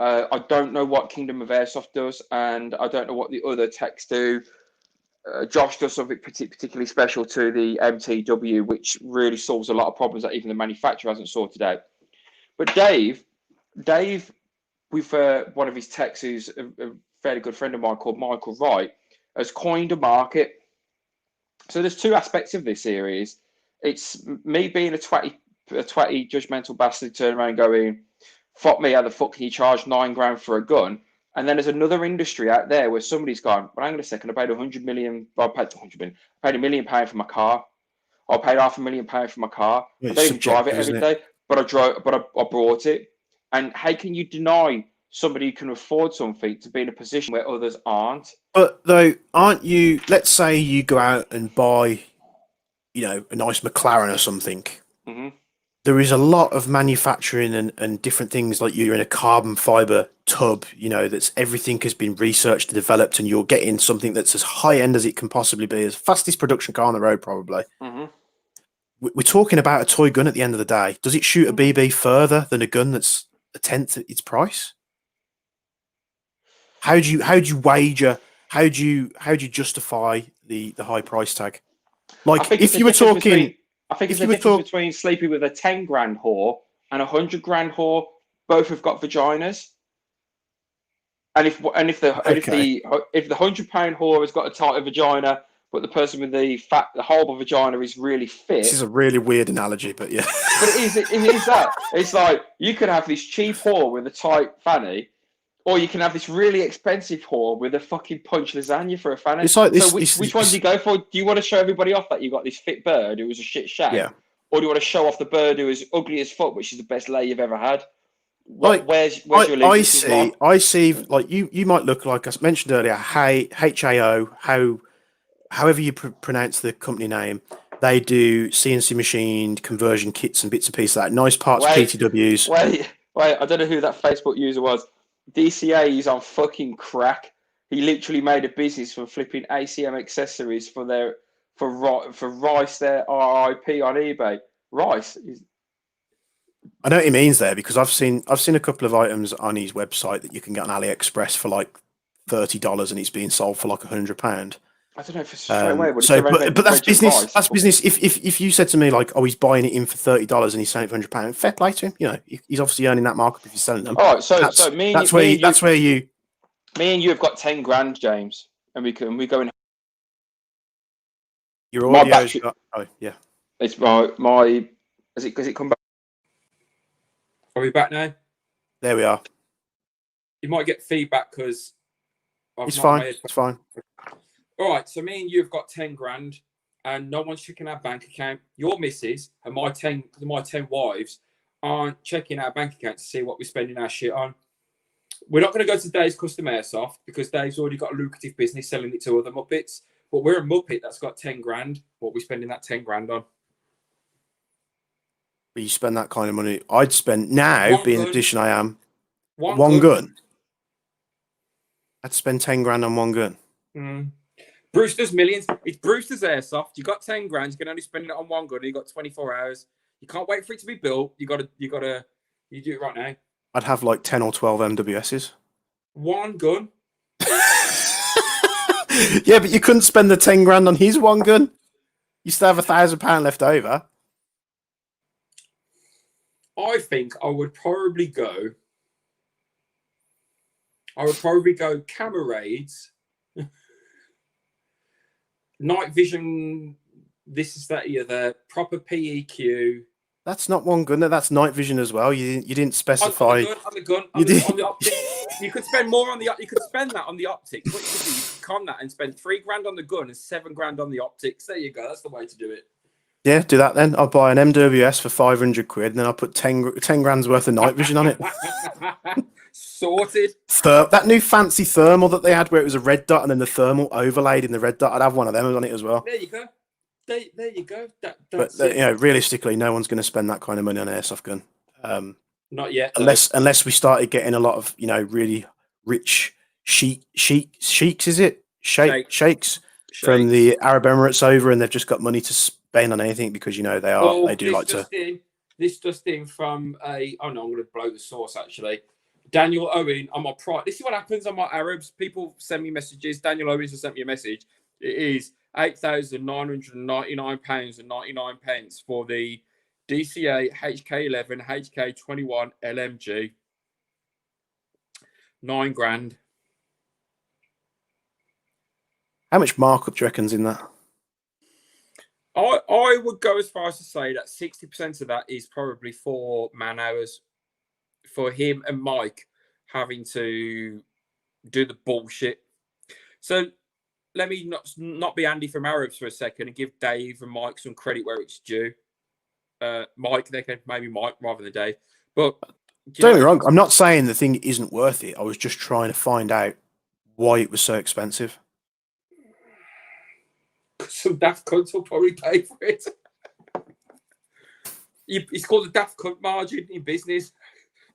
I don't know what Kingdom of Airsoft does, and I don't know what the other techs do. Josh does something particularly special to the MTW, which really solves a lot of problems that even the manufacturer hasn't sorted out. But Dave, with one of his techs, who's a fairly good friend of mine called Michael Wright, has coined a market. So there's two aspects of this series. It's me being a twatty judgmental bastard turning around and going, fuck me, how the fuck can you charge $9,000 for a gun? And then there's another industry out there where somebody's gone, well, hang on a second, I paid £100 million, I paid £1 million for my car. I paid £500,000 for my car. I don't even drive it every day, but I bought it. And how can you deny somebody who can afford something to be in a position where others aren't? But though, aren't you, let's say you go out and buy, a nice McLaren or something. Mm-hmm. There is a lot of manufacturing and different things, like you're in a carbon fiber tub, that's everything has been researched and developed, and you're getting something that's as high end as it can possibly be, as fastest production car on the road, probably. Mm-hmm. We're talking about a toy gun at the end of the day. Does it shoot a BB further than a gun that's a tenth of its price? How do you wager? How do you justify the high price tag? Like, if you were talking. I think it's the difference between sleeping with a $10,000 whore and a $100,000 whore. Both have got vaginas, and if the £100 whore has got a tighter vagina, but the person with the horrible vagina is really fit. This is a really weird analogy, but yeah. But it is that. It's like you could have this cheap whore with a tight fanny, or you can have this really expensive whore with a fucking punch lasagna for a fanny. It's like this. So which one do you go for? Do you want to show everybody off that you got this fit bird who was a shit shag? Yeah. Or do you want to show off the bird who is ugly as fuck, which is the best lay you've ever had? Where's your limit? I see. Like you might look like I mentioned earlier. HAO, however you pronounce the company name. They do CNC machined conversion kits and bits and pieces like that. Nice parts, PTWs. Wait. I don't know who that Facebook user was. DCA is on fucking crack. He literally made a business from flipping ACM accessories for Rice, their RIP on eBay. Rice is. I know what he means there, because I've seen a couple of items on his website that you can get on AliExpress for like $30, and it's being sold for like £100. I don't know if it's straight away. But that's business. That's business. If you said to me like, oh, he's buying it in for $30 and he's selling it for £100, fair play to him. He's obviously earning that markup if he's selling them. All right, so me and you have got $10,000, James, and we go in. Your audio's got. Oh yeah. It's my. Has it come back? Are we back now? There we are. You might get feedback because it's fine. It's fine. All right, so me and you have got $10,000, and no one's checking our bank account. Your missus and my 10 wives aren't checking our bank account to see what we're spending our shit on. We're not going to go to Dave's Custom Airsoft because Dave's already got a lucrative business selling it to other Muppets. But we're a Muppet that's got $10,000. What are we spending that $10,000 on? But you spend that kind of money. I'd spend now, One being gun. the position I am. One gun. I'd spend $10,000 on one gun. Mm. Brewster's Millions. It's Brewster's Airsoft. You got 10 grand. You can only spend it on one gun. You got 24 hours. You can't wait for it to be built. You do it right now. I'd have like 10 or 12 MWSs. One gun. Yeah, but you couldn't spend the 10 grand on his one gun. You still have £1,000 left over. I think I would probably go camera raids, night vision, this is that, the proper PEQ. That's not one gun. That's night vision as well. You didn't specify. On the gun, on the optics. You could spend more on you could spend that on the optics. What you could do, you could con that and spend $3 grand on the gun and $7 grand on the optics. There you go. That's the way to do it. Yeah, do that then. I'll buy an MWS for 500 quid, and then I'll put 10 grand's worth of night vision on it. Sorted. That new fancy thermal that they had, where it was a red dot and then the thermal overlaid in the red dot. I'd have one of them on it as well. There you go. There you go. But realistically, no one's going to spend that kind of money on an airsoft gun. Not yet. Unless we started getting a lot of really rich sheiks, is it? Sheiks from the Arab Emirates over, and they've just got money to spend on anything because they do like to. This just in from I'm going to blow the source actually. Daniel Owen on my private. This is what happens on my Arabs. People send me messages. Daniel Owens has sent me a message. It is £8,999.99 for the DCA HK11 HK21 LMG. 9 grand. How much markup do you reckon's in that? I would go as far as to say that 60% of that is probably for man hours for him and Mike having to do the bullshit. So let me not be Andy from Arabs for a second and give Dave and Mike some credit where it's due. Mike rather than Dave. But don't get me wrong, I'm not saying the thing isn't worth it. I was just trying to find out why it was so expensive. Some daft cunts will probably pay for it. It's called the daft cunt margin in business.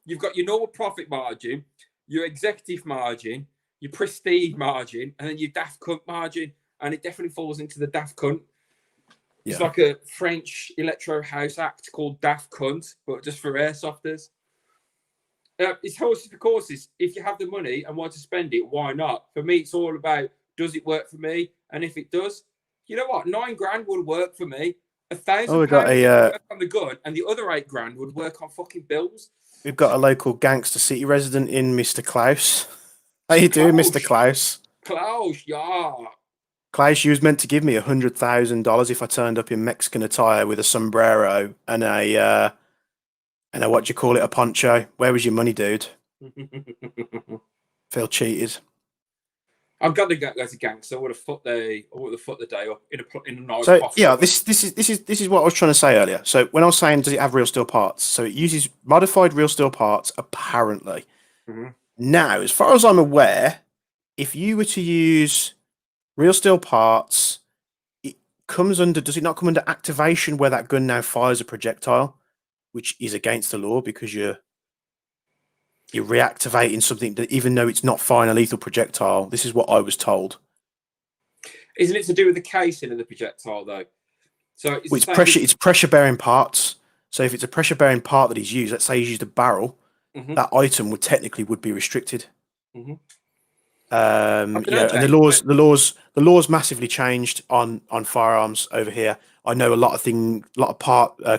You've got your normal profit margin, your executive margin, your prestige margin, and then your daft cunt margin. And it definitely falls into the daft cunt. Yeah. It's like a French electro house act called Daft Cunt, but just for airsofters. It's horses for courses. If you have the money and want to spend it, why not? For me, it's all about, does it work for me? And if it does, you know what? 9 grand would work for me. £1,000 would work on the gun, and the other 8 grand would work on fucking bills. We've got a local gangster city resident in Mr. Klaus. How you doing, Mr. Klaus? Klaus, yeah. Klaus, you was meant to give me $100,000 if I turned up in Mexican attire with a sombrero and a what do you call it, a poncho. Where was your money, dude? Feel cheated. I'm gonna go as a gangster. I would have foot the day up in a nice. So yeah, this is what I was trying to say earlier. So when I was saying, does it have real steel parts? So it uses modified real steel parts, apparently. Mm-hmm. Now, as far as I'm aware, if you were to use real steel parts, it comes under. Does it not come under activation where that gun now fires a projectile, which is against the law because you're reactivating something that, even though it's not firing a lethal projectile. This is what I was told. Isn't it to do with the casing of the projectile, though? So it's pressure. It's pressure bearing parts. So if it's a pressure bearing part that he's used, let's say he's used a barrel, that item would be restricted. Mm-hmm. And the laws massively changed on firearms over here. I know a lot of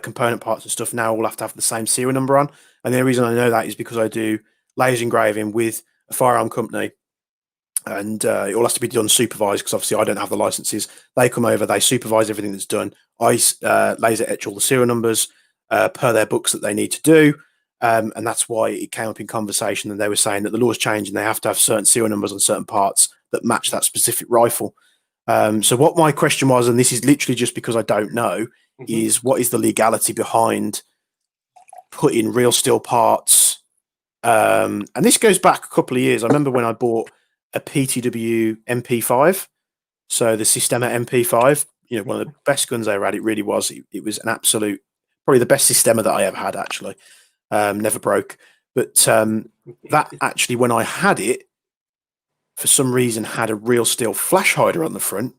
component parts and stuff now all have to have the same serial number on. And the only reason I know that is because I do laser engraving with a firearm company, and it all has to be done supervised because obviously I don't have the licenses. They come over, they supervise everything that's done. I laser etch all the serial numbers per their books that they need to do, and that's why it came up in conversation. And they were saying that the laws change and they have to have certain serial numbers on certain parts that match that specific rifle. So what my question was, and this is literally just because I don't know, is what is the legality behind putting real steel parts? And this goes back a couple of years. I remember when I bought a PTW MP5, so the Sistema MP5, one of the best guns I ever had. It really was. It was an absolute, probably the best Sistema that I ever had, actually. Never broke. But that actually, when I had it, for some reason, had a real steel flash hider on the front.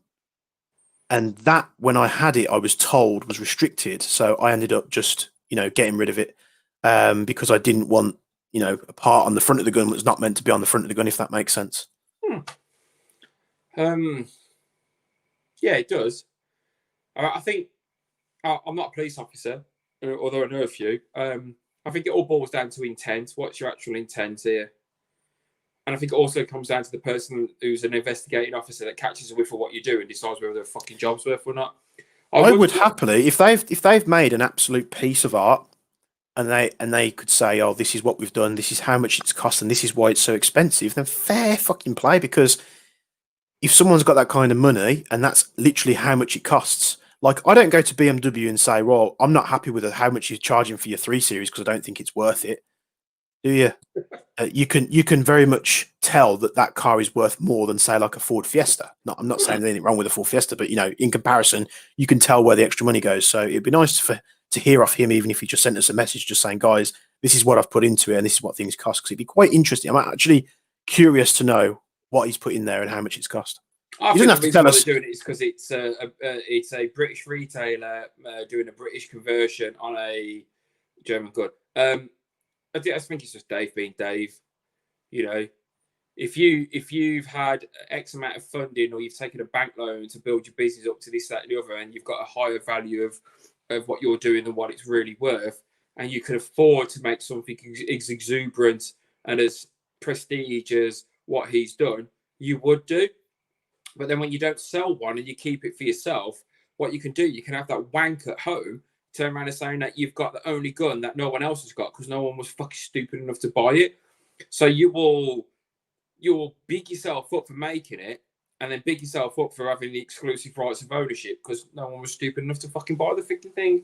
And that, when I had it, I was told was restricted. So I ended up just, getting rid of it because I didn't want, a part on the front of the gun that was not meant to be on the front of the gun, if that makes sense. Yeah, it does. I think I'm not a police officer, although I know a few. I think it all boils down to intent. What's your actual intent here? And I think it also comes down to the person who's an investigating officer that catches a whiff of what you do and decides whether their fucking job's worth or not. I would happily, if they've made an absolute piece of art, and they could say, oh, this is what we've done, this is how much it's cost, and this is why it's so expensive, then fair fucking play. Because if someone's got that kind of money and that's literally how much it costs, like I don't go to BMW and say, well, I'm not happy with how much you're charging for your 3 Series because I don't think it's worth it. Do you? You can very much tell that car is worth more than, say, like a Ford Fiesta. I'm not saying there's anything wrong with a Ford Fiesta, but in comparison, you can tell where the extra money goes. So it'd be nice to hear off him, even if he just sent us a message just saying, guys, this is what I've put into it and this is what things cost. Because it'd be quite interesting. I'm actually curious to know what he's put in there and how much it's cost. I think the reason why they're doing it is because it's a British retailer doing a British conversion on a German good. I think it's just Dave being Dave. If you've had X amount of funding or you've taken a bank loan to build your business up to this, that, and the other, and you've got a higher value of what you're doing than what it's really worth, and you can afford to make something as exuberant and as prestige as what he's done, you would do. But then when you don't sell one and you keep it for yourself, what you can do, you can have that wank at home, turn around and saying that you've got the only gun that no one else has got because no one was fucking stupid enough to buy it. So you'll big yourself up for making it and then big yourself up for having the exclusive rights of ownership because no one was stupid enough to fucking buy the fucking thing.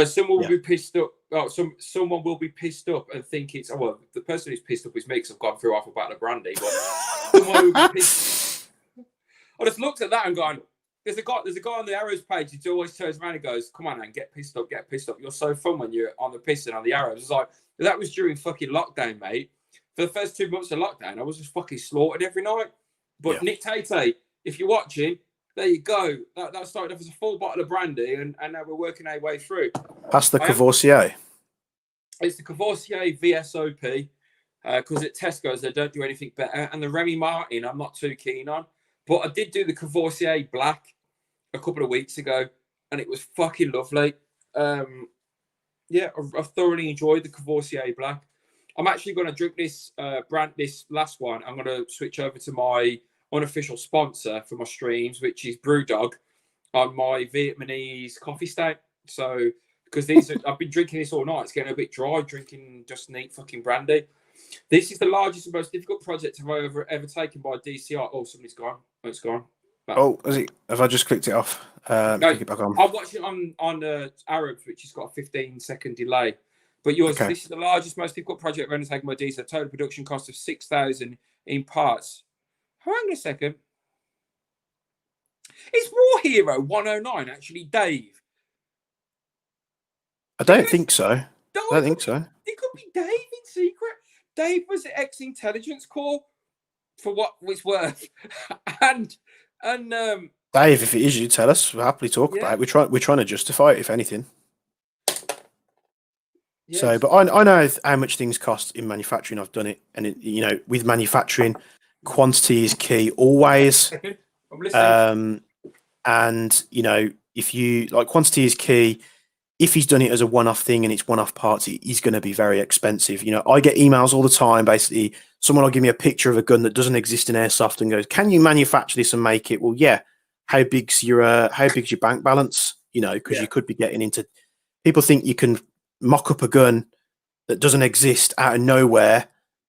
Someone will be pissed up. Oh, someone will be pissed up and think it's the person who's pissed up is me because I've gone through half a bottle of brandy. But someone will be pissed. I just looked at that and gone, there's a guy on the arrows page who always turns around and goes, come on, man, get pissed up. You're so fun when you're on the piss and on the arrows. It's like, that was during fucking lockdown, mate. For the first 2 months of lockdown, I was just fucking slaughtered every night. But Nick Tate, if you're watching, there you go. That started off as a full bottle of brandy and now we're working our way through. That's the Cavoursier. It's the Cavoursier VSOP because at Tesco's they don't do anything better. And the Remy Martin, I'm not too keen on. But I did do the Cavoursier Black a couple of weeks ago, and it was fucking lovely. I thoroughly enjoyed the Cavoursier Black. I'm actually going to drink this this last one. I'm going to switch over to my unofficial sponsor for my streams, which is Brewdog, on my Vietnamese coffee stout. So, because I've been drinking this all night, it's getting a bit dry, drinking just neat fucking brandy. This is the largest and most difficult project I've ever taken by DCI. Oh, somebody's gone. Oh, it's gone. Back. Oh, is it? Have I just clicked it off? Click it back on. I'm watching it on Arabs, which has got a 15-second delay. But yours, This is the largest, most difficult project I've ever taken by DCI. Total production cost of 6,000 in parts. Hang on a second. Is War Hero 109 actually Dave? I don't think so. I don't think so. It could be Dave in secret. Dave was at ex-intelligence corps for what it's worth, and Dave, if it is you, tell us. We'll happily talk about it. We're trying to justify it, if anything. Yes. So, but I know how much things cost in manufacturing. I've done it, and with manufacturing, quantity is key always. I'm listening. And if you quantity is key. If he's done it as a one-off thing and it's one-off parts, he's going to be very expensive. I get emails all the time. Basically, someone will give me a picture of a gun that doesn't exist in Airsoft and goes, "Can you manufacture this and make it?" Well, yeah. How big's your bank balance? Because you could be getting into. People think you can mock up a gun that doesn't exist out of nowhere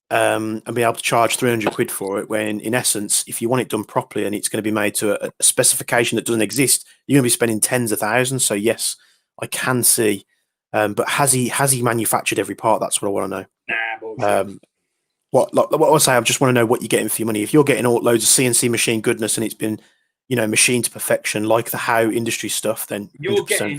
and be able to charge 300 quid for it. When in essence, if you want it done properly and it's going to be made to a specification that doesn't exist, you're going to be spending tens of thousands. So yes. I can see, but has he manufactured every part? That's what I want to know. Nah, bullshit. What I say, I just want to know what you're getting for your money. If you're getting loads of CNC machine goodness and it's been, machined to perfection, like the How industry stuff, then you're getting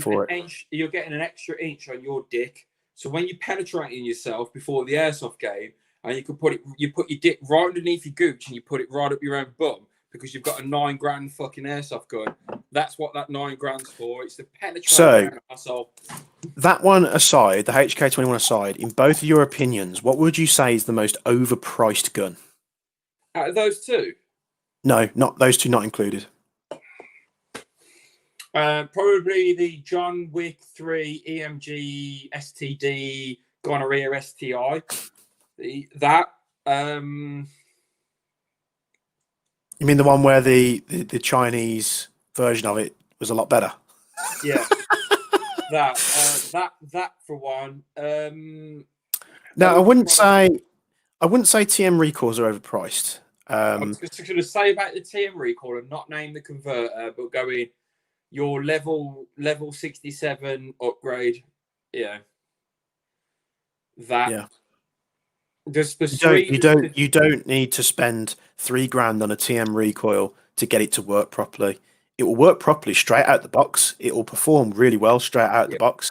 you're getting an extra inch on your dick. So when you're penetrating yourself before the airsoft game, and you could put your dick right underneath your gooch and you put it right up your own bum because you've got a $9,000 fucking airsoft gun. That's what that $9,000's for. It's the penetrating asshole. That one aside, the HK21 aside, in both of your opinions, what would you say is the most overpriced gun? Out of those two? No, not those two, not included. Probably the John Wick 3 EMG STD gonorrhea STI. You mean the one where the Chinese version of it was a lot better? Yeah. that for one. No, I wouldn't say TM recoils are overpriced. I was just going to say about the TM recoil and not name the converter, but go in your level 67 upgrade. Yeah. That. Yeah. You don't need to spend $3,000 on a TM recoil to get it to work properly. It will work properly straight out the box. It will perform really well straight out the box.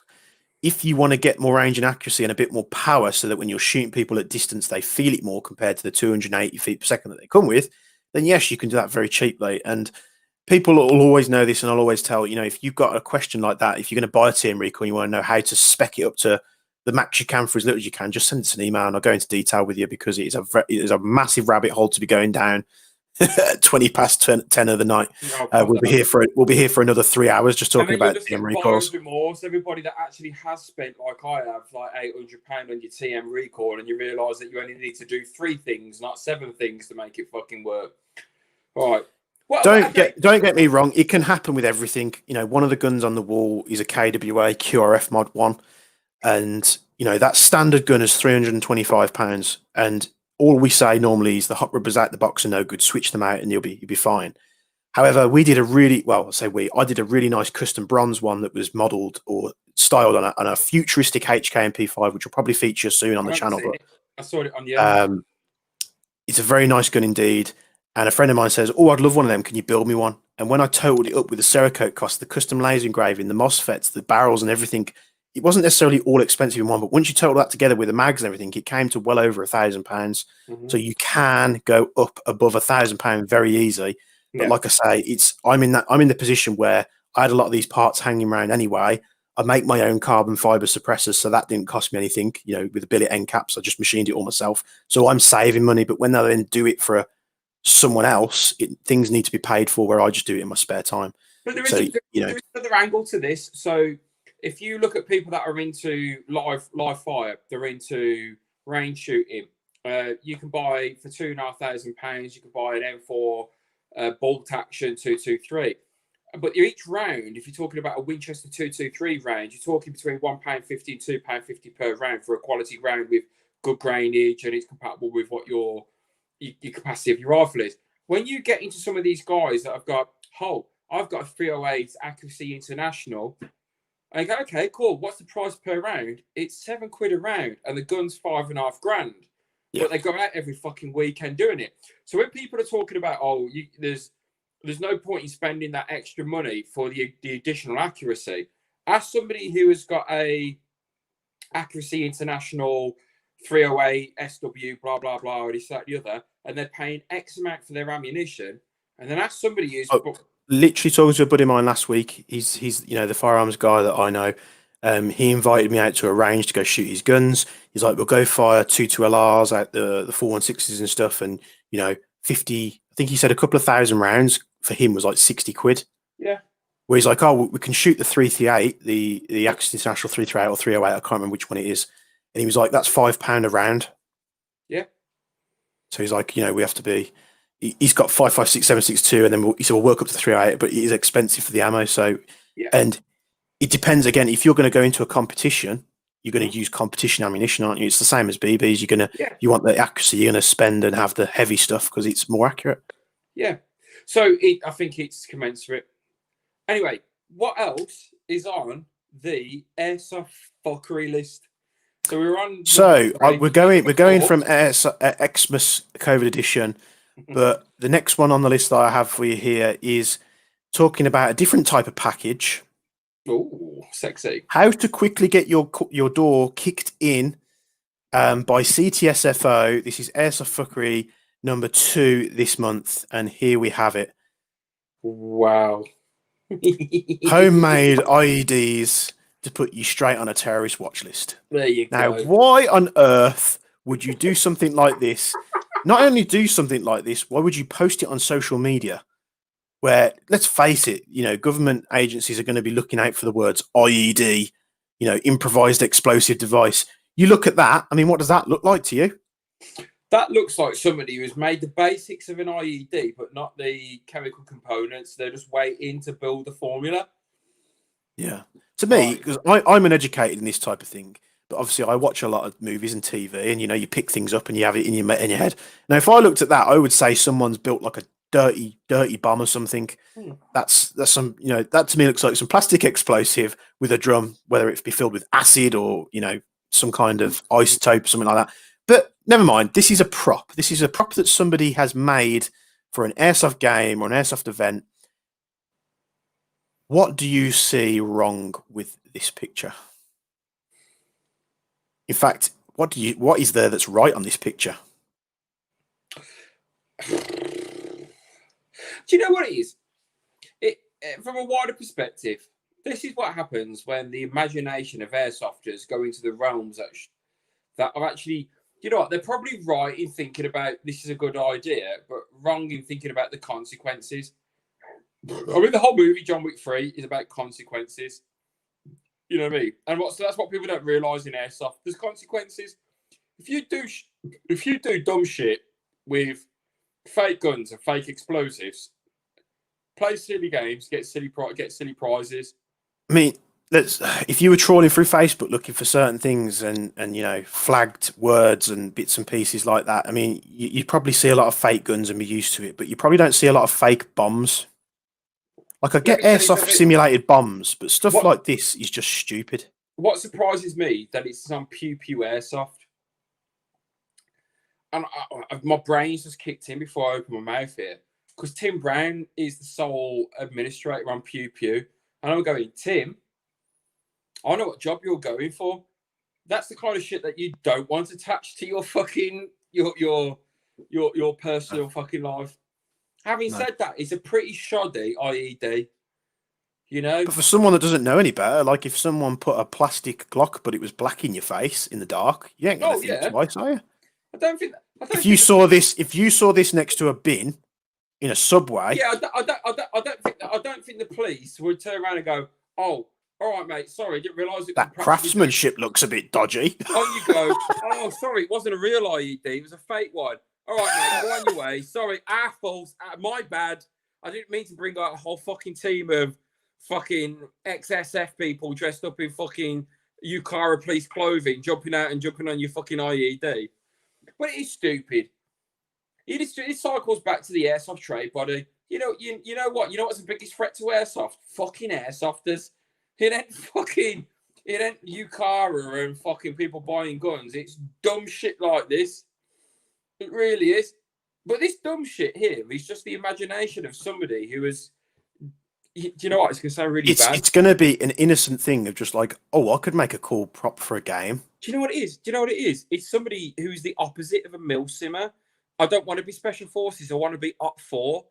If you want to get more range and accuracy and a bit more power so that when you're shooting people at distance, they feel it more compared to the 280 feet per second that they come with, then yes, you can do that very cheaply. And people will always know this, and I'll always tell, if you've got a question like that, if you're going to buy a TM recoil and you want to know how to spec it up to the max you can for as little as you can, just send us an email and I'll go into detail with you, because it is a massive rabbit hole to be going down at 20 past 10 of the night. We'll be here for another 3 hours just talking about TM recoils. More. So everybody that actually has spent, like I have, like £800 on your TM recoil, and you realise that you only need to do 3 things, not 7 things, to make it fucking work. All right. Don't get me wrong. It can happen with everything. One of the guns on the wall is a KWA QRF Mod 1. And, that standard gun is £325. And all we say normally is the hot rubbers out the box are no good. Switch them out and you'll be fine. However, I did a really nice custom bronze one that was modelled or styled on a futuristic HK MP5, which will probably feature soon on the channel. But I saw it on the it's a very nice gun indeed. And a friend of mine says, "Oh, I'd love one of them. Can you build me one?" And when I totaled it up with the Cerakote cost, the custom laser engraving, the MOSFETs, the barrels and everything, it wasn't necessarily all expensive in one, but once you total that together with the mags and everything, it came to well over £1,000. Mm-hmm. So you can go up above £1,000 very easy. But like I say, I'm in the position where I had a lot of these parts hanging around anyway. I make my own carbon fiber suppressors, so that didn't cost me anything. With the billet end caps, I just machined it all myself. So I'm saving money. But when they then do it for someone else, things need to be paid for, where I just do it in my spare time. But there is another angle to this. So if you look at people that are into live fire, they're into range shooting. You can buy for £2,500. You can buy an M4 bolt action 223. But each round, if you're talking about a Winchester 223 range, you're talking between £1.50 and £2.50 per round for a quality round with good grainage, and it's compatible with what your capacity of your rifle is. When you get into some of these guys that have got, I've got a 308 Accuracy International. I go, okay, cool. What's the price per round? It's £7 a round, and the gun's $5,500. Yeah. But they go out every fucking weekend doing it. So when people are talking about, there's no point in spending that extra money for the additional accuracy. Ask somebody who has got a Accuracy International 308 SW, blah blah blah, or this, that, the other, and they're paying X amount for their ammunition, and then ask somebody who's literally talking to a buddy of mine last week. He's the firearms guy that I know. He invited me out to a range to go shoot his guns. He's like, we'll go fire 2.2 LRs out the 4.16s and stuff, and 50. I think he said a couple of thousand rounds for him was like £60. Yeah. Where he's like, we can shoot the 338, the Accuracy International 338 or 308. I can't remember which one it is. And he was like, that's £5 a round. Yeah. So he's like, we have to be. He's got 5.56, 7.62, and then he said we'll work up to 3.8, but it is expensive for the ammo. So, and it depends again. If you're going to go into a competition, you're going to use competition ammunition, aren't you? It's the same as BBs. You want the accuracy. You're going to spend and have the heavy stuff because it's more accurate. Yeah. So I think it's commensurate. Anyway, what else is on the Airsoft fuckery list? So we're on. So we're going from Xmas COVID edition, but the next one on the list that I have for you here is talking about a different type of package. Oh, sexy! How to quickly get your door kicked in by CTSFO. This is Airsoft Fuckery number 2 this month, and here we have it. Wow. Homemade IEDs to put you straight on a terrorist watch list. There you Now, go. why on earth would you do something like this? Not only do something like this, why would you post it on social media? Where, let's face it, government agencies are going to be looking out for the words IED, improvised explosive device. You look at that. I mean, what does that look like to you? That looks like somebody who's made the basics of an IED, but not the chemical components. They're just waiting to build the formula. Yeah. To me, because I'm uneducated in this type of thing, but obviously I watch a lot of movies and TV, and you pick things up and you have it in your head. Now, if I looked at that, I would say someone's built like a dirty bomb or something. That's some, that to me looks like some plastic explosive with a drum, whether it be filled with acid or some kind of isotope, something like that. But never mind. This is a prop. This is a prop that somebody has made for an airsoft game or an airsoft event. What do you see wrong with this picture? In fact, what is there that's right on this picture? Do you know what it is? From a wider perspective, this is what happens when the imagination of airsofters go into the realms that are actually, they're probably right in thinking about this is a good idea, but wrong in thinking about the consequences. I mean, the whole movie, John Wick 3, is about consequences. You know what I mean? And that's what people don't realise in airsoft. There's consequences. If you do dumb shit with fake guns and fake explosives, play silly games, get silly prizes. I mean, if you were trawling through Facebook looking for certain things and flagged words and bits and pieces like that, I mean, you'd probably see a lot of fake guns and be used to it, but you probably don't see a lot of fake bombs. Like, I get airsoft simulated bombs, but stuff like this is just stupid. What surprises me that it's on Pew Pew Airsoft. And my brain's just kicked in before I open my mouth here. Because Tim Brown is the sole administrator on Pew Pew. And I'm going, Tim, I know what job you're going for. That's the kind of shit that you don't want attached to your fucking your personal fucking life. Having said that, it's a pretty shoddy IED. But for someone that doesn't know any better, like if someone put a plastic Glock but it was black in your face in the dark, you ain't gonna think twice, are you? I don't think. If you saw this next to a bin in a subway, yeah, I don't think the police would turn around and go, "Oh, all right, mate. Sorry, didn't realise it." That craftsmanship looks a bit dodgy. Oh, you go. Oh, sorry, it wasn't a real IED. It was a fake one. All right, mate, go on your way. Sorry, our fault. My bad. I didn't mean to bring out a whole fucking team of fucking XSF people dressed up in fucking UCARA police clothing, jumping out and jumping on your fucking IED. But it is stupid. It cycles back to the airsoft trade body. You know what? You know what's the biggest threat to airsoft? Fucking airsofters. It ain't UCARA and fucking people buying guns. It's dumb shit like this. It really is. But this dumb shit here is just the imagination of somebody who is. Do you know what? It's going to sound really bad. It's going to be an innocent thing of just like, oh, I could make a cool prop for a game. Do you know what it is? It's somebody who's the opposite of a mill simmer. I don't want to be special forces. I want to be Op 4.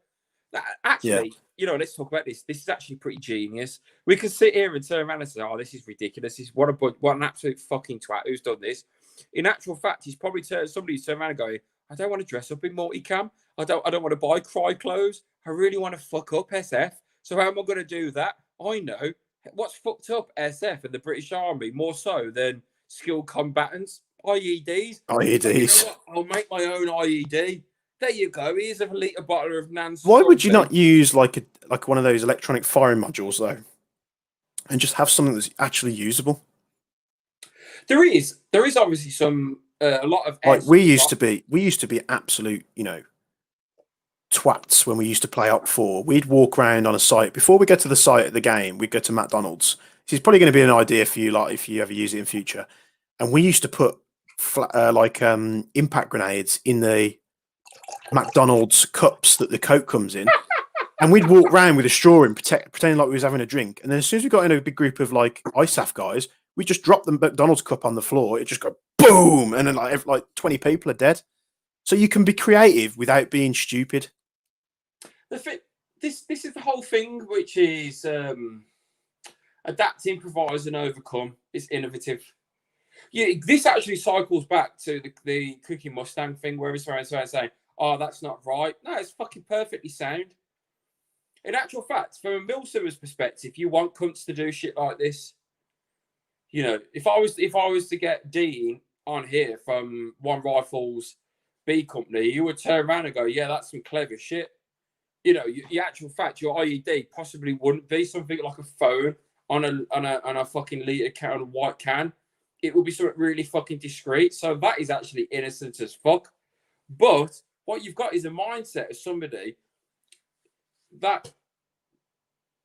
Actually, let's talk about this. This is actually pretty genius. We can sit here and turn around and say, oh, this is ridiculous. This is what an absolute fucking twat who's done this. In actual fact, he's probably somebody's turned around and going, I don't want to dress up in multicam. I don't want to buy cry clothes. I really want to fuck up SF. So how am I going to do that? I know what's fucked up SF and the British Army more so than skilled combatants. IEDs. IEDs. You know what? I'll make my own IED. There you go. Here's a litre bottle of Nan's. Why would you not use like one of those electronic firing modules though, and just have something that's actually usable? There is obviously some a lot of like we used to be absolute twats when we used to play Op 4. We'd walk around on a site before we get to the site of the game. We'd go to McDonald's. This is probably going to be an idea for you, like if you ever use it in future. And we used to put impact grenades in the McDonald's cups that the Coke comes in, and we'd walk around with a straw in, pretending like we was having a drink. And then as soon as we got in a big group of like ISAF guys, We just drop the McDonald's cup on the floor, it just go boom, and then like 20 people are dead. So you can be creative without being stupid. This is the whole thing, which is adapt, improvise, and overcome. It's innovative. Yeah, this actually cycles back to the Cookie Mustang thing, where it's saying, "Oh, that's not right." No, it's fucking perfectly sound. In actual fact, from a Milsimmer's perspective, you want cunts to do shit like this. You know, if I was to get Dean on here from One Rifles B Company, you would turn around and go, "Yeah, that's some clever shit." You know, the actual fact, your IED possibly wouldn't be something like a phone on a fucking litre can, on a white can. It would be something really fucking discreet. So that is actually innocent as fuck. But what you've got is a mindset of somebody that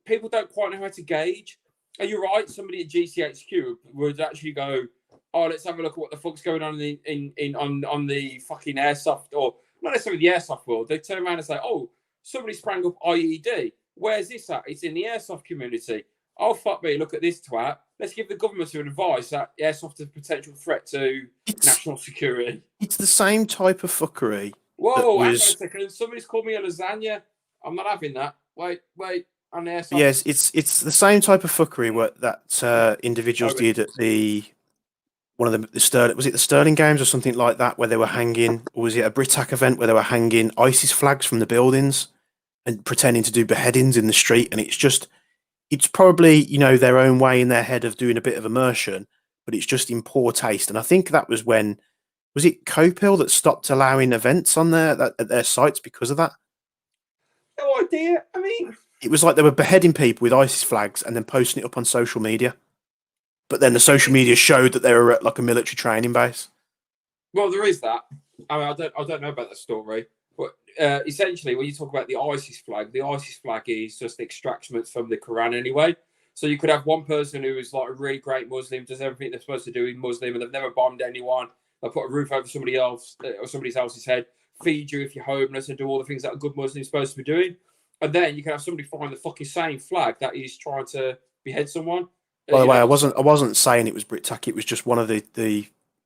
people don't quite know how to gauge. And you're right, somebody at GCHQ would actually go, "Oh, let's have a look at what the fuck's going on on the fucking airsoft," or not necessarily the airsoft world. They turn around and say, "Oh, somebody sprang up IED. Where's this at? It's in the airsoft community. Oh, fuck me, look at this twat. Let's give the government some advice that airsoft is a potential threat to national security." It's the same type of fucking Whoa, hang on a second. Somebody's called me a lasagna. I'm not having that. Wait. On airsoft. Yes, it's the same type of fuckery that individuals did at one of the Sterling, was it the Sterling Games or something like that, where they were hanging, or was it a BritAC event where they were hanging ISIS flags from the buildings and pretending to do beheadings in the street? And it's probably, you know, their own way in their head of doing a bit of immersion, but it's just in poor taste. And I think that was when, was it Copil that stopped allowing events on at their sites because of that? No idea. I mean, it was like they were beheading people with ISIS flags and then posting it up on social media. But then the social media showed that they were at like a military training base. Well, there is that. I mean, I don't know about that story, but essentially, when you talk about the ISIS flag is just extractions from the Quran anyway. So you could have one person who is like a really great Muslim, does everything they're supposed to do in Muslim, and they've never bombed anyone. They'll put a roof over somebody else or somebody else's head, feed you if you're homeless, and do all the things that a good Muslim is supposed to be doing. And then you can have somebody find the fucking same flag that is trying to behead someone. By the way, I wasn't saying it was BritAC. It was just one of the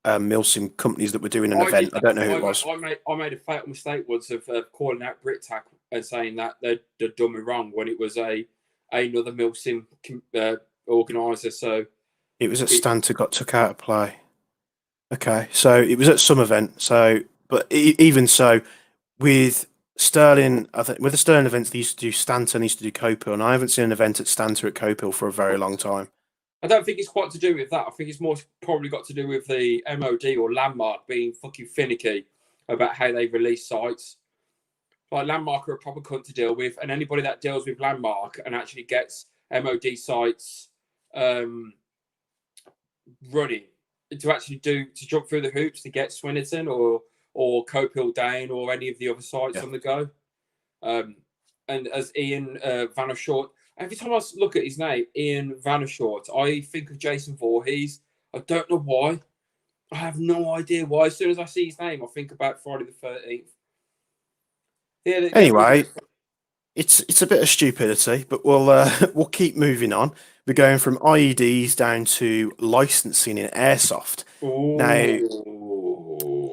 Milsim companies that were doing an event. I don't know who it was. I made a fatal mistake once of calling out BritAC and saying that they're done me wrong when it was another Milsim organizer. So it was at Stanter got took out of play. Okay, so it was at some event. So, but even so, with Sterling, I think with the Sterling events, they used to do Stanter, they used to do Copil, and I haven't seen an event at Stanter at Copil for a very long time. I don't think it's quite to do with that. I think it's more probably got to do with the MOD or Landmark being fucking finicky about how they release sites. Like Landmark are a proper cunt to deal with, and anybody that deals with Landmark and actually gets MOD sites running to actually to jump through the hoops to get Swinnerton or Copil Down or any of the other sites on the go. And as Ian Vandershort, every time I look at his name, Ian Vandershort, I think of Jason Voorhees. I don't know why. I have no idea why. As soon as I see his name, I think about Friday the 13th. Yeah, anyway, it's a bit of stupidity, but we'll keep moving on. We're going from IEDs down to licensing in airsoft. Ooh. Now,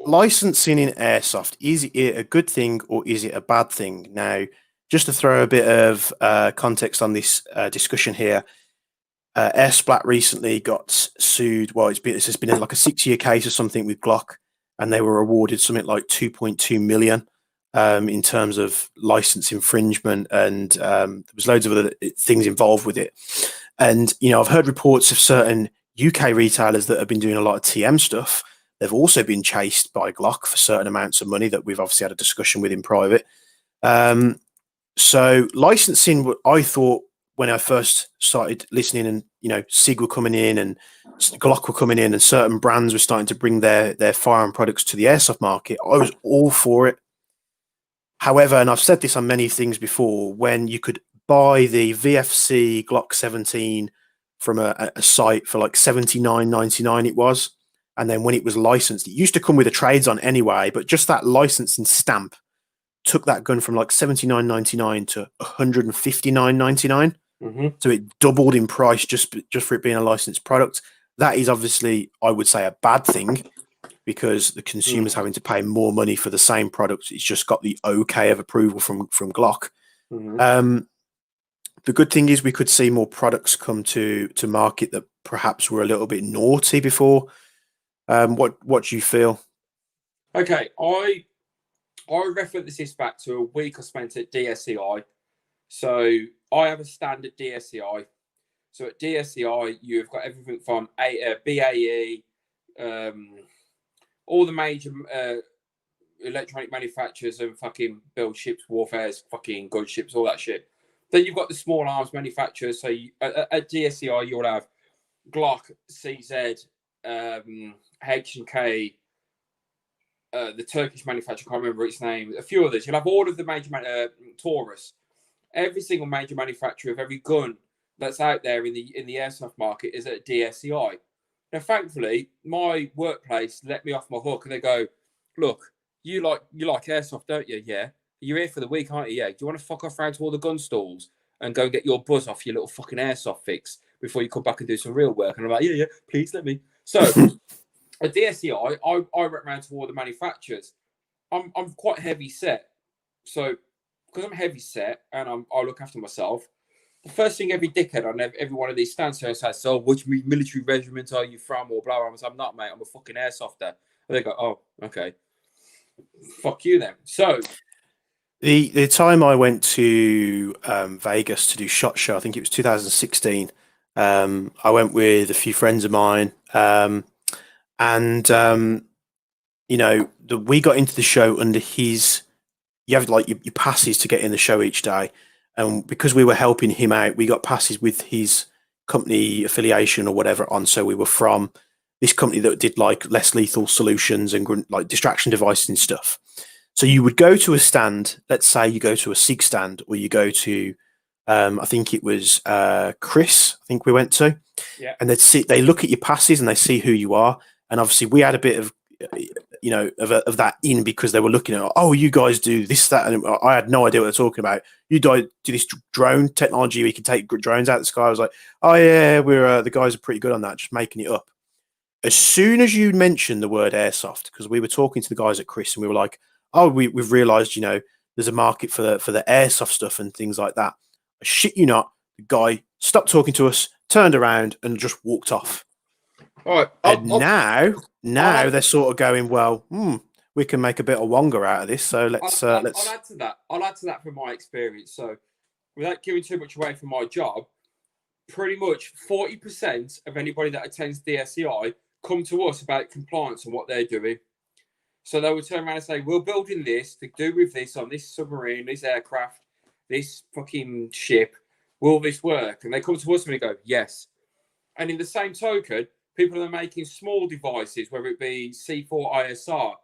licensing in airsoft, is it a good thing or is it a bad thing? Now, just to throw a bit of context on this discussion here, Airsplat recently got sued. Well, this has been like a 6-year case or something with Glock, and they were awarded something like 2.2 million in terms of license infringement, and there was loads of other things involved with it. And you know, I've heard reports of certain UK retailers that have been doing a lot of TM stuff. They've also been chased by Glock for certain amounts of money that we've obviously had a discussion with in private. So licensing, I thought when I first started listening, and you know, SIG were coming in and Glock were coming in, and certain brands were starting to bring their firearm products to the airsoft market, I was all for it. However, and I've said this on many things before, when you could buy the VFC Glock 17 from a site for like $79.99 it was, and then when it was licensed, it used to come with a trades on anyway, but just that licensing stamp took that gun from like $79.99 to $159.99. Mm-hmm. So it doubled in price just for it being a licensed product. that is obviously, I would say, a bad thing because the consumer's having to pay more money for the same product. It's just got the okay of approval from Glock. The good thing is we could see more products come to market that perhaps were a little bit naughty before. What do you feel? Okay, I reference this back to a week I spent at DSEI. So I have a standard DSEI. So at DSEI, you've got everything from BAE, all the major electronic manufacturers and fucking build ships, warfares, fucking good ships, all that shit. Then you've got the small arms manufacturers. So at DSEI, you'll have Glock, CZ, H&K, the Turkish manufacturer, can't remember its name, a few others. You'll have all of the major Taurus. Every single major manufacturer of every gun that's out there in the airsoft market is at DSEI. Now, thankfully, my workplace let me off my hook, and they go, "Look, you like airsoft, don't you? Yeah, you're here for the week, aren't you? Yeah. Do you want to fuck off around to all the gun stalls and go and get your buzz off your little fucking airsoft fix before you come back and do some real work?" And I'm like, "Yeah, please let me." So at DSEI, I went around to all the manufacturers. I'm quite heavy set, so because I'm heavy set and I look after myself. The first thing every dickhead on every one of these stands here says, "So, which military regiment are you from?" or blah, blah, blah. I'm not, mate. I'm a fucking airsofter. And they go, "Oh, okay. Fuck you then." So the time I went to Vegas to do SHOT Show, I think it was 2016. I went with a few friends of mine, and we got into the show under his. You have like your passes to get in the show each day. And because we were helping him out, we got passes with his company affiliation or whatever on. So we were from this company that did like less lethal solutions and like distraction devices and stuff. So you would go to a stand, let's say you go to a SIG stand, or you go to, I think it was Chris, I think we went to, and they look at your passes and they see who you are. And obviously we had a bit of, of that in because they were looking at, oh, you guys do this, that, and I had no idea what they're talking about. You guys do this drone technology where you can take drones out of the sky. I was like, oh yeah, we're the guys are pretty good on that, just making it up. As soon as you mentioned the word airsoft, because we were talking to the guys at Chris and we were like, oh, we've realised, there's a market for the airsoft stuff and things like that. I shit you not, the guy stopped talking to us, turned around and just walked off. All right. And now they're sort of going, well, we can make a bit of wonga out of this. So let's. I'll add to that. I'll add to that from my experience. So, without giving too much away from my job, pretty much 40% of anybody that attends DSEI come to us about compliance and what they're doing. So they will turn around and say, "We're building this to do with this on this submarine, this aircraft, this fucking ship. Will this work?" And they come to us and we go, "Yes." And in the same token, people are making small devices, whether it be C4 ISR,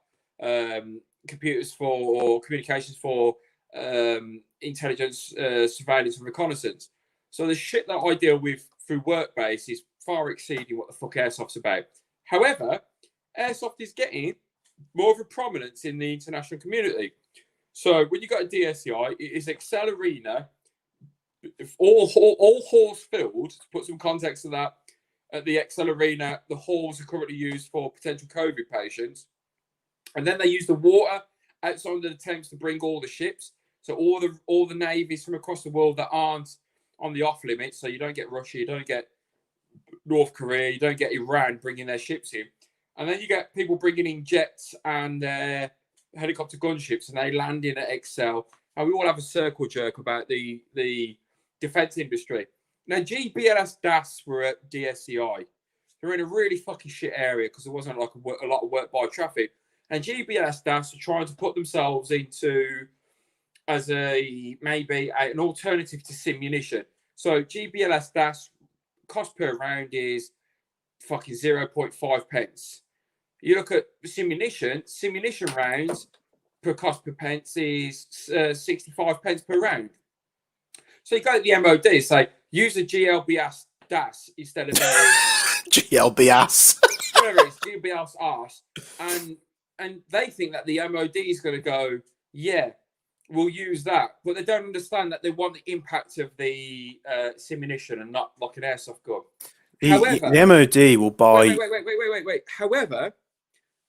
computers or communications for intelligence, surveillance and reconnaissance. So the shit that I deal with through Workbase is far exceeding what the fuck Airsoft's about. However, Airsoft is getting more of a prominence in the international community. So when you go to DSEI, it is Excel Arena, all halls filled. To put some context to that, at the Excel Arena, the halls are currently used for potential COVID patients. And then they use the water outside of the Thames to bring all the ships. So all the navies from across the world that aren't on the off limits. So you don't get Russia, you don't get North Korea, you don't get Iran bringing their ships in. And then you get people bringing in jets and helicopter gunships, and they land in at Excel. And we all have a circle jerk about the defense industry. Now, GBLS DAS were at DSEI. They're in a really fucking shit area because there wasn't like a lot of work by traffic. And GBLS DAS are trying to put themselves into as an alternative to simunition. So GBLS DAS cost per round is fucking 0.5 pence. You look at simunition rounds per cost per pence is 65 pence per round. So you go to the MOD and say, use a GLBS DAS instead of GLBS. Whatever it is, GLBS arse. And they think that the MOD is going to go, yeah, we'll use that. But they don't understand that they want the impact of the simunition and not like an airsoft gun. However, the MOD will buy. Wait. However,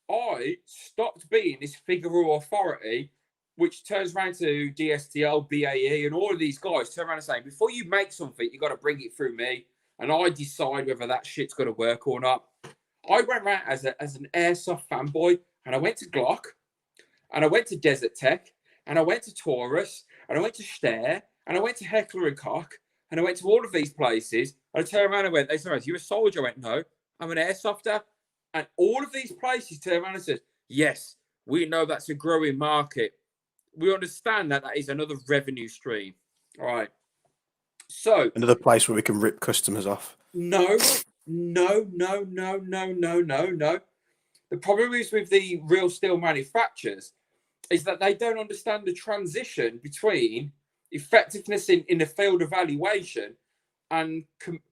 I stopped being this figure of authority, which turns around to DSTL, BAE, and all of these guys turn around and say, before you make something, you got to bring it through me, and I decide whether that shit's going to work or not. I went around as an Airsoft fanboy, and I went to Glock, and I went to Desert Tech, and I went to Taurus, and I went to Steyr, and I went to Heckler and Koch, and I went to all of these places. And I turned around and went, they said, "You a soldier?" I went, "No, I'm an airsofter." And all of these places turned around and said, "Yes, we know that's a growing market. We understand that is another revenue stream." All right. So Another place where we can rip customers off. No. The problem is with the real steel manufacturers is that they don't understand the transition between effectiveness in the field evaluation and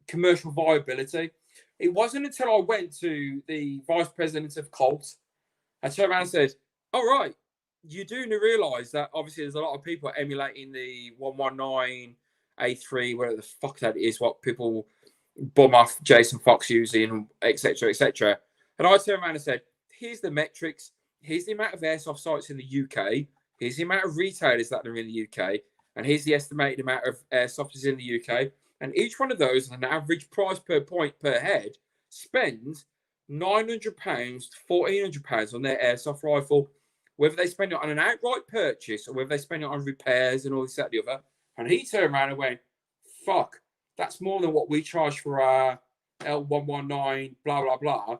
commercial viability. It wasn't until I went to the vice president of Colt, I turned around and said, "All right, you do realise that obviously there's a lot of people emulating the 119 A3, whatever the fuck that is, what people bum off Jason Fox using, etc., etc." And I turned around and said, "Here's the metrics. Here's the amount of airsoft sites in the UK. Here's the amount of retailers that are in the UK. And here's the estimated amount of airsofters in the UK. And each one of those, at an average price per point per head, spends £900 to £1,400 on their airsoft rifle, whether they spend it on an outright purchase or whether they spend it on repairs and all this, that, and the other." And he turned around and went, "Fuck, that's more than what we charge for our L119, blah, blah, blah,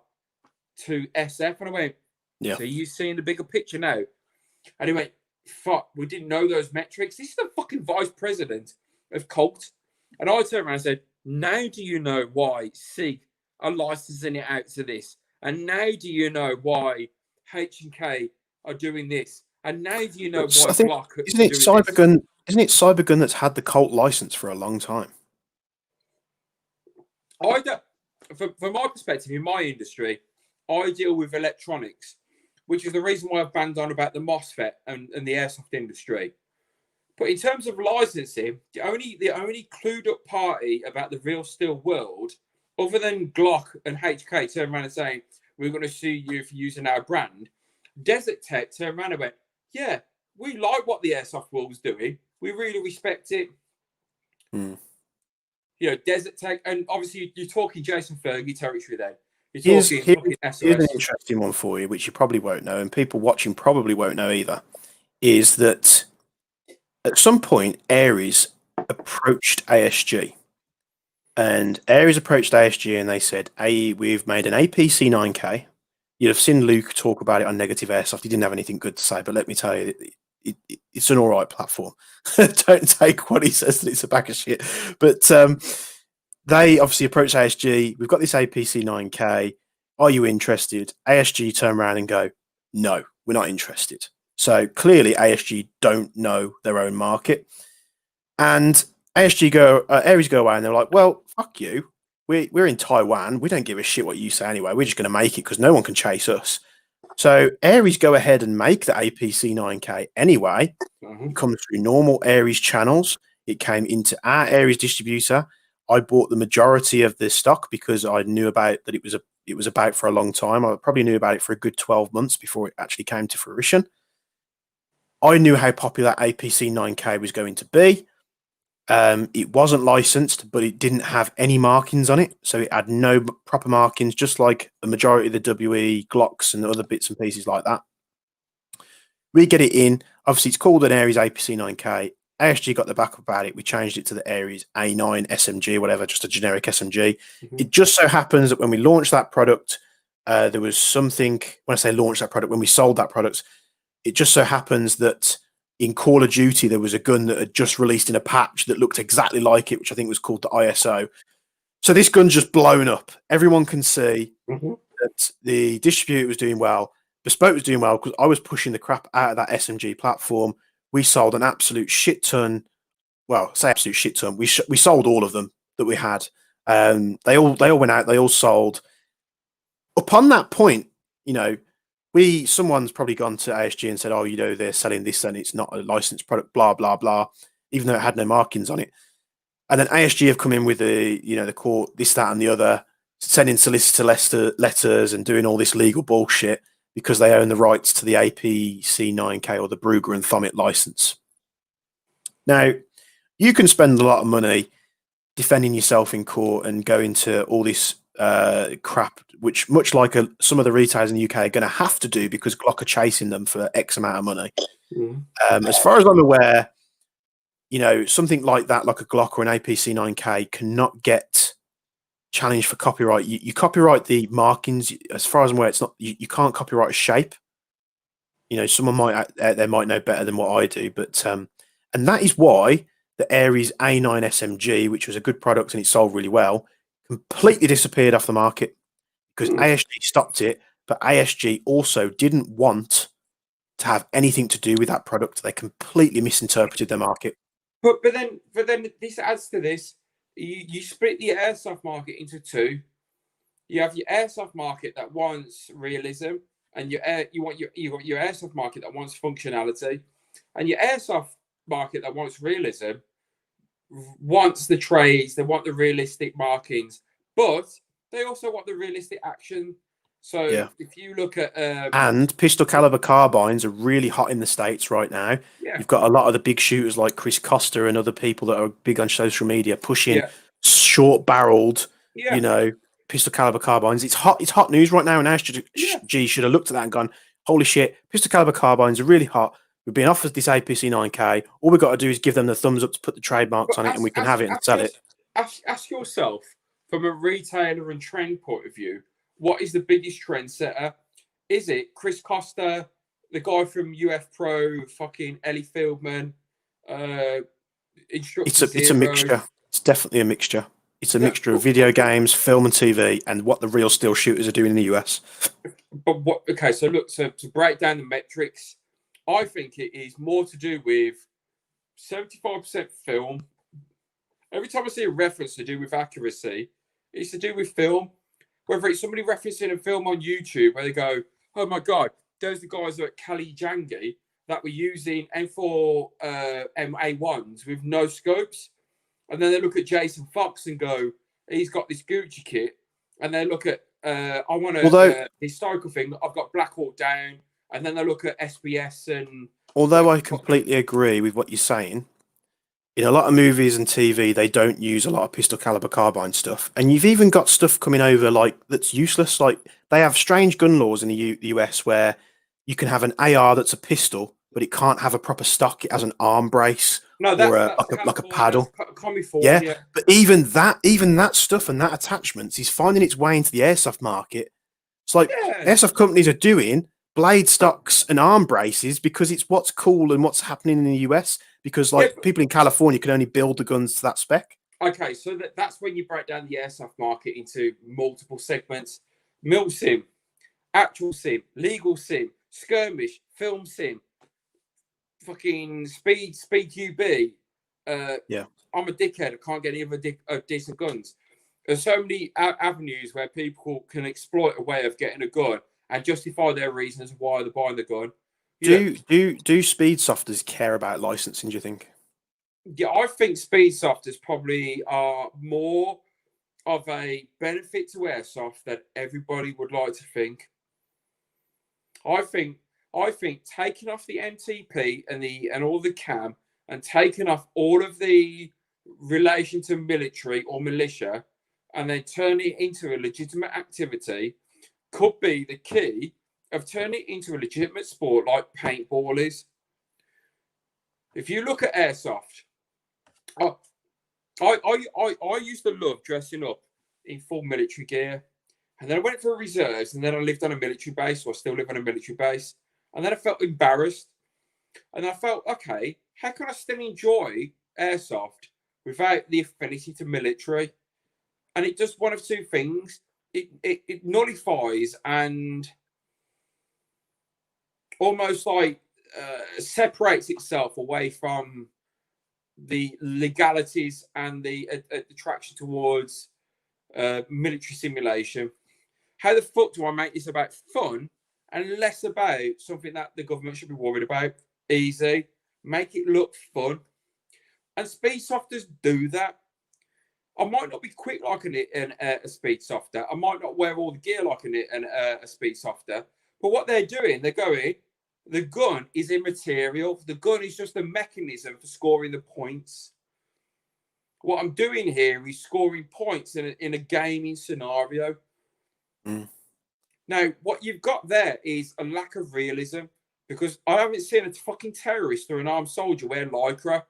to SF." And I went, "Yeah. So you seeing the bigger picture now?" And he went, "Fuck, we didn't know those metrics." This is the fucking vice president of Colt. And I turned around and said, "Now do you know why SIG are licensing it out to this? And now do you know why H&K are doing this? And now do you know why Glock isn't it Cybergun? Isn't it Cybergun that's had the Colt license for a long time?" I don't, from my perspective, in my industry, I deal with electronics, which is the reason why I've banged on about the MOSFET and the airsoft industry. But in terms of licensing, the only clued up party about the real steel world, other than Glock and HK, turned around and saying, "We're going to sue you for using our brand," Desert Tech turned around and went, "Yeah, we like what the airsoft world's doing. We really respect it." You know, Desert Tech, and obviously you're talking Jason Fergie territory then. You're talking Here's an interesting one for you, which you probably won't know, and people watching probably won't know either, is that at some point Ares approached ASG. And Ares approached ASG and they said, "Hey, we've made an APC 9K. You'd have seen Luke talk about it on Negative Airsoft. He didn't have anything good to say, but let me tell you, it's an all right platform." Don't take what he says that it's a bag of shit. But they obviously approached ASG. "We've got this APC 9K. Are you interested?" ASG turn around and go, "No, we're not interested." So clearly ASG don't know their own market. And Ares go away and they're like, "Well, fuck you. We're in Taiwan. We don't give a shit what you say anyway. We're just going to make it because no one can chase us." So Ares go ahead and make the APC 9K anyway. It comes through normal Ares channels. It came into our Ares distributor. I bought the majority of the stock because I knew about that it was about for a long time. I probably knew about it for a good 12 months before it actually came to fruition. I knew how popular APC 9K was going to be. It wasn't licensed, but it didn't have any markings on it. So it had no proper markings, just like the majority of the WE Glocks and other bits and pieces like that. We get it in. Obviously, it's called an Ares APC 9K. ASG got the backup about it. We changed it to the Ares A9 SMG, whatever, just a generic SMG. It just so happens that when we launched that product, there was something, when I say launched that product, when we sold that product, it just so happens that in Call of Duty, there was a gun that had just released in a patch that looked exactly like it, which I think was called the ISO. So this gun's just blown up. Everyone can see that the distributor was doing well. Bespoke was doing well because I was pushing the crap out of that SMG platform. We sold an absolute shit ton. Well, say absolute shit ton. We sold all of them that we had. They all went out. They all sold. Upon that point, you know, someone's probably gone to ASG and said, "Oh, you know, they're selling this and it's not a licensed product, blah, blah, blah," even though it had no markings on it. And then ASG have come in with the court, this, that, and the other. sending solicitor letters and doing all this legal bullshit because they own the rights to the APC 9K or the Brugger and Thomit license. Now, you can spend a lot of money defending yourself in court and go into all this crap, which much like some of the retailers in the UK are going to have to do because Glock are chasing them for X amount of money. As far as I'm aware, you know, something like that, like a Glock or an APC 9K, cannot get challenged for copyright. You copyright the markings. As far as I'm aware, it's not. You can't copyright a shape. You know, someone might they might know better than what I do, but and that is why the Ares A9 SMG, which was a good product and it sold really well, completely disappeared off the market because ASG stopped it. But ASG also didn't want to have anything to do with that product. They completely misinterpreted their market. But then this adds to this. You split the airsoft market into two. You have your airsoft market that wants realism, and you want your airsoft market that wants functionality, and your airsoft market that wants realism wants the trades. They want the realistic markings, but they also want the realistic action. So if you look at and pistol caliber carbines are really hot in the States right now. You've got a lot of the big shooters like Chris Costa and other people that are big on social media pushing short barreled, you know, pistol caliber carbines. It's hot news right now, and ASG should have looked at that and gone, holy shit, pistol caliber carbines are really hot. We've been offered this APC 9K. All we've got to do is give them the thumbs up to put the trademarks on it, and we can have it and sell it. Ask yourself, from a retailer and trend point of view, what is the biggest trendsetter? Is it Chris Costa, the guy from UF Pro, fucking Ellie Fieldman, It's a mixture. It's definitely a mixture. It's a mixture of video games, film and TV, and what the real steel shooters are doing in the US. But what? Okay, so look, so to break down the metrics, I think it is more to do with 75% film. Every time I see a reference to do with accuracy, it's to do with film. Whether it's somebody referencing a film on YouTube where they go, oh my God, those are the guys at Kali Jangi that were using M4 MA1s with no scopes. And then they look at Jason Fox and go, he's got this Gucci kit. And they look at, I want a historical thing. I've got Black Hawk Down. And then they look at SBS and... Although I completely agree with what you're saying, in a lot of movies and TV, they don't use a lot of pistol caliber carbine stuff. And you've even got stuff coming over like that's useless. Like they have strange gun laws in the US where you can have an AR that's a pistol, but it can't have a proper stock. It has an arm brace or like a paddle. But even that stuff and that attachments is finding its way into the airsoft market. It's like airsoft companies are doing blade stocks and arm braces because it's what's cool and what's happening in the US. Because people in California can only build the guns to that spec. Okay, so that's when you break down the airsoft market into multiple segments: mil sim, actual sim, legal sim, skirmish, film sim, fucking speed QB. I'm a dickhead. I can't get any other decent guns. There's so many avenues where people can exploit a way of getting a gun and justify their reasons why they're buying the gun. Do speed softers care about licensing, do you think? Yeah, I think speed softers probably are more of a benefit to airsoft than everybody would like to think. I think taking off the MTP and all the cam and taking off all of the relation to military or militia and then turning it into a legitimate activity could be the key of turning it into a legitimate sport like paintball is. If you look at airsoft, I used to love dressing up in full military gear, and then I went for reserves, and then I lived on a military base, or I still live on a military base, and then I felt embarrassed, and I felt, okay, how can I still enjoy airsoft without the affinity to military? And it does one of two things. It nullifies and almost like separates itself away from the legalities and the attraction towards military simulation. How the fuck do I make this about fun and less about something that the government should be worried about? Easy. Make it look fun. And speed softers do that. I might not be quick like a speed softer. I might not wear all the gear like a speed softer. But what they're doing, they're going, the gun is immaterial. The gun is just a mechanism for scoring the points. What I'm doing here is scoring points in a gaming scenario. Mm. Now, what you've got there is a lack of realism, because I haven't seen a fucking terrorist or an armed soldier wear Lycra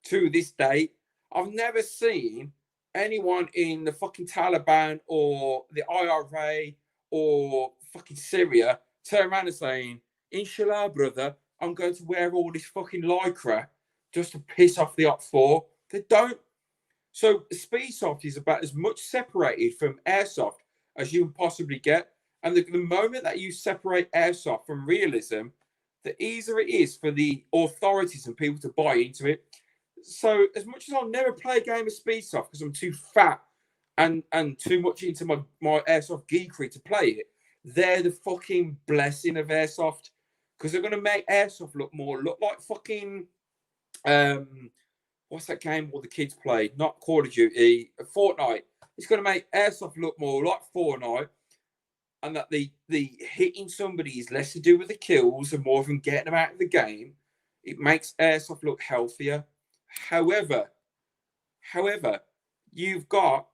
to this date. I've never seen anyone in the fucking Taliban or the IRA or fucking Syria turn around and saying, Inshallah, brother, I'm going to wear all this fucking Lycra just to piss off the Op4. They don't. So Speedsoft is about as much separated from Airsoft as you can possibly get. And the moment that you separate Airsoft from realism, the easier it is for the authorities and people to buy into it. So as much as I'll never play a game of Speedsoft because I'm too fat and too much into my Airsoft geekery to play it, they're the fucking blessing of Airsoft, because they're going to make Airsoft look like fucking, what's that game all the kids play? Not Call of Duty, Fortnite. It's going to make Airsoft look more like Fortnite, and that the hitting somebody is less to do with the kills and more than getting them out of the game. It makes Airsoft look healthier. However, you've got,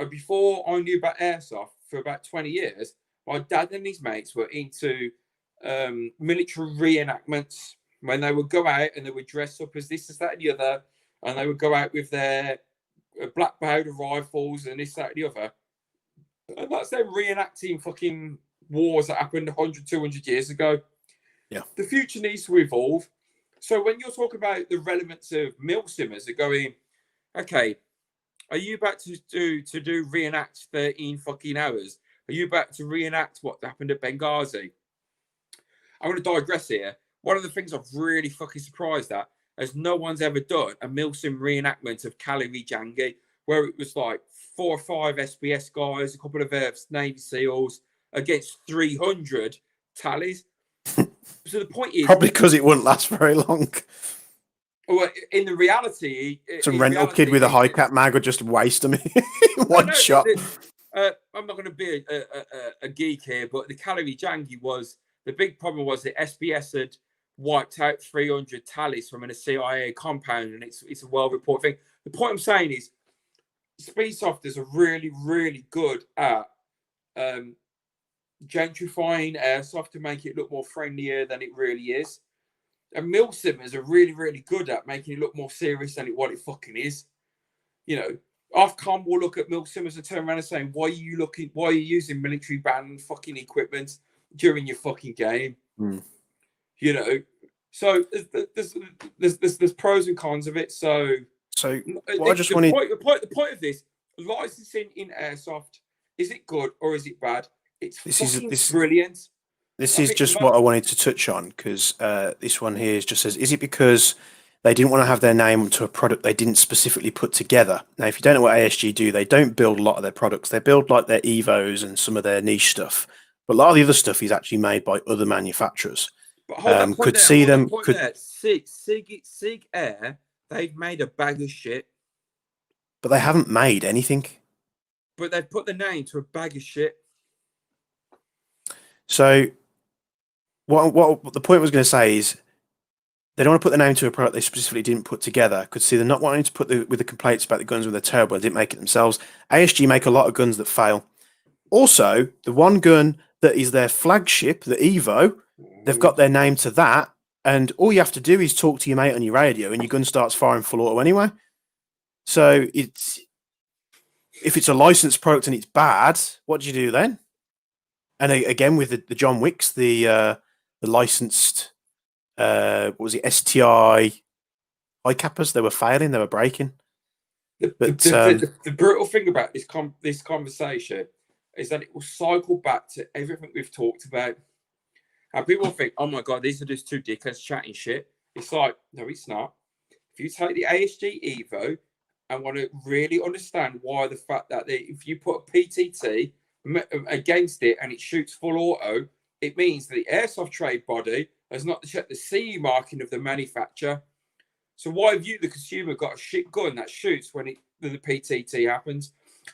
before I knew about Airsoft for about 20 years, my dad and his mates were into military reenactments, when they would go out and they would dress up as this, that, and the other, and they would go out with their black powder rifles and this, that, and the other. And that's them reenacting fucking wars that happened 100, 200 years ago. Yeah. The future needs to evolve. So when you're talking about the relevance of milsimmers, they're going, okay, are you about to do reenact 13 fucking hours? Are you about to reenact what happened at Benghazi? I'm going to digress here. One of the things I've really fucking surprised at is no one's ever done a milsim reenactment of Kaliri Jangi, where it was like 4 or 5 SBS guys, a couple of Navy SEALs against 300 tallies. So the point is, probably because it wouldn't last very long. Well, in the reality, some rental kid with a high cap mag would just waste them in one shot. I'm not going to be a geek here, but the Kaliri Jangi was, the big problem was that SBS had wiped out 300 tallies from a CIA compound, and it's a well-reported thing. The point I'm saying is, Speedsofters are really, really good at gentrifying Airsoft to make it look more friendlier than it really is. And milsimmers are really, really good at making it look more serious than what it fucking is. You know, Ofcom will look at milsimmers and turn around and saying, why are you using military banned fucking equipment during your fucking game? Mm. You know, so there's pros and cons of it. So the point of this, licensing in Airsoft, is it good or is it bad? It's brilliant. This is just what I wanted to touch on, because this one here just says, is it because they didn't want to have their name to a product they didn't specifically put together? Now, if you don't know what ASG do, they don't build a lot of their products. They build like their Evos and some of their niche stuff. But a lot of the other stuff is actually made by other manufacturers. Sig Air, they've made a bag of shit. But they haven't made anything. But they've put the name to a bag of shit. So what the point I was going to say is, they don't want to put the name to a product they specifically didn't put together. Because see, they're not wanting to put with the complaints about the guns when they're terrible. They didn't make it themselves. ASG make a lot of guns that fail. Also, the one gun that is their flagship, the Evo, they've got their name to that. And all you have to do is talk to your mate on your radio, and your gun starts firing full auto anyway. So if it's a licensed product and it's bad, what do you do then? And again, with the John Wicks, the licensed, what was it, STI high cappers, they were failing, they were breaking. The brutal thing about this conversation is that it will cycle back to everything we've talked about. And people think, oh my God, these are just two dickheads chatting shit. It's like, no, it's not. If you take the ASG Evo and want to really understand why the fact that if you put a PTT against it and it shoots full auto, it means that the Airsoft trade body has not checked the CE marking of the manufacturer. So why have you, the consumer, got a shit gun that shoots when the PTT happens,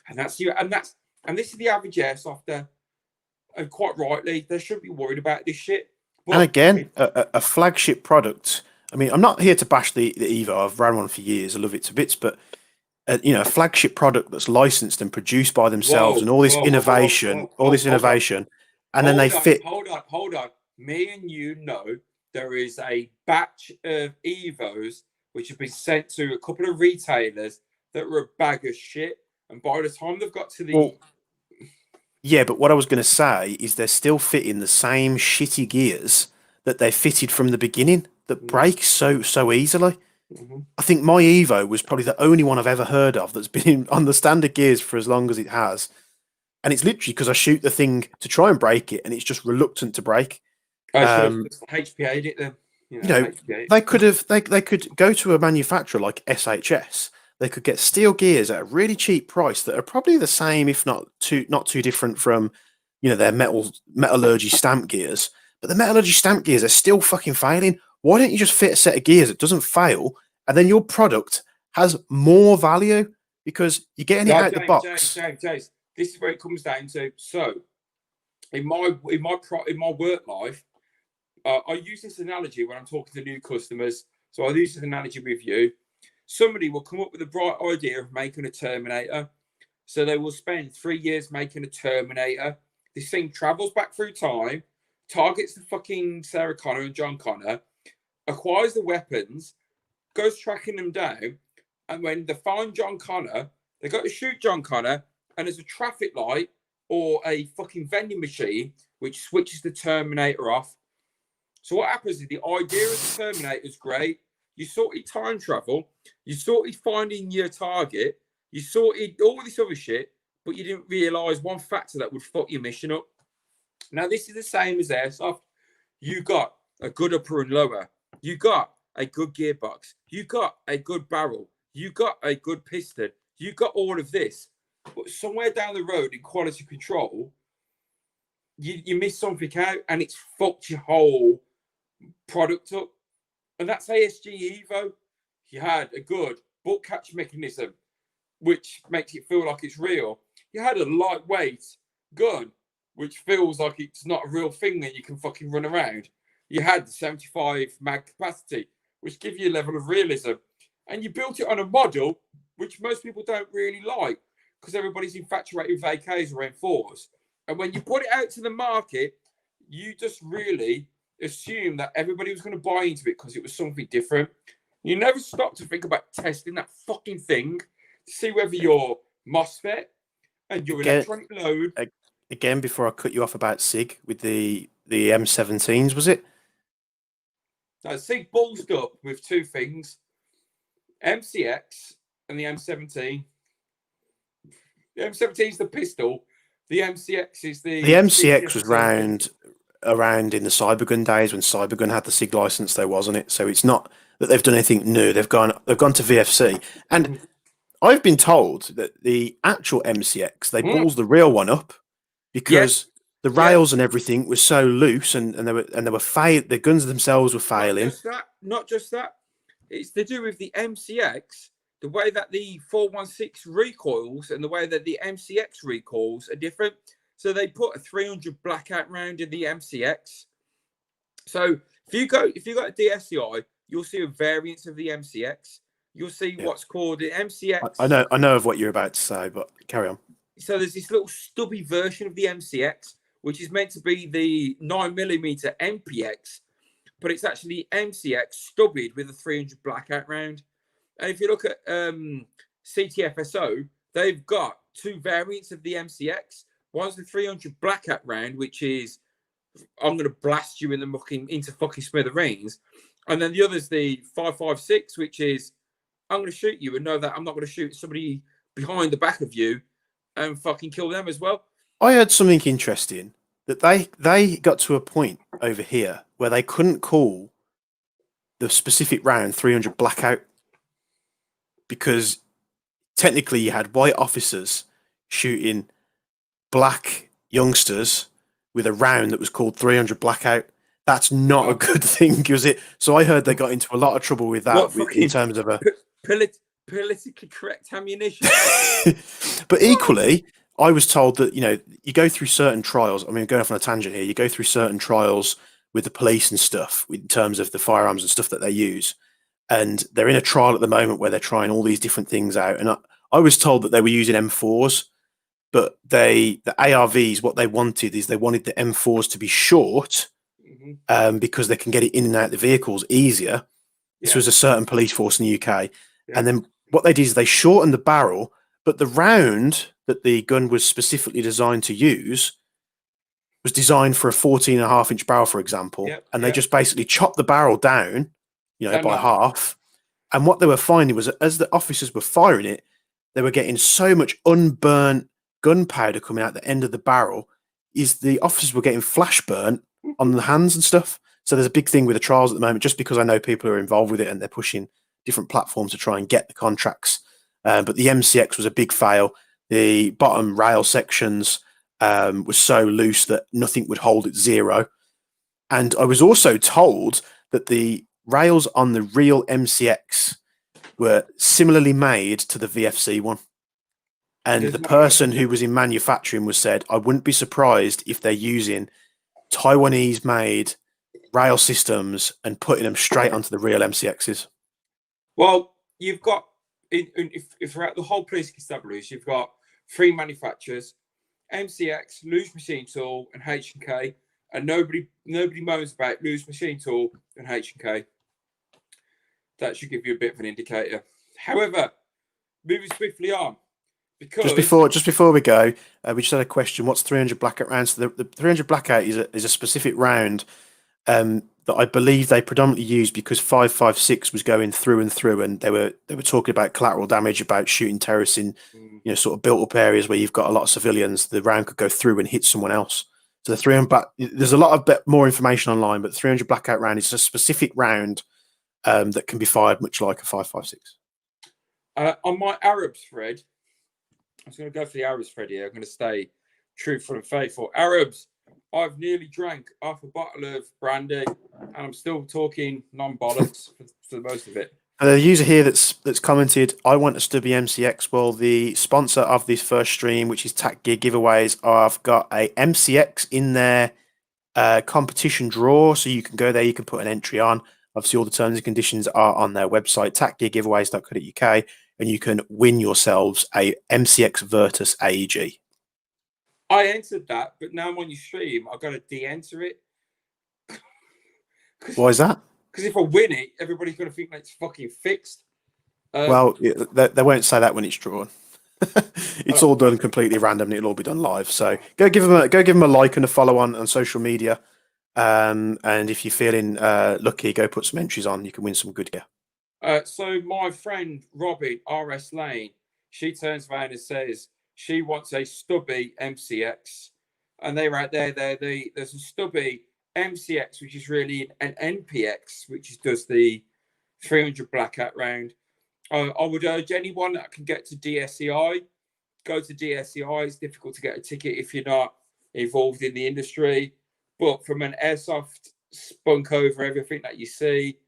and this is the average airsofter, and quite rightly, they shouldn't be worried about this shit. But, and again, a flagship product. I mean, I'm not here to bash the Evo. I've ran one for years. I love it to bits, but a flagship product that's licensed and produced by themselves, and all this innovation, and then they fit. Hold on. Me and you know there is a batch of Evos which have been sent to a couple of retailers that were a bag of shit, and by the time they've got to the yeah, but what I was going to say is they're still fitting the same shitty gears that they fitted from the beginning that break so easily. Mm-hmm. I think my Evo was probably the only one I've ever heard of that's been on the standard gears for as long as it has. And it's literally because I shoot the thing to try and break it, and it's just reluctant to break. I should have HPA'd it then. They could go to a manufacturer like SHS. They could get steel gears at a really cheap price that are probably the same, if not too different from, their metallurgy stamp gears. But the metallurgy stamp gears are still fucking failing. Why don't you just fit a set of gears that doesn't fail, and then your product has more value because you're getting it out of the box. James, this is where it comes down to. So, in my work life, I use this analogy when I'm talking to new customers. So I use this analogy with you. Somebody will come up with a bright idea of making a Terminator. So they will spend 3 years making a Terminator. This thing travels back through time, targets the fucking Sarah Connor and John Connor, acquires the weapons, goes tracking them down, and when they find John Connor, they go to shoot John Connor, and there's a traffic light or a fucking vending machine which switches the Terminator off. So what happens is the idea of the Terminator is great. You sorted time travel, you sorted finding your target, you sorted all this other shit, but you didn't realise one factor that would fuck your mission up. Now, this is the same as Airsoft. You got a good upper and lower. You got a good gearbox. You got a good barrel. You got a good piston. You got all of this. But somewhere down the road in quality control, you miss something out, and it's fucked your whole product up. And that's ASG Evo. You had a good bolt catch mechanism, which makes it feel like it's real. You had a lightweight gun, which feels like it's not a real thing that you can fucking run around. You had the 75 mag capacity, which gives you a level of realism. And you built it on a model which most people don't really like because everybody's infatuated with AKs or M4s. And when you put it out to the market, you just really assume that everybody was going to buy into it because it was something different. You never stop to think about testing that fucking thing to see whether your MOSFET and your electronic load. Again, before I cut you off about SIG with the M17s, was it? No, SIG ballsed up with two things: MCX and the M17. The M17 is the pistol. The MCX is the. The MCX was around in the Cybergun days when Cybergun had the SIG license, though, wasn't it? So it's not that they've done anything new. They've gone to VFC, and I've been told that the actual MCX they balls the real one up because the rails and everything was so loose, and they were the guns themselves were failing. Not just that. It's to do with the MCX. The way that the 416 recoils and the way that the MCX recoils are different. So they put a 300 blackout round in the MCX. So if you got a DSCI, you'll see a variance of the MCX. You'll see what's called the MCX. I know of what you're about to say, but carry on. So there's this little stubby version of the MCX, which is meant to be the 9mm MPX, but it's actually MCX stubbied with a 300 blackout round. And if you look at CTFSO, they've got two variants of the MCX. One's the 300 blackout round, which is I'm going to blast you into fucking smithereens, and then the other's the 5.56, which is I'm going to shoot you and know that I'm not going to shoot somebody behind the back of you and fucking kill them as well. I heard something interesting that they got to a point over here where they couldn't call the specific round 300 blackout because technically you had white officers shooting black youngsters with a round that was called 300 blackout. That's not a good thing, was it? So I heard they got into a lot of trouble with that in terms of a politically correct ammunition. But equally, I was told that, you go through certain trials. I mean, going off on a tangent here, you go through certain trials with the police and stuff in terms of the firearms and stuff that they use. And they're in a trial at the moment where they're trying all these different things out. And I was told that they were using M4s, but the ARVs, what they wanted is they wanted the M4s to be short because they can get it in and out of the vehicles easier. This was a certain police force in the UK. Yeah. And then what they did is they shortened the barrel, but the round that the gun was specifically designed to use was designed for a 14.5-inch barrel, for example. And they just basically chopped the barrel down, by half. And what they were finding was that as the officers were firing it, they were getting so much unburnt gunpowder coming out the end of the barrel, is the officers were getting flash burnt on the hands and stuff. So there's a big thing with the trials at the moment, just because I know people are involved with it and they're pushing different platforms to try and get the contracts. But the MCX was a big fail. The bottom rail sections was so loose that nothing would hold at zero. And I was also told that the rails on the real MCX were similarly made to the VFC one. And the person who was in manufacturing was said, I wouldn't be surprised if they're using Taiwanese made rail systems and putting them straight onto the real MCXs. Well, you've got, if throughout the whole police constabulary, you've got 3 manufacturers, MCX, Loose Machine Tool, and H&K, and nobody moans about Loose Machine Tool and H&K. That should give you a bit of an indicator. However, moving swiftly on, because just before we go, we just had a question. What's 300 blackout rounds? So the 300 blackout is a specific round that I believe they predominantly used because 5.56 was going through and through, and they were talking about collateral damage, about shooting terrorists in sort of built up areas where you've got a lot of civilians. The round could go through and hit someone else. So the 300 there's a lot of more information online, but 300 blackout round is a specific round that can be fired much like a 5.56. On my Arabs thread, I was going to go for the Arabs thread here. I'm going to stay truthful and faithful. Arabs, I've nearly drank half a bottle of brandy, and I'm still talking non-bollocks for the most of it. And the user here that's commented, I want a stubby MCX. Well, the sponsor of this first stream, which is TAC Gear Giveaways, I've got a MCX in their competition draw, so you can go there, you can put an entry on. Obviously, all the terms and conditions are on their website, tacgeargiveaways.co.uk, and you can win yourselves a MCX Virtus AEG. I entered that, but now I'm on your stream, I've got to de-enter it. Why is that? Because if I win it, everybody's going to think that it's fucking fixed. Well, they won't say that when it's drawn. It's all done completely random. It'll all be done live. So go give them a like and a follow on social media. And if you're feeling lucky, go put some entries on. You can win some good gear. So my friend Robin RS Lane, she turns around and says she wants a stubby MCX, and they're out there. There's a stubby MCX, which is really an NPX, which does the 300 blackout round. I would urge anyone that can get to DSEI, go to DSEI. It's difficult to get a ticket if you're not involved in the industry. But from an airsoft spunk over everything that you see,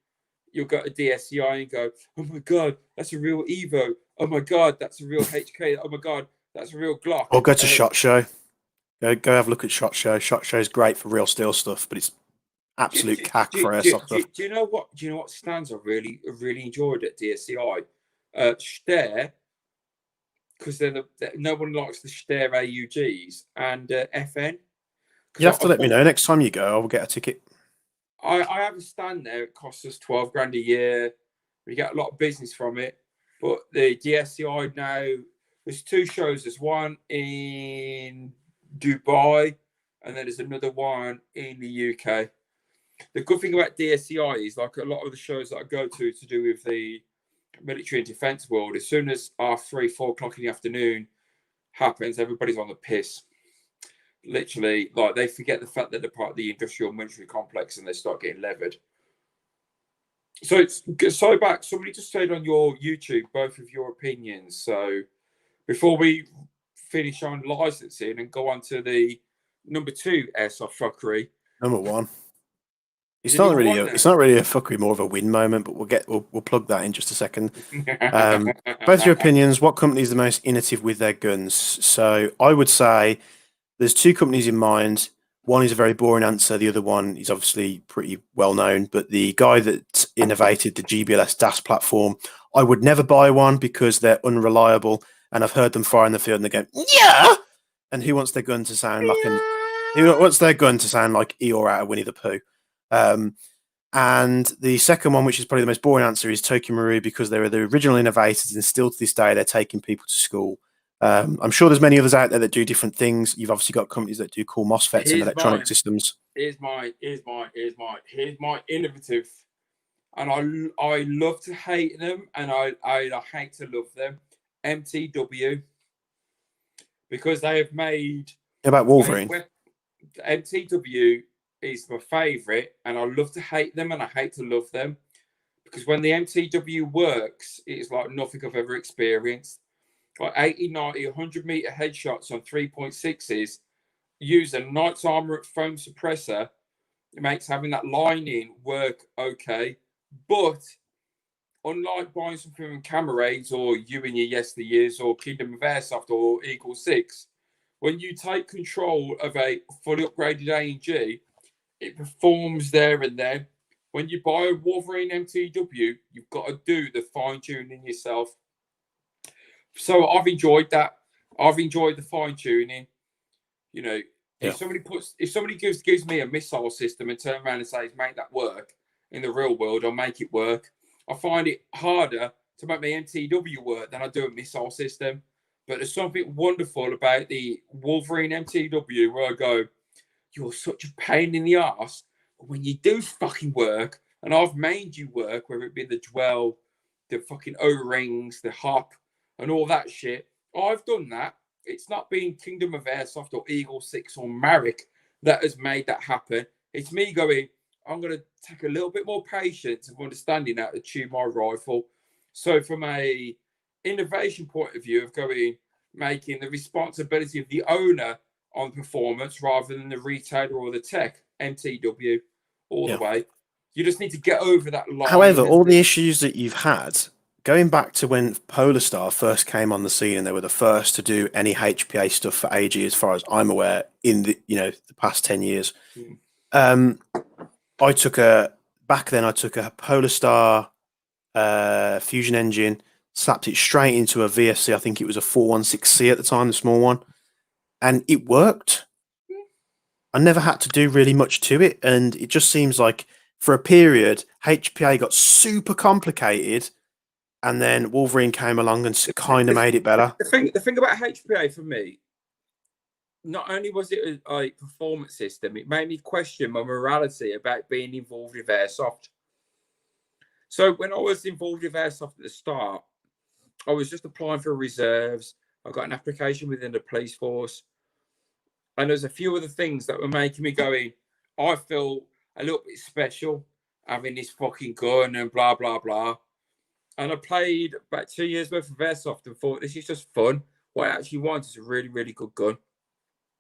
you'll go to DSEI and go, oh my God, that's a real Evo. Oh my God, that's a real HK. Oh my God, that's a real Glock. Or go to SHOT Show. Go have a look at SHOT Show. SHOT Show is great for real steel stuff, but it's absolute cack for airsoft stuff. Do you know what stands I really enjoyed at DSEI? Steyr, because no one likes the Steyr AUGs, and FN. You have to let me know next time you go. I will get a ticket. I have a stand there. It costs us 12 grand a year. We get a lot of business from it. But the DSEI now, there's 2 shows. There's one in Dubai, and then there's another one in the UK. The good thing about DSEI is, like a lot of the shows that I go to do with the military and defence world, as soon as 3-4 o'clock in the afternoon happens, everybody's on the piss. Literally, like, they forget the fact that they're part of the industrial military complex and they start getting levered. So somebody just said on your YouTube both of your opinions. So before we finish on licensing and go on to the number 2 airsoft fuckery. Number 1. It's Is not it really. one It's not really a fuckery, more of a win moment. But we'll plug that in just a second. Both your opinions. What company is the most innovative with their guns? So I would say there's two companies in mind. One is a very boring answer. The other one is obviously pretty well known. But the guy that innovated the GBLS DAS platform, I would never buy one because they're unreliable. And I've heard them fire in the field and they go, yeah. And who wants their gun to sound like who wants their gun to sound like Eeyore out of Winnie the Pooh? And the second one, which is probably the most boring answer, is Tokyo Maru because they were the original innovators and still to this day they're taking people to school. I'm sure there's many others out there that do different things. You've obviously got companies that do cool MOSFETs and electronic systems. Here's my innovative, and I love to hate them, and I hate to love them. MTW, because they have made about Wolverine. MTW is my favourite, and I love to hate them, and I hate to love them, because when the MTW works, it's like nothing I've ever experienced. Like 80, 90, 100 meter headshots on 3.6s, use a Knight's Armour foam suppressor. It makes having that lining work okay. But unlike buying something from Camerades or you in your yesteryears or Kingdom of Airsoft or Eagle 6, when you take control of a fully upgraded A&G, it performs there and then. When you buy a Wolverine MTW, you've got to do the fine-tuning yourself. So I've enjoyed that. I've enjoyed the fine tuning. You know, if somebody gives me a missile system and turn around and says, make that work in the real world, I'll make it work. I find it harder to make my MTW work than I do a missile system. But there's something wonderful about the Wolverine MTW where I go, you're such a pain in the ass. But when you do fucking work, and I've made you work, whether it be the dwell, the fucking O-rings, the hop, and all that shit. I've done that. It's not been Kingdom of Airsoft or Eagle 6 or Marek that has made that happen. It's me going, I'm going to take a little bit more patience of understanding how to tune my rifle. So from a innovation point of view of going, making the responsibility of the owner on performance rather than the retailer or the tech, MTW, all the way. You just need to get over that line. However, all the issues that you've had, going back to when Polar Star first came on the scene and they were the first to do any HPA stuff for AG, as far as I'm aware, in the the past 10 years. I took a Polar Star fusion engine, slapped it straight into a VSC. I think it was a 416C at the time, the small one, and it worked. I never had to do really much to it, and it just seems like for a period, HPA got super complicated. And then Wolverine came along and kind of made it better. The thing about HPA for me, not only was it a performance system, it made me question my morality about being involved with Airsoft. So when I was involved with Airsoft at the start, I was just applying for reserves. I got an application within the police force. And there's a few other things that were making me going, I feel a little bit special having this fucking gun and blah, blah, blah. And I played about 2 years worth of Airsoft and thought, this is just fun. What I actually want is a really, really good gun.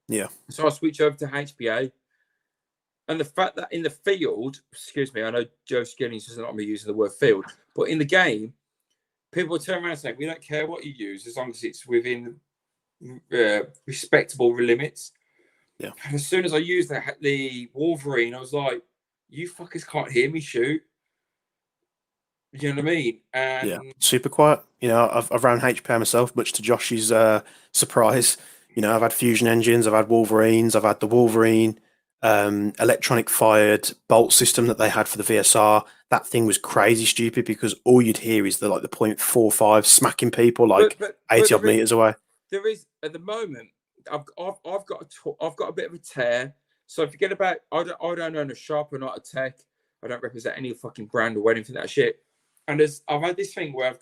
Yeah. So I switched over to HPA. And the fact that in the field, excuse me, I know Joe Skillings doesn't like me using the word field, but in the game, people turn around and say, we don't care what you use as long as it's within respectable limits. Yeah. And as soon as I used the Wolverine, I was like, you fuckers can't hear me shoot. You know what I mean? And yeah, super quiet. I've ran HPA myself, much to Josh's surprise. I've had fusion engines, I've had Wolverines, I've had the Wolverine electronic fired bolt system that they had for the VSR. That thing was crazy stupid because all you'd hear is the 0.45 smacking people 80 odd meters away. There is at the moment. I've got a bit of a tear. So forget about. I don't own a shop or not a tech. I don't represent any fucking brand or anything that shit. And I've had this thing where I've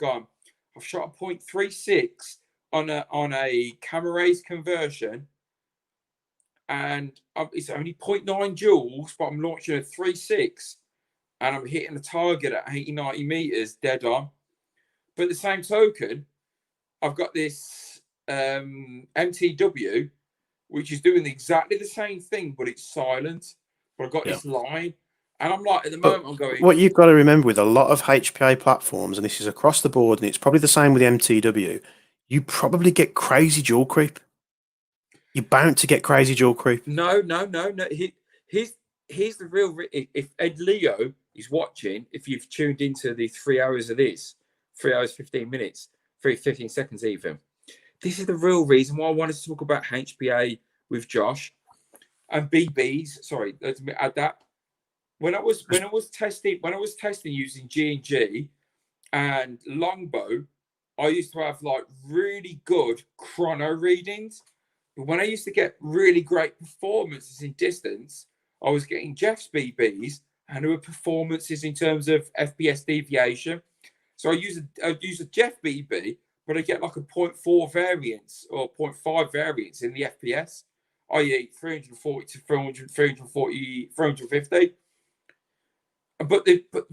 shot a 0.36 on a Camerades conversion, and it's only 0.9 joules, but I'm launching a 3.6, and I'm hitting the target at 80, 90 meters dead on. But at the same token, I've got this MTW, which is doing exactly the same thing, but it's silent. But I've got this line. And I'm like, at the But moment, I'm going. what you've got to remember with a lot of HPA platforms, and this is across the board, and it's probably the same with the MTW, you probably get crazy dual creep. You're bound to get crazy dual creep. No. Here's the real. If Ed Leo is watching, if you've tuned into the 3 hours of this, 3 hours 15 minutes, 15 seconds even, this is the real reason why I wanted to talk about HPA with Josh and BBs. Sorry, let me add that. When I was testing using G&G and longbow, I used to have like really good chrono readings. But when I used to get really great performances in distance, I was getting Jeff's BBs and there were performances in terms of FPS deviation. So I use a Jeff BB, but I get like a 0.4 variance or 0.5 variance in the FPS, i.e. 340 to 340, 350. But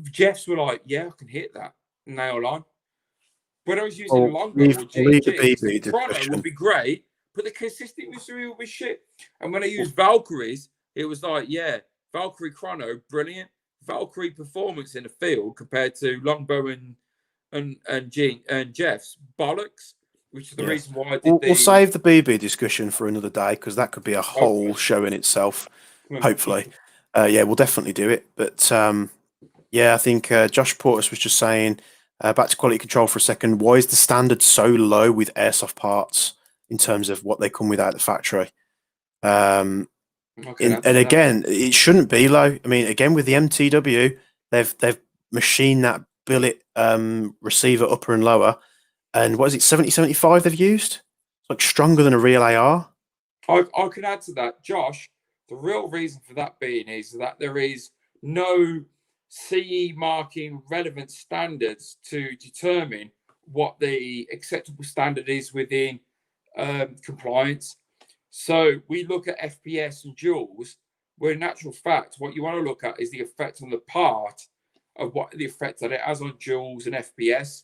Jeffs were like, yeah, I can hit that nail on. When I was using longbow or G&G, the chrono would be great, but the consistency would be shit. And when I used Valkyries, it was like, yeah, Valkyrie chrono, brilliant. Valkyrie performance in the field compared to longbow and Jeff's bollocks, which is the reason why I did We'll save the BB discussion for another day because that could be a whole show in itself. Hopefully. Yeah, we'll definitely do it. But yeah, I think Josh Portis was just saying, back to quality control for a second. Why is the standard so low with airsoft parts in terms of what they come with out of the factory? And again, it shouldn't be low. I mean, again, with the MTW, they've machined that billet receiver upper and lower. And what is it, 70-75 they've used? It's like stronger than a real AR. I can add to that, Josh. The real reason for that being is that there is no CE marking relevant standards to determine what the acceptable standard is within compliance. So we look at FPS and joules, where in actual fact, what you want to look at is the effect on the part of what the effect that it has on joules and FPS.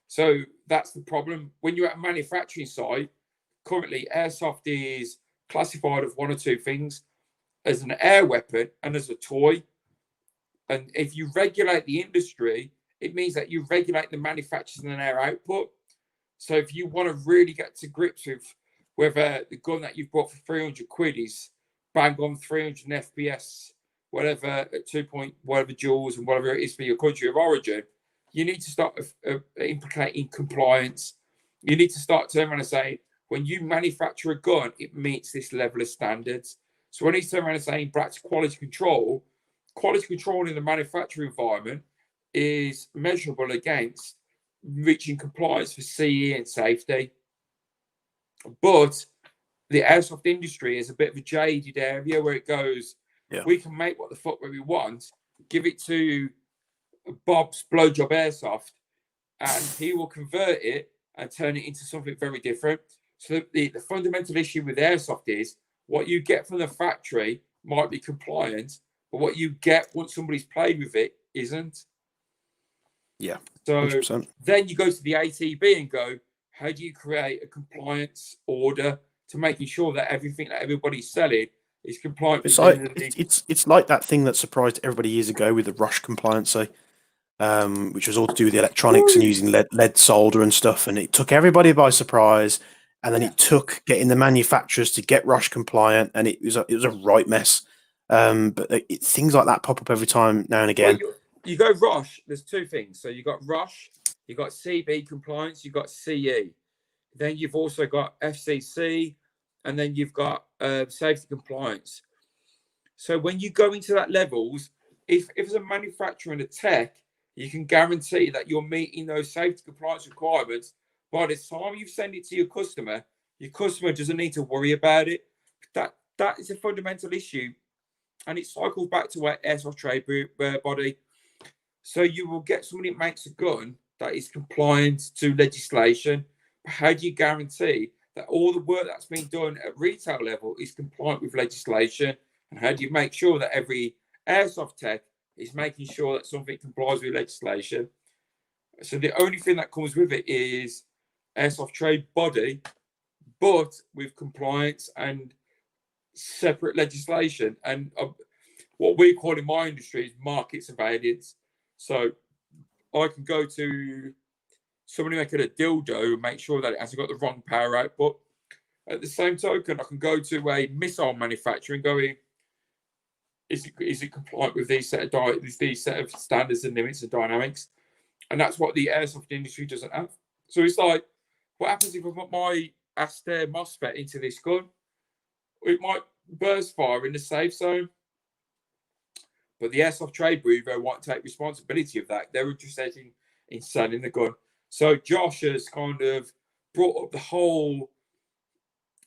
So that's the problem. When you're at a manufacturing site, currently airsoft is classified of one or two things: as an air weapon and as a toy. And if you regulate the industry, it means that you regulate the manufacturers and their output. So if you want to really get to grips with whether the gun that you've bought for 300 quid is bang on 300 FPS, whatever, at 2 point, whatever joules and whatever it is for your country of origin, you need to start implicating compliance. You need to start turning around and say, when you manufacture a gun, it meets this level of standards. So when he's turning around and saying back to quality control in the manufacturing environment is measurable against reaching compliance for CE and safety. But the airsoft industry is a bit of a jaded area where it goes, we can make what the fuck we want, give it to Bob's Blowjob Airsoft, and he will convert it and turn it into something very different. So the fundamental issue with airsoft is what you get from the factory might be compliant, but what you get once somebody's played with it isn't. Yeah. So 100%. Then you go to the ATB and go, how do you create a compliance order to making sure that everything that everybody's selling is compliant? It's like that thing that surprised everybody years ago with the rush compliancy, which was all to do with the electronics and using lead solder and stuff, and it took everybody by surprise. And then it took getting the manufacturers to get rush compliant, and it was a right mess. But things like that pop up every time now and again. Well, you go rush. There's two things. So you got rush, you got CB compliance, you got CE. Then you've also got FCC, and then you've got safety compliance. So when you go into that levels, if it's a manufacturer and a tech, you can guarantee that you're meeting those safety compliance requirements. By the time you send it to your customer doesn't need to worry about it. That is a fundamental issue, and it cycles back to our airsoft trade body. So you will get somebody that makes a gun that is compliant to legislation. But how do you guarantee that all the work that's being done at retail level is compliant with legislation? And how do you make sure that every airsoft tech is making sure that something complies with legislation? So the only thing that comes with it is airsoft trade body, but with compliance and separate legislation. And what we call in my industry is market surveillance. So I can go to somebody making a dildo and make sure that it hasn't got the wrong power output. At the same token, I can go to a missile manufacturer and go in, is it compliant with these set of standards and limits and dynamics? And that's what the airsoft industry doesn't have. So it's like, what happens if I put my Aster MOSFET into this gun? It might burst fire in the safe zone. But the Airsoft Trade Bureau won't take responsibility of that. They're interested in selling the gun. So Josh has kind of brought up the whole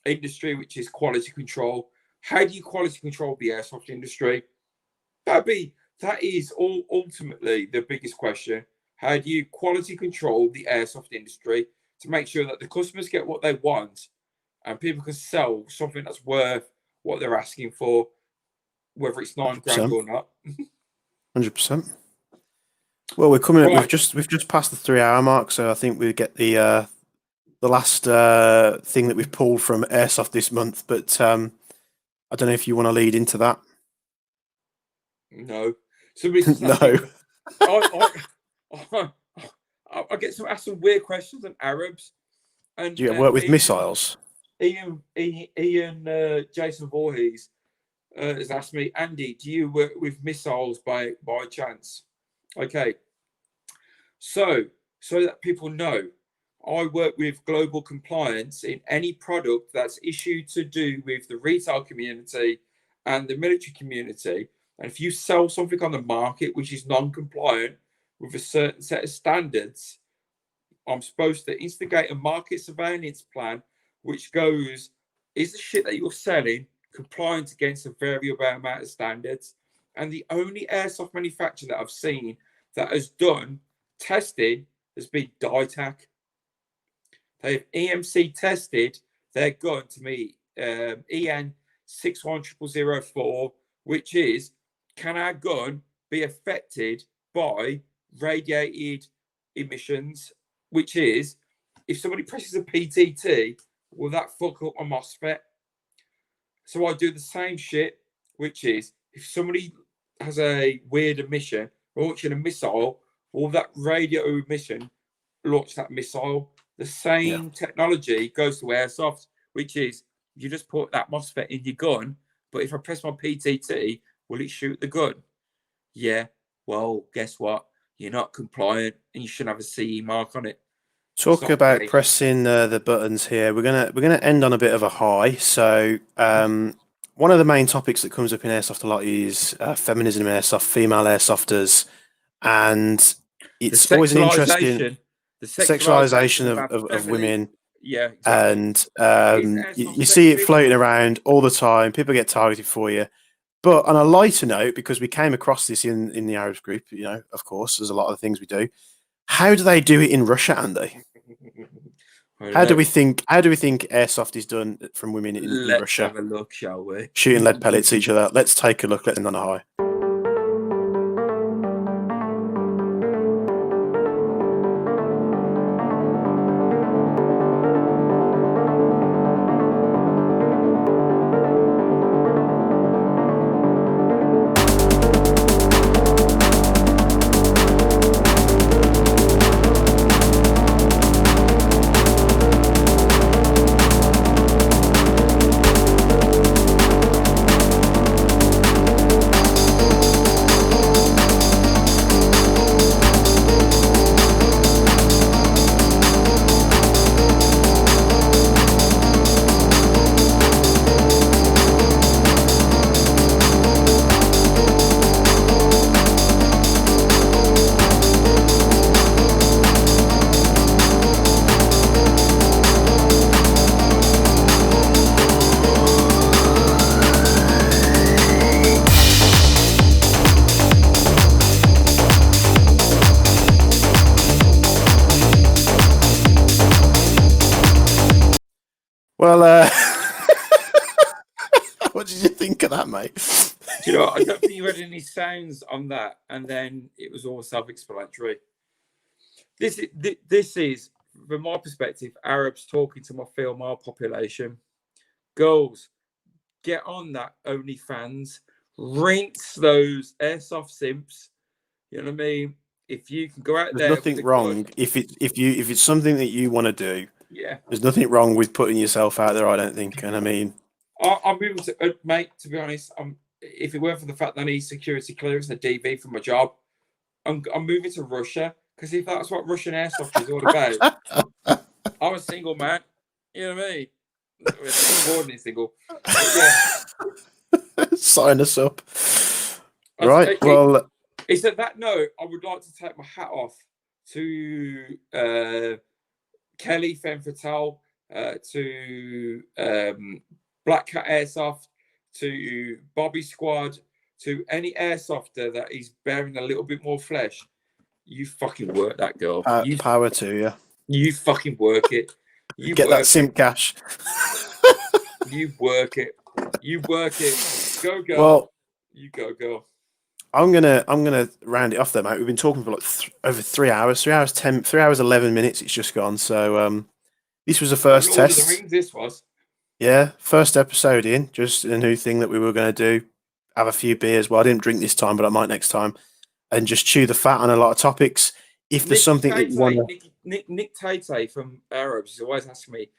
industry, which is quality control. How do you quality control the airsoft industry? That is ultimately the biggest question. How do you quality control the airsoft industry to make sure that the customers get what they want and people can sell something that's worth what they're asking for, whether it's $9,000 or not? 100%. Well, we're coming. Right. We've just passed the 3-hour mark, so I think we get the last thing that we've pulled from Airsoft this month. But I don't know if you want to lead into that. No. Somebody No. I get asked some weird questions on Arabs. And Do you work with missiles? Jason Voorhees has asked me, Andy, do you work with missiles by chance? Okay. So that people know, I work with global compliance in any product that's issued to do with the retail community and the military community. And if you sell something on the market which is non-compliant with a certain set of standards, I'm supposed to instigate a market surveillance plan which goes, is the shit that you're selling compliant against a variable amount of standards? And the only airsoft manufacturer that I've seen that has done testing has been Ditech. They've EMC tested their gun to me, EN 61004, which is, can our gun be affected by radiated emissions? Which is, if somebody presses a PTT, will that fuck up my MOSFET? So I do the same shit, which is, if somebody has a weird emission launching a missile, will that radio emission launch that missile? The same technology goes to airsoft, which is, you just put that MOSFET in your gun, but if I press my PTT, will it shoot the gun? Yeah. Well, guess what? You're not compliant, and you shouldn't have a CE mark on it. Talk about pressing the buttons here. We're gonna end on a bit of a high. So one of the main topics that comes up in airsoft a lot is feminism in airsoft, female airsofters, and it's always an interesting sexualization of women. Yeah, exactly. And you see it floating around all the time. People get targeted for you. But on a lighter note, because we came across this in the Arabs group, you know, of course, there's a lot of things we do. How do they do it in Russia, Andy? How do we think airsoft is done from women in Russia? Let's have a look, shall we? Shooting lead pellets at each other. Let's take a look. Let's end on a high. Well, what did you think of that, mate? Do you know what? I don't think you had any sounds on that, and then it was all self-explanatory. This is, from my perspective, Arabs talking to my female population. Girls, get on that OnlyFans, rinse those airsoft simps. You know what I mean? If you can go out There's there, nothing with a wrong gun, if it's something that you want to do. yeah, There's nothing wrong with putting yourself out there. I don't think, and I mean, I'm moving to mate. To be honest, if it weren't for the fact that I need security clearance and a DV for my job, I'm moving to Russia because if that's what Russian airsoft is all about, I'm a single man. You know what I mean? Coordinating single. But yeah, sign us up. Right. Well, it's at that note I would like to take my hat off to Kelly Fenfatal, to Black Cat Airsoft, to Bobby Squad, to any airsofter that is bearing a little bit more flesh. You fucking work that, girl. power to you. You fucking work it. You Get work that simp cash. You work it. You work it. Go, girl. Well, you go, girl. I'm gonna round it off there, mate. We've been talking for like over 3 hours. 3 hours 10. 3 hours 11 minutes. It's just gone. So this was the first Lord test. of the Rings, this was. Yeah, first episode in. Just a new thing that we were going to do. Have a few beers. Well, I didn't drink this time, but I might next time. And just chew the fat on a lot of topics. If there's something that you want to... Nick Tate from Arabs is always asking me,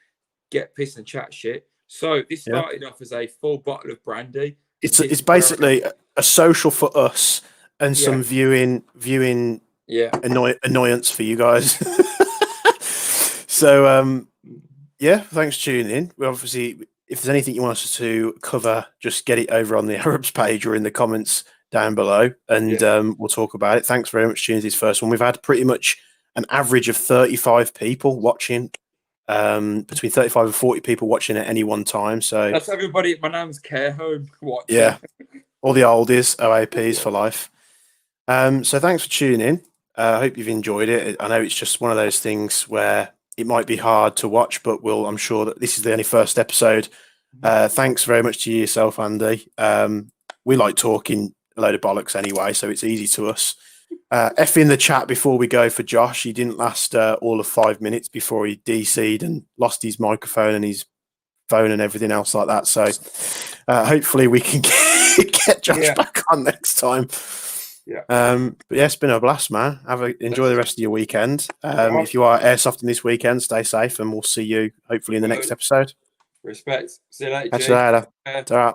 get pissed and chat shit. So this started off as a full bottle of brandy. It's basically a social for us and some viewing annoyance for you guys. So yeah, thanks for tuning in. We obviously, if there's anything you want us to cover, just get it over on the Arabs page or in the comments down below, and we'll talk about it. Thanks very much for tuning in this first one. We've had pretty much an average of 35 people watching, between 35 and 40 people watching at any one time. So that's everybody at my nan's care home watching. Yeah, all the oldies, OAPs for life. So thanks for tuning in. I hope you've enjoyed it. I know it's just one of those things where it might be hard to watch, but I'm sure that this is the only first episode. Thanks very much to yourself, Andy. We like talking a load of bollocks anyway, so it's easy to us. F in the chat before we go for Josh. He didn't last all of 5 minutes before he DC'd and lost his microphone and his phone and everything else like that. So hopefully we can get Josh back on next time. Yeah. But yeah, it's been a blast, man. Enjoy the rest of your weekend. If you are airsofting this weekend, stay safe, and we'll see you hopefully in the next episode. Respect. See you later. Catch you later. Ta-ra.